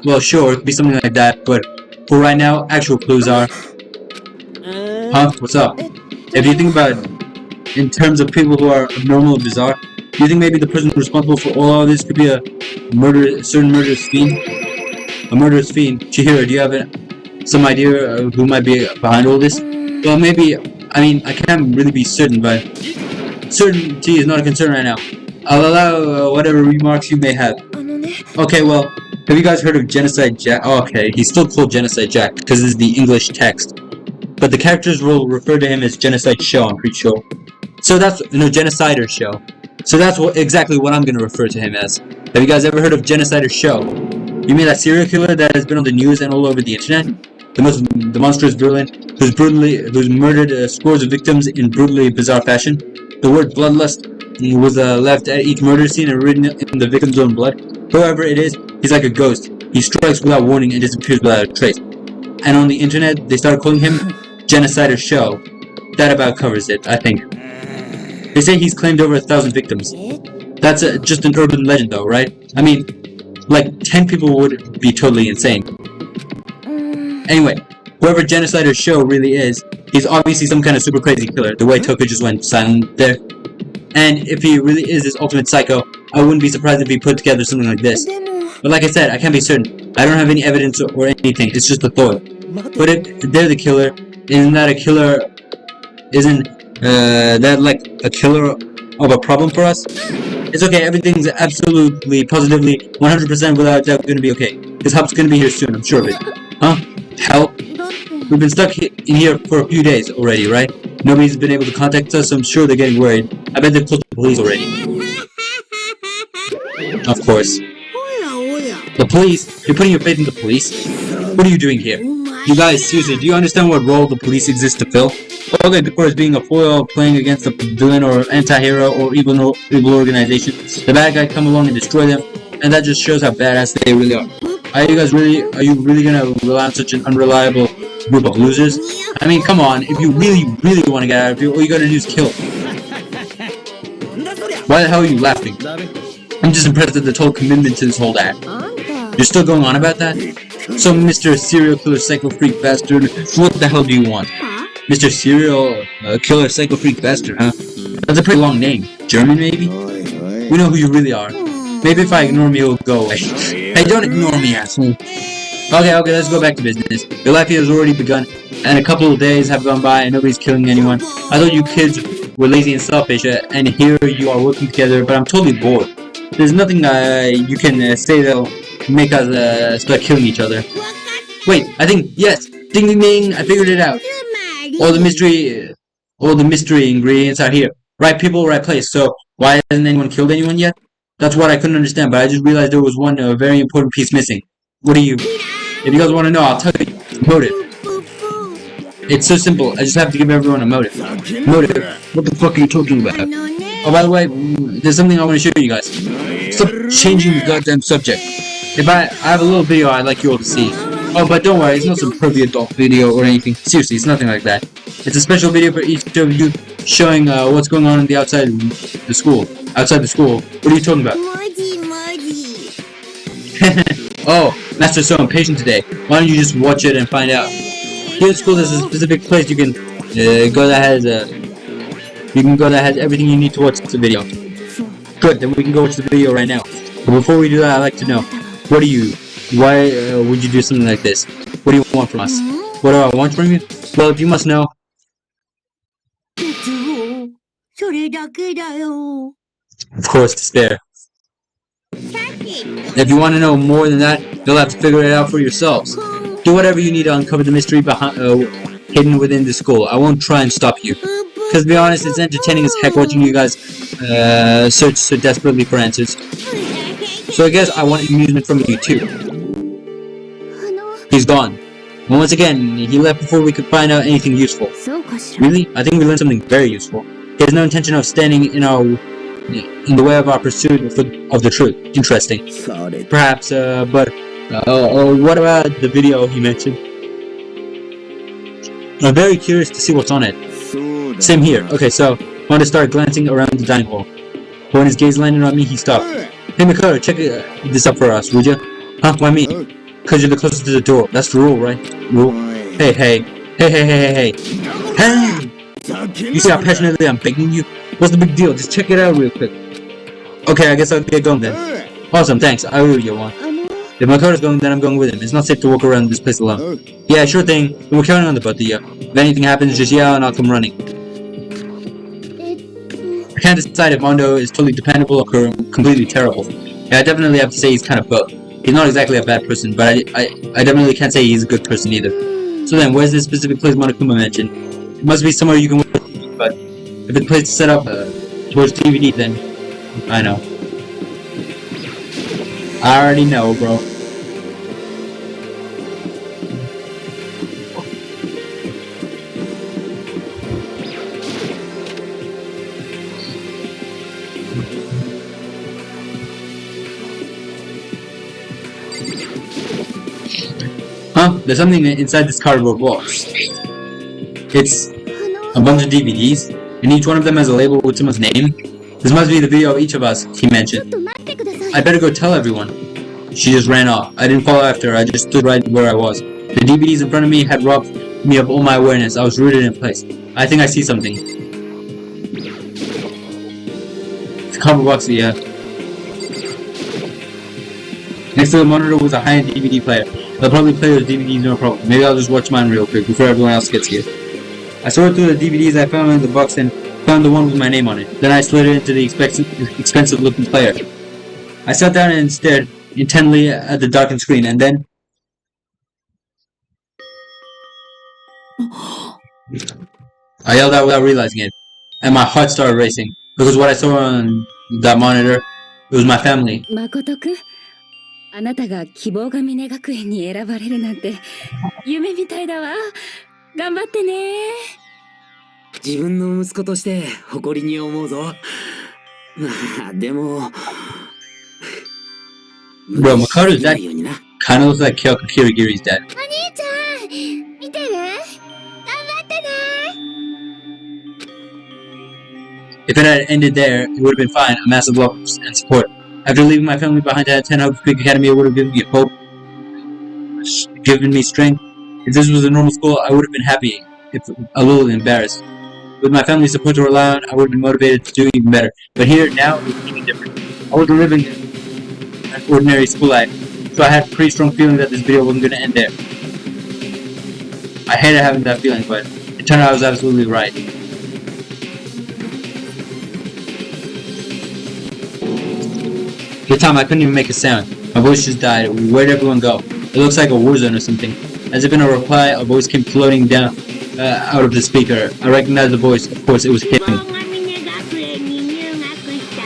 Speaker 1: Well, sure, it could be something like that, but for right now, actual clues are... Huh? What's up? If you think about it, in terms of people who are abnormal or bizarre, do you think maybe the person responsible for all of this could be a certain murderous fiend? A murderous fiend? Chihiro, do you have some idea of who might be behind all this? Well, maybe, I mean, I can't really be certain, but certainty is not a concern right now. I'll allow whatever remarks you may have. Okay, well, have you guys heard of Genocide Jack? Oh, okay, he's still called Genocide Jack because this is the English text. But the characters will refer to him as Genocide Show, I'm pretty sure. So that's, no, Genocider Show. So that's exactly what I'm going to refer to him as. Have you guys ever heard of Genocider Show? You mean that serial killer that has been on the news and all over the internet? The monstrous villain who's murdered scores of victims in brutally bizarre fashion. The word bloodlust was left at each murder scene and written in the victim's own blood. Whoever it is, he's like a ghost. He strikes without warning and disappears without a trace. And on the internet, they started calling him Genocider Show. That about covers it, I think. They say he's claimed over 1,000 victims. That's just an urban legend though, right? I mean, like 10 people would be totally insane. Anyway, whoever Genocider Show really is, he's obviously some kind of super crazy killer. The way Toka just went silent there. And if he really is this ultimate psycho, I wouldn't be surprised if he put together something like this. But like I said, I can't be certain. I don't have any evidence or anything, it's just a thought. But if they're the killer, isn't that a killer... Isn't that like a killer of a problem for us? It's okay, everything's absolutely, positively, 100% without doubt gonna be okay. His help's gonna be here soon, I'm sure of it. Huh? Help? We've been stuck in here for a few days already, right? Nobody's been able to contact us, so I'm sure they're getting worried. I bet they've called the police already. Of course. The police? You're putting your faith in the police? What are you doing here? You guys, seriously, do you understand what role the police exist to fill? Okay, before it's being a foil playing against a villain or anti-hero or evil organization, the bad guy come along and destroy them, and that just shows how badass they really are. Are you really gonna rely on such an unreliable group of losers? I mean, come on, if you really want to get out of here, all you gotta do is kill. Why the hell are you laughing? I'm just impressed at the total commitment to this whole act. You're still going on about that? So, Mr. Serial Killer Psycho Freak Bastard, what the hell do you want? Mr. Serial Killer Psycho Freak Bastard, huh? That's a pretty long name. German, maybe? We know who you really are. Maybe if I ignore me, it'll go away. Hey, don't ignore me, asshole. Okay, let's go back to business. Your life here has already begun, and a couple of days have gone by and nobody's killing anyone. I thought you kids were lazy and selfish, and here you are working together, but I'm totally bored. There's nothing you can say that'll make us start killing each other. Wait, I think, yes! Ding ding ding, I figured it out. All the mystery ingredients are here. Right people, right place. So, why hasn't anyone killed anyone yet? That's what I couldn't understand, but I just realized there was one very important piece missing. What do you... If you guys want to know, I'll tell you. Motive. It's so simple, I just have to give everyone a motive. Motive? What the fuck are you talking about? Oh, by the way, there's something I want to show you guys. Stop changing the goddamn subject. If I have a little video I'd like you all to see. Oh, but don't worry, it's not some pervy adult video or anything. Seriously, it's nothing like that. It's a special video for each of you showing what's going on the outside the school. Outside the school. What are you talking about? Oh, Master's so impatient today. Why don't you just watch it and find out? Here at school there's a specific place you can go that has everything you need to watch the video. Good, then we can go watch the video right now. But before we do that, I'd like to know, what are you Why would you do something like this? What do you want from us? What do I want from you? Well, if you must know,
Speaker 7: 鉄をそれだけだよ。
Speaker 1: of course, despair.
Speaker 7: さて、
Speaker 1: If you want to know more than that, you'll have to figure it out for yourselves. Do whatever you need to uncover the mystery behind, hidden within the school. I won't try and stop you. Because to be honest, it's entertaining as heck watching you guys search so desperately for answers. So I guess I want amusement from you too. He's gone. And once again, he left before we could find out anything useful.
Speaker 4: そうかしら。
Speaker 1: Really? I think we learned something very useful. He has no intention of standing in the way of our pursuit of the truth. Interesting.
Speaker 6: され
Speaker 1: Perhaps, but what about the video he mentioned? I'm very curious to see what's on it.
Speaker 2: そうだ
Speaker 1: Same here. Okay, so I want to start glancing around the dining hall. But when his gaze landed on me, he stopped. Hey, Mikado, check this up for us, would you? Huh? Why me? Because you're the closest to the door. That's the rule, right? Rule. Hey, hey. Hey, hey, hey, hey, hey. Hey! You see how passionately I'm begging you? What's the big deal? Just check it out real quick. Okay, I guess I'll get going then. Awesome, thanks. I owe you one. If Mikado's going, then I'm going with him. It's not safe to walk around this place alone. Yeah, sure thing. We're counting on the both of you. If anything happens, just yell and I'll come running. I can't decide if Mondo is totally dependable or completely terrible. Yeah, I definitely have to say he's kind of both. He's not exactly a bad person, but I definitely can't say he's a good person either. So then, where's this specific place Monokuma mentioned? It must be somewhere you can watch TV, but if it's a place to set up to watch DVD, then I know. I already know, bro. Huh? There's something inside this cardboard box. It's a bunch of DVDs, and each one of them has a label with someone's name. This must be the video of each of us, he mentioned. I better go tell everyone. She just ran off. I didn't follow after her, I just stood right where I was. The DVDs in front of me had robbed me of all my awareness. I was rooted in place. I think I see something. The cardboard box, yeah. Next to the monitor was a high-end DVD player. I'll probably play those DVDs no problem. Maybe I'll just watch mine real quick before everyone else gets here. I sorted through the DVDs I found in the box and found the one with my name on it. Then I slid it into the expensive looking player. I sat down and stared intently at the darkened screen, and then I yelled out without realizing it, and my heart started racing. Because what I saw on that monitor, it was my family.
Speaker 4: 誠くん、あなたが希望が峰学園に選ばれるなんて夢みたいだわ。頑張ってね。
Speaker 6: 自分の息子として誇りに思うぞ。まあでも
Speaker 1: Bro, Makado's dad
Speaker 6: ようにな。
Speaker 1: kind of looks like Kyoko Kirigiri's dad.
Speaker 7: お兄ちゃん、見てる？頑張ってね。
Speaker 1: If it had ended there, it would have been fine, a massive love and support. After leaving my family behind at 10 Hope Creek Academy, it would have given me hope, given me strength. If this was a normal school, I would have been happy, if a little embarrassed. With my family's support to rely on, I would have been motivated to do even better. But here, now, it was completely different. I wasn't living an ordinary school life, so I had a pretty strong feeling that this video wasn't going to end there. I hated having that feeling, but it turned out I was absolutely right. At the time, I couldn't even make a sound. My voice just died. Where'd everyone go? It looks like a war zone or something. As if in a reply, a voice came floating down out of the speaker. I recognized the voice. Of course, it was him.
Speaker 7: 希望が峰学園に入学した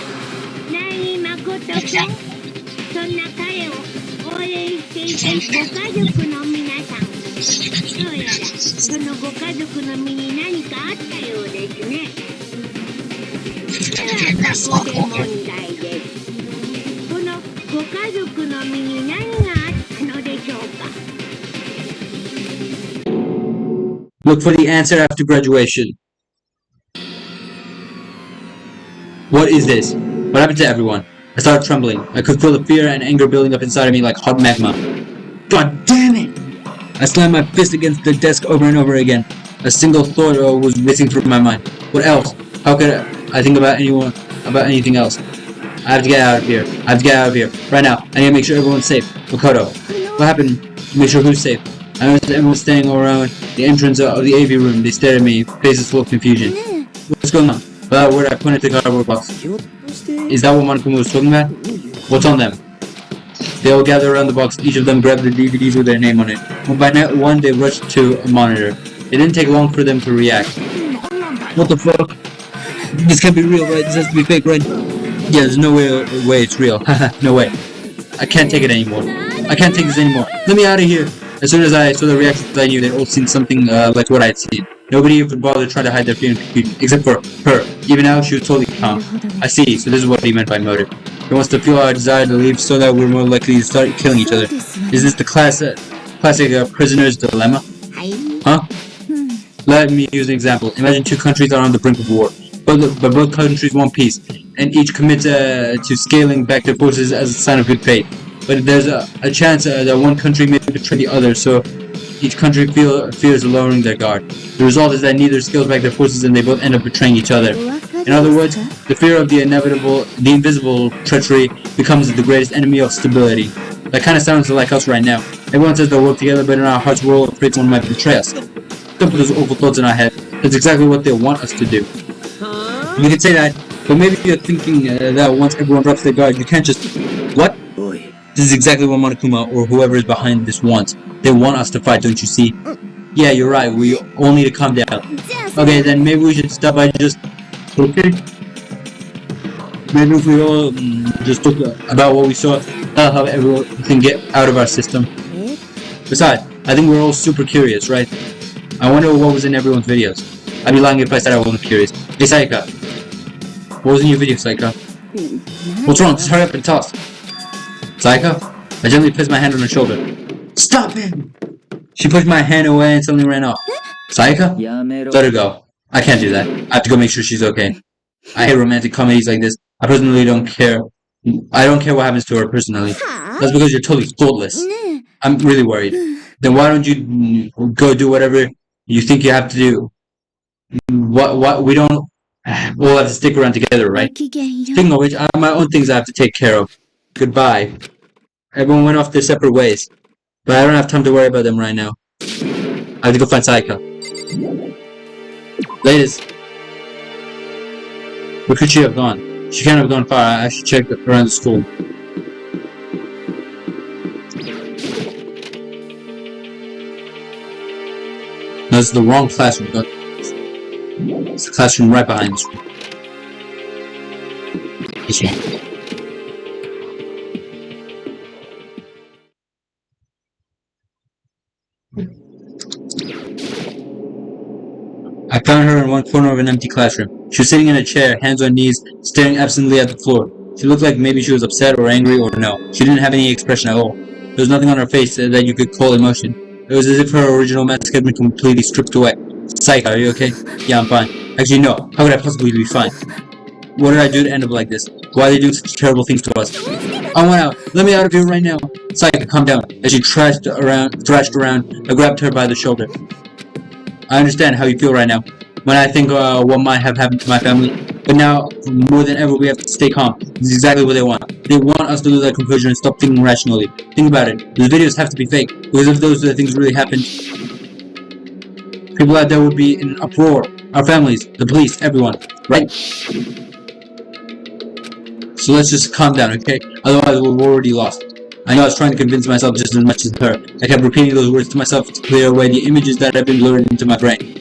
Speaker 7: 内誠くん。そんな彼を応援していたご家族の皆さん。どうやらそのご家族の身に何かあったようですね。ではここで問題です。このご家族の身に何があったのでしょうか。
Speaker 1: Look for the answer after graduation. What is this? What happened to everyone? I started trembling. I could feel the fear and anger building up inside of me like hot magma. God damn it! I slammed my fist against the desk over and over again. A single thought was racing through my mind. What else? How could I think about anything else? I have to get out of here. I have to get out of here. Right now. I need to make sure everyone's safe. Makoto, what happened? Make sure who's safe. I noticed everyone's staying around the entrance of the AV room. They stared at me, faces full of confusion. What's going on? Without a word, I pointed to the cardboard box. Is that what Monokuma was talking about? What's on them? They all gathered around the box. Each of them grabbed the DVDs with their name on it. One by one, they rushed to a monitor. It didn't take long for them to react. What the fuck? This can't be real, right? This has to be fake, right? Yeah, there's no way it's real. No way. I can't take it anymore. I can't take this anymore. Let me out of here. As soon as I saw the reactions, I knew they'd all seen something like what I'd seen. Nobody even bothered trying to hide their fear and confusion, except for her. Even now, she was totally calm. I see, so this is what he meant by motive. He wants to fuel our desire to leave so that we're more likely to start killing each other. Is this the classic prisoner's dilemma? Huh? Let me use an example. Imagine two countries are on the brink of war. But both countries want peace, and each commits to scaling back their forces as a sign of good faith. But there's a chance that one country may betray the other, so each country fears lowering their guard. The result is that neither scales back their forces and they both end up betraying each other. In other words, the fear of the invisible treachery becomes the greatest enemy of stability. That kind of sounds like us right now. Everyone says they'll work together, but in our hearts we're all afraid someone might betray us. Don't put those awful thoughts in our head. That's exactly what they want us to do. You can say that, but maybe you're thinking that once everyone drops their guard, you can't just... What? This is exactly what Monokuma or whoever is behind this wants. They want us to fight, don't you see? Yeah, you're right. We all need to calm down. Okay, then maybe we should stop by just... Okay? Maybe if we all just talk about what we saw, that'll help everyone can get out of our system. Besides, I think we're all super curious, right? I wonder what was in everyone's videos. I'd be lying if I said I wasn't curious. Hey, Saika. What was in your video, Saika? What's wrong? Just hurry up and tell us. Saika? I gently placed my hand on her shoulder. Stop him! She pushed my hand away and suddenly ran off. Saika? Let her go. I can't do that. I have to go make sure she's okay. I hate romantic comedies like this. I personally don't care. I don't care what happens to her personally. That's because you're totally thoughtless. I'm really worried. Then why don't you go do whatever you think you have to do? What we don't... We'll have to stick around together, right? Speaking of which, I have my own things I have to take care of. Goodbye. Everyone went off their separate ways. But I don't have time to worry about them right now. I have to go find Saika. Latest. Where could she have gone? She can't have gone far. I should check around the school. No, this is the wrong classroom. It's the classroom right behind this room. This one. I found her in one corner of an empty classroom. She was sitting in a chair, hands on knees, staring absently at the floor. She looked like maybe she was upset or angry or no. She didn't have any expression at all. There was nothing on her face that you could call emotion. It was as if her original mask had been completely stripped away. Psych, are you okay? Yeah, I'm fine. Actually, no. How could I possibly be fine? What did I do to end up like this? Why are they doing such terrible things to us? I want out. Let me out of here right now. Psych, calm down. As she thrashed around, I grabbed her by the shoulder. I understand how you feel right now. When I think what might have happened to my family. But now, more than ever, we have to stay calm. This is exactly what they want. They want us to lose our composure and stop thinking rationally. Think about it. Those videos have to be fake. Because if those things really happened, people out there would be in an uproar. Our families, the police, everyone. Right? So let's just calm down, okay? Otherwise, we're already lost. I know I was trying to convince myself just as much as her. I kept repeating those words to myself to clear away the images that had been blurred into my brain.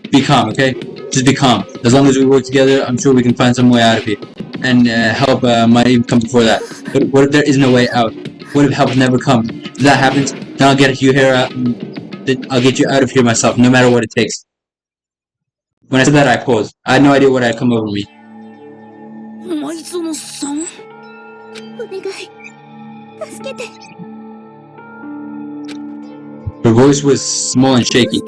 Speaker 1: Be calm, okay? Just be calm. As long as we work together, I'm sure we can find some way out of here. And help might even come before that. But what if there is no way out? What if help never comes? If that happens, then I'll get you here then I'll get you out of here myself, no matter what it takes. When I said that, I paused. I had no idea what had come over me. Her voice was small and shaky.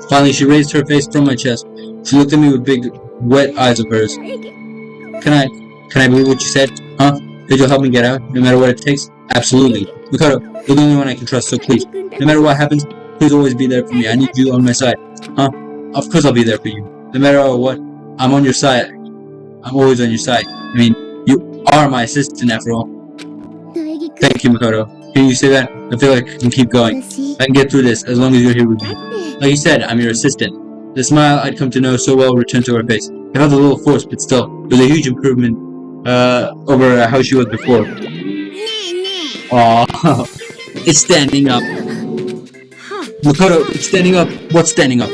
Speaker 1: Finally, she raised her face from my chest. She looked at me with big, wet eyes of hers. Can I believe what you said? Huh? That you'll help me get out, no matter what it takes? Absolutely. Mikado, you're the only one I can trust, so please, no matter what happens, please always be there for me. I need you on my side. Huh? Of course I'll be there for you. No matter what, I'm on your side. I'm always on your side. I mean, you are my assistant after all. Thank you, Mikado. Can you say that? I feel like I can keep going. I can get through this as long as you're here with me. Like you said, I'm your assistant. The smile I'd come to know so well returned to her face. It felt a little forced, but still, it was a huge improvement over how she was before. Aww. It's standing up. Makoto, it's standing up. What's standing up?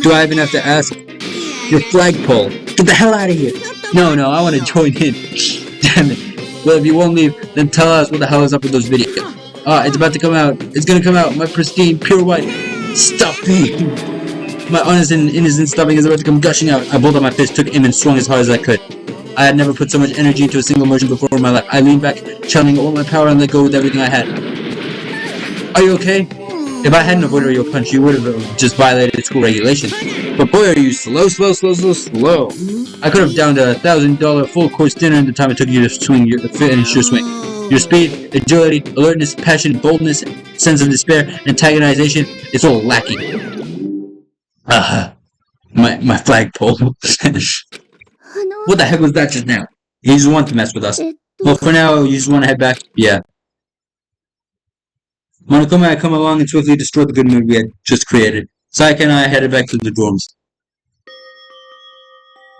Speaker 1: Do I even have to ask? Your flagpole. Get the hell out of here. No, I want to join in. Damn it. Well, if you won't leave, then tell us what the hell is up with those videos. It's about to come out. It's gonna come out. My pristine, pure white. Stuffing. My honest and innocent stuffing is about to come gushing out. I pulled out my fist, took aim, and swung as hard as I could. I had never put so much energy into a single motion before in my life. I leaned back, channeling all my power, and let go with everything I had. Are you okay? If I hadn't avoided your punch, you would have just violated school regulations. But boy, are you slow. I could have downed a $1,000 full-course dinner in the time it took you to finish your swing. Your speed, agility, alertness, passion, boldness, sense of despair, antagonization, it's all lacking. My flagpole. What the heck was that just now? You just want to mess with us. Well, for now, you just want to head back? Yeah. Monokuma had come along and swiftly destroyed the good mood we had just created. Saika and I headed back to the dorms.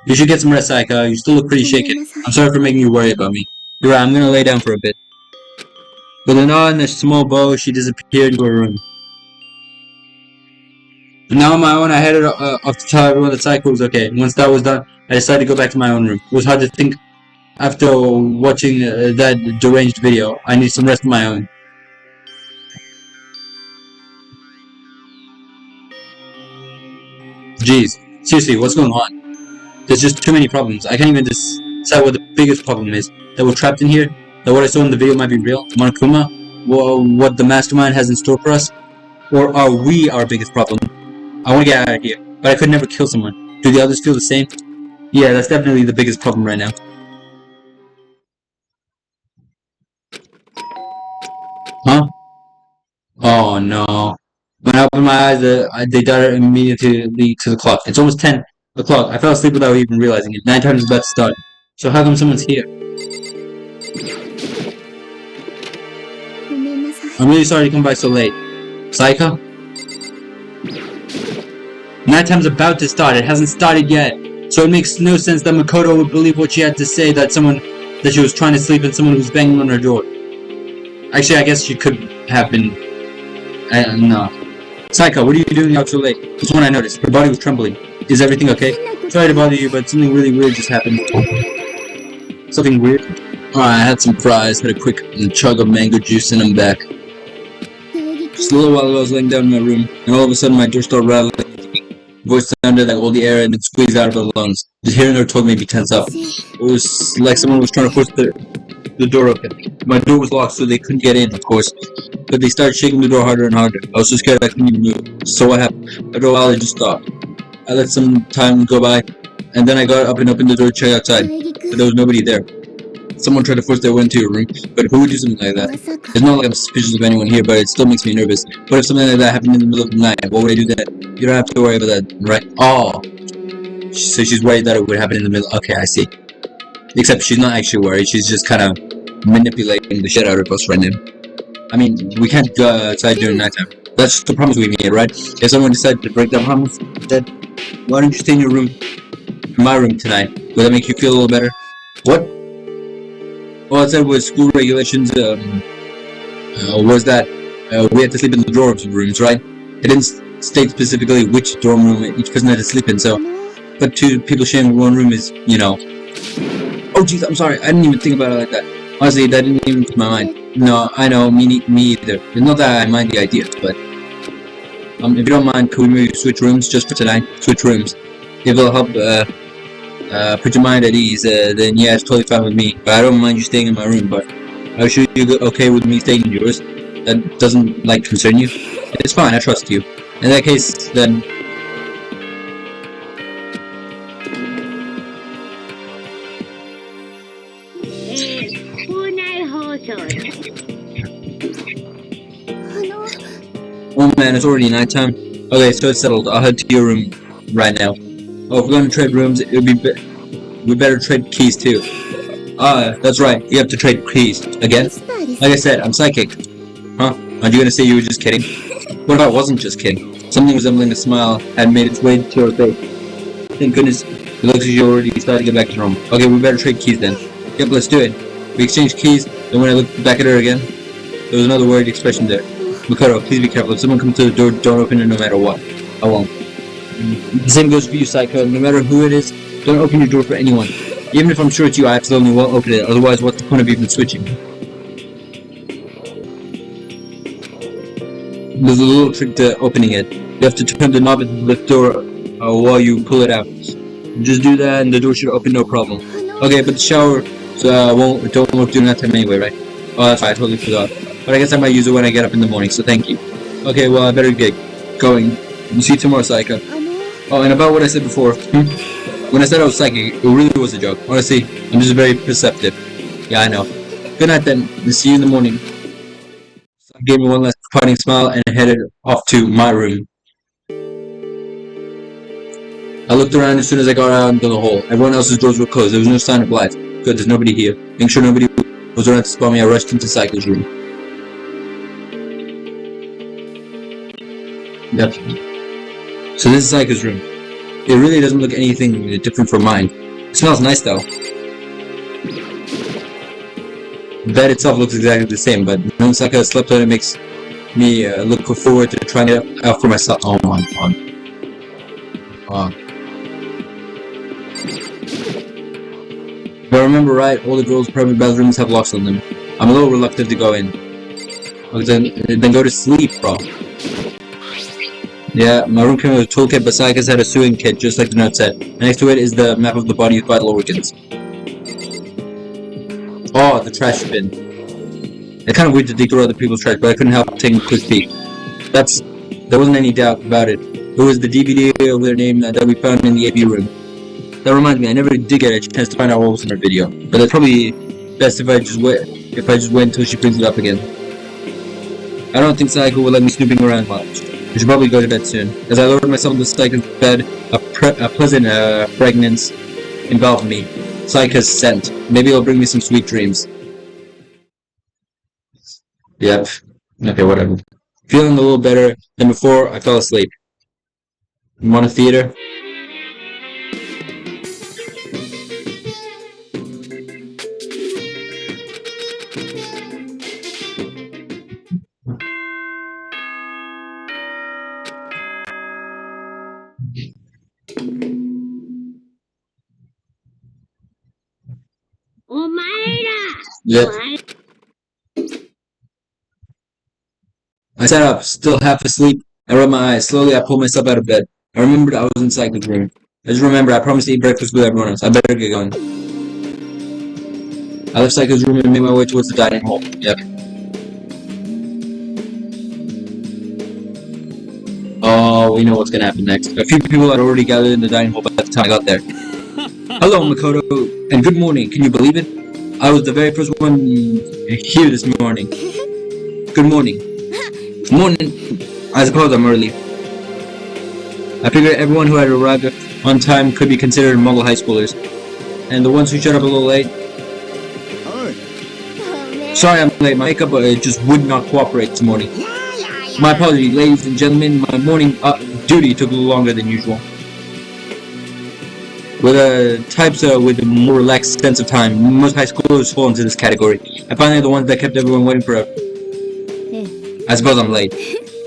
Speaker 1: You should get some rest, Saika. You still look pretty shaken. I'm sorry for making you worry about me. You're right, I'm gonna lay down for a bit. With a nod and a small bow, she disappeared into her room. And now on my own, I headed off to tell everyone that Saika was okay. And once that was done, I decided to go back to my own room. It was hard to think after watching that deranged video. I need some rest of my own. Jeez, seriously, what's going on? There's just too many problems. I can't even decide what the biggest problem is. That we're trapped in here? That what I saw in the video might be real? Monokuma? What the mastermind has in store for us? Or are we our biggest problem? I want to get out of here, but I could never kill someone. Do the others feel the same? Yeah, that's definitely the biggest problem right now. Huh? Oh no. When I opened my eyes, they darted immediately to the clock. It's almost 10 o'clock. I fell asleep without even realizing it. Nighttime is about to start. So how come someone's here? I'm really sorry to come by so late. Saika? Nighttime's about to start. It hasn't started yet. So it makes no sense that Makoto would believe what she had to say, that she was trying to sleep and someone was banging on her door. Actually, I guess she could have been... no. Saika, what are you doing out so late? That's when I noticed. Her body was trembling. Is everything okay? Sorry to bother you, but something really weird just happened. Something weird? Alright, I had some fries, had a quick chug of mango juice, and I'm back. Just a little while ago, I was laying down in my room, and all of a sudden my door started rattling. Voice sounded like all the air and it squeezed out of her lungs. Just hearing her told me to be tense up. It was like someone was trying to force the door open. My door was locked, so they couldn't get in, of course. But they started shaking the door harder and harder. I was so scared I couldn't even move. So what happened? After a while, I just stopped. I let some time go by, and then I got up and opened the door to check outside. But there was nobody there. Someone tried to force their way into your room, but who would do something like that? It's not like I'm suspicious of anyone here, but it still makes me nervous. What if something like that happened in the middle of the night? What would I do then? You don't have to worry about that, right? Oh! So she's worried that it would happen in the middle. Okay, I see. Except she's not actually worried, she's just kind of manipulating the shit out of us right now. I mean, we can't go outside during nighttime. That's the promise we made, right? If someone decided to break that promise, then why don't you stay in your room? In my room tonight. Will that make you feel a little better? What? All I said was school regulations, was that we had to sleep in the dorm rooms, right? It didn't state specifically which dorm room each person had to sleep in, so... But two people sharing one room is, you know... Oh jeez, I'm sorry, I didn't even think about it like that. Honestly, that didn't even come to my mind. No, I know, me either. It's not that I mind the idea, but... if you don't mind, could we maybe switch rooms just for tonight? Switch rooms. If it'll help, put your mind at ease, then yeah, it's totally fine with me. But I don't mind you staying in my room, but are you okay with me staying in yours? That doesn't, like, concern you? It's fine, I trust you. In that case, then, Oh man, it's already nighttime. Okay, so it's settled. I'll head to your room right now. Oh, if we're gonna trade rooms, it would be we better trade keys too. That's right. You have to trade keys again. Like I said, I'm psychic. Huh? Aren't you gonna say you were just kidding? What if I wasn't just kidding? Something resembling a smile had made its way to her face. Thank goodness. It looks like you already started to get back to Rome. Okay, we better trade keys then. Yep, let's do it. We exchanged keys, then when I looked back at her again, there was another worried expression there. Makoto, please be careful. If someone comes to the door, don't open it no matter what. I won't. The same goes for you, Psycho. No matter who it is, don't open your door for anyone. Even if I'm sure it's you, I absolutely won't open it. Otherwise, what's the point of even switching? There's a little trick to opening it. You have to turn the knob of the lift door while you pull it out. Just do that and the door should open no problem. Okay, but the shower don't work during that time anyway, right? Oh, that's right, I totally forgot. But I guess I might use it when I get up in the morning, so thank you. Okay, well, I better get going. We'll see you tomorrow, Psycho. Oh, and about what I said before. When I said I was psychic, it really was a joke. Honestly, I'm just very perceptive. Yeah, I know. Good night then. We'll see you in the morning. I gave me one last parting smile and headed off to my room. I looked around as soon as I got out into the hall. Everyone else's doors were closed. There was no sign of life. Good, there's nobody here. Making sure nobody was around to spot me, I rushed into Psycho's room. Yep. So this is Psycho's room. It really doesn't look anything different from mine. It smells nice though. The bed itself looks exactly the same, but knowing Psycho has slept on it makes me look forward to trying it out for myself. Oh my god. If I remember right, all the girls' private bathrooms have locks on them. I'm a little reluctant to go in. Okay, then go to sleep, bro. Yeah, my room came with a toolkit, but Psycho's had a sewing kit, just like the note said. Next to it is the map of the body's vital organs. Oh, the trash bin. It's kind of weird to dig through other people's trash, but I couldn't help taking a quick peek. There wasn't any doubt about it. It was the DVD of their name that we found in the AP room. That reminds me, I never did get a chance to find out what was in her video, but it's probably best if I just wait until she brings it up again. I don't think Psycho will let me snooping around much. I should probably go to bed soon. As I lowered myself into Psycho's bed, a pleasant fragrance enveloped me. Psycho's scent. Maybe it'll bring me some sweet dreams. Yep. Okay, whatever. Feeling a little better than before, I fell asleep. You want a theater? Yep. I sat up, still half asleep. I rubbed my eyes. Slowly, I pulled myself out of bed. I remembered I was in Psycho's room. I just remembered I promised to eat breakfast with everyone else. I better get going. I left Psycho's room and made my way towards the dining hall. Yep. Oh, we know what's gonna happen next. A few people had already gathered in the dining hall by the time I got there. Hello, Makoto, and good morning. Can you believe it? I was the very first one here this morning. Good morning. Morning. I suppose I'm early. I figured everyone who had arrived on time could be considered model high schoolers. And the ones who showed up a little late... Sorry I'm late, my makeup just would not cooperate this morning. My apologies, ladies and gentlemen, my morning duty took a little longer than usual. With types with a more relaxed sense of time, most high schoolers fall into this category. I find they're the ones that kept everyone waiting forever. I suppose I'm late.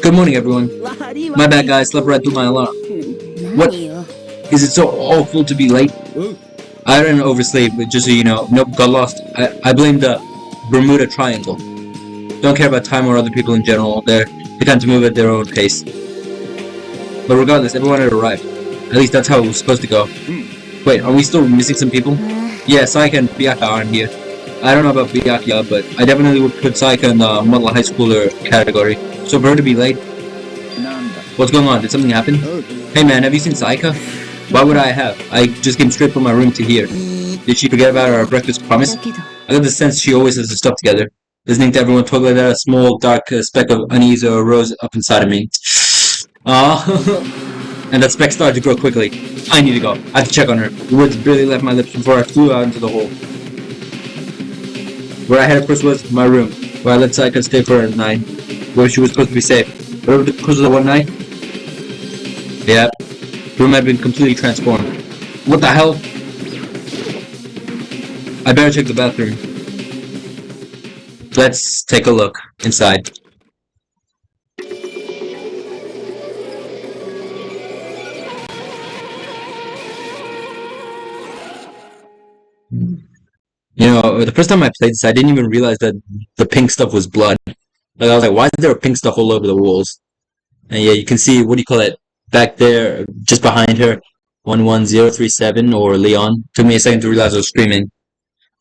Speaker 1: Good morning, everyone. My bad, guys. Slept right through my alarm. What? Is it so awful to be late? I didn't oversleep, but just so you know, nope, got lost. I blame the Bermuda Triangle. Don't care about time or other people in general. They tend to move at their own pace. But regardless, everyone had arrived. At least that's how it was supposed to go. Wait, are we still missing some people? Yeah, Saika and Byakuya aren't here. I don't know about Byakuya, but I definitely would put Saika in the model high schooler category. So for her to be late... What's going on? Did something happen? Hey man, have you seen Saika? Why would I have? I just came straight from my room to here. Did she forget about our breakfast promise? I got the sense she always has her stuff together. Listening to everyone talk like that, a small dark speck of unease arose up inside of me. And that speck started to grow quickly. I need to go. I have to check on her. The words barely left my lips before I flew out into the hole. Where I headed first was my room, where I let Saika stay for a night, where she was supposed to be safe. But over the course of the one night, yeah, the room had been completely transformed. What the hell? I better check the bathroom. Let's take a look inside. You know, the first time I played this, I didn't even realize that the pink stuff was blood. Like, I was like, why is there pink stuff all over the walls? And yeah, you can see, what do you call it? Back there, just behind her, 11037, or Leon. Took me a second to realize I was screaming.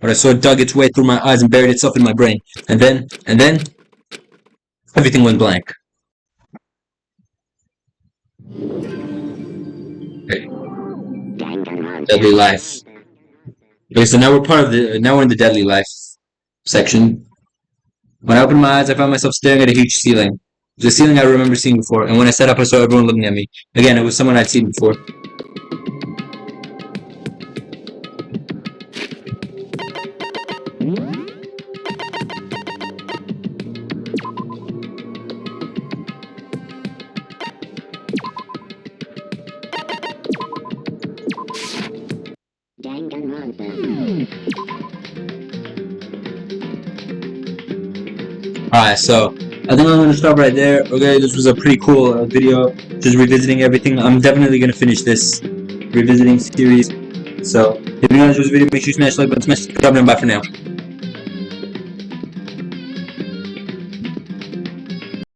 Speaker 1: But I saw it dug its way through my eyes and buried itself in my brain. And then, everything went blank. Okay. Deadly life. Okay, so now we're in the deadly life section. When I opened my eyes, I found myself staring at a huge ceiling. It was a ceiling I remember seeing before, and when I sat up, I saw everyone looking at me. Again, it was someone I'd seen before. Alright, so I think I'm going to stop right there. Okay, this was a pretty cool video, just revisiting everything. I'm definitely going to finish this revisiting series. So, if you enjoyed this video, make sure you smash the like button, smash the subscribe button, and bye for now.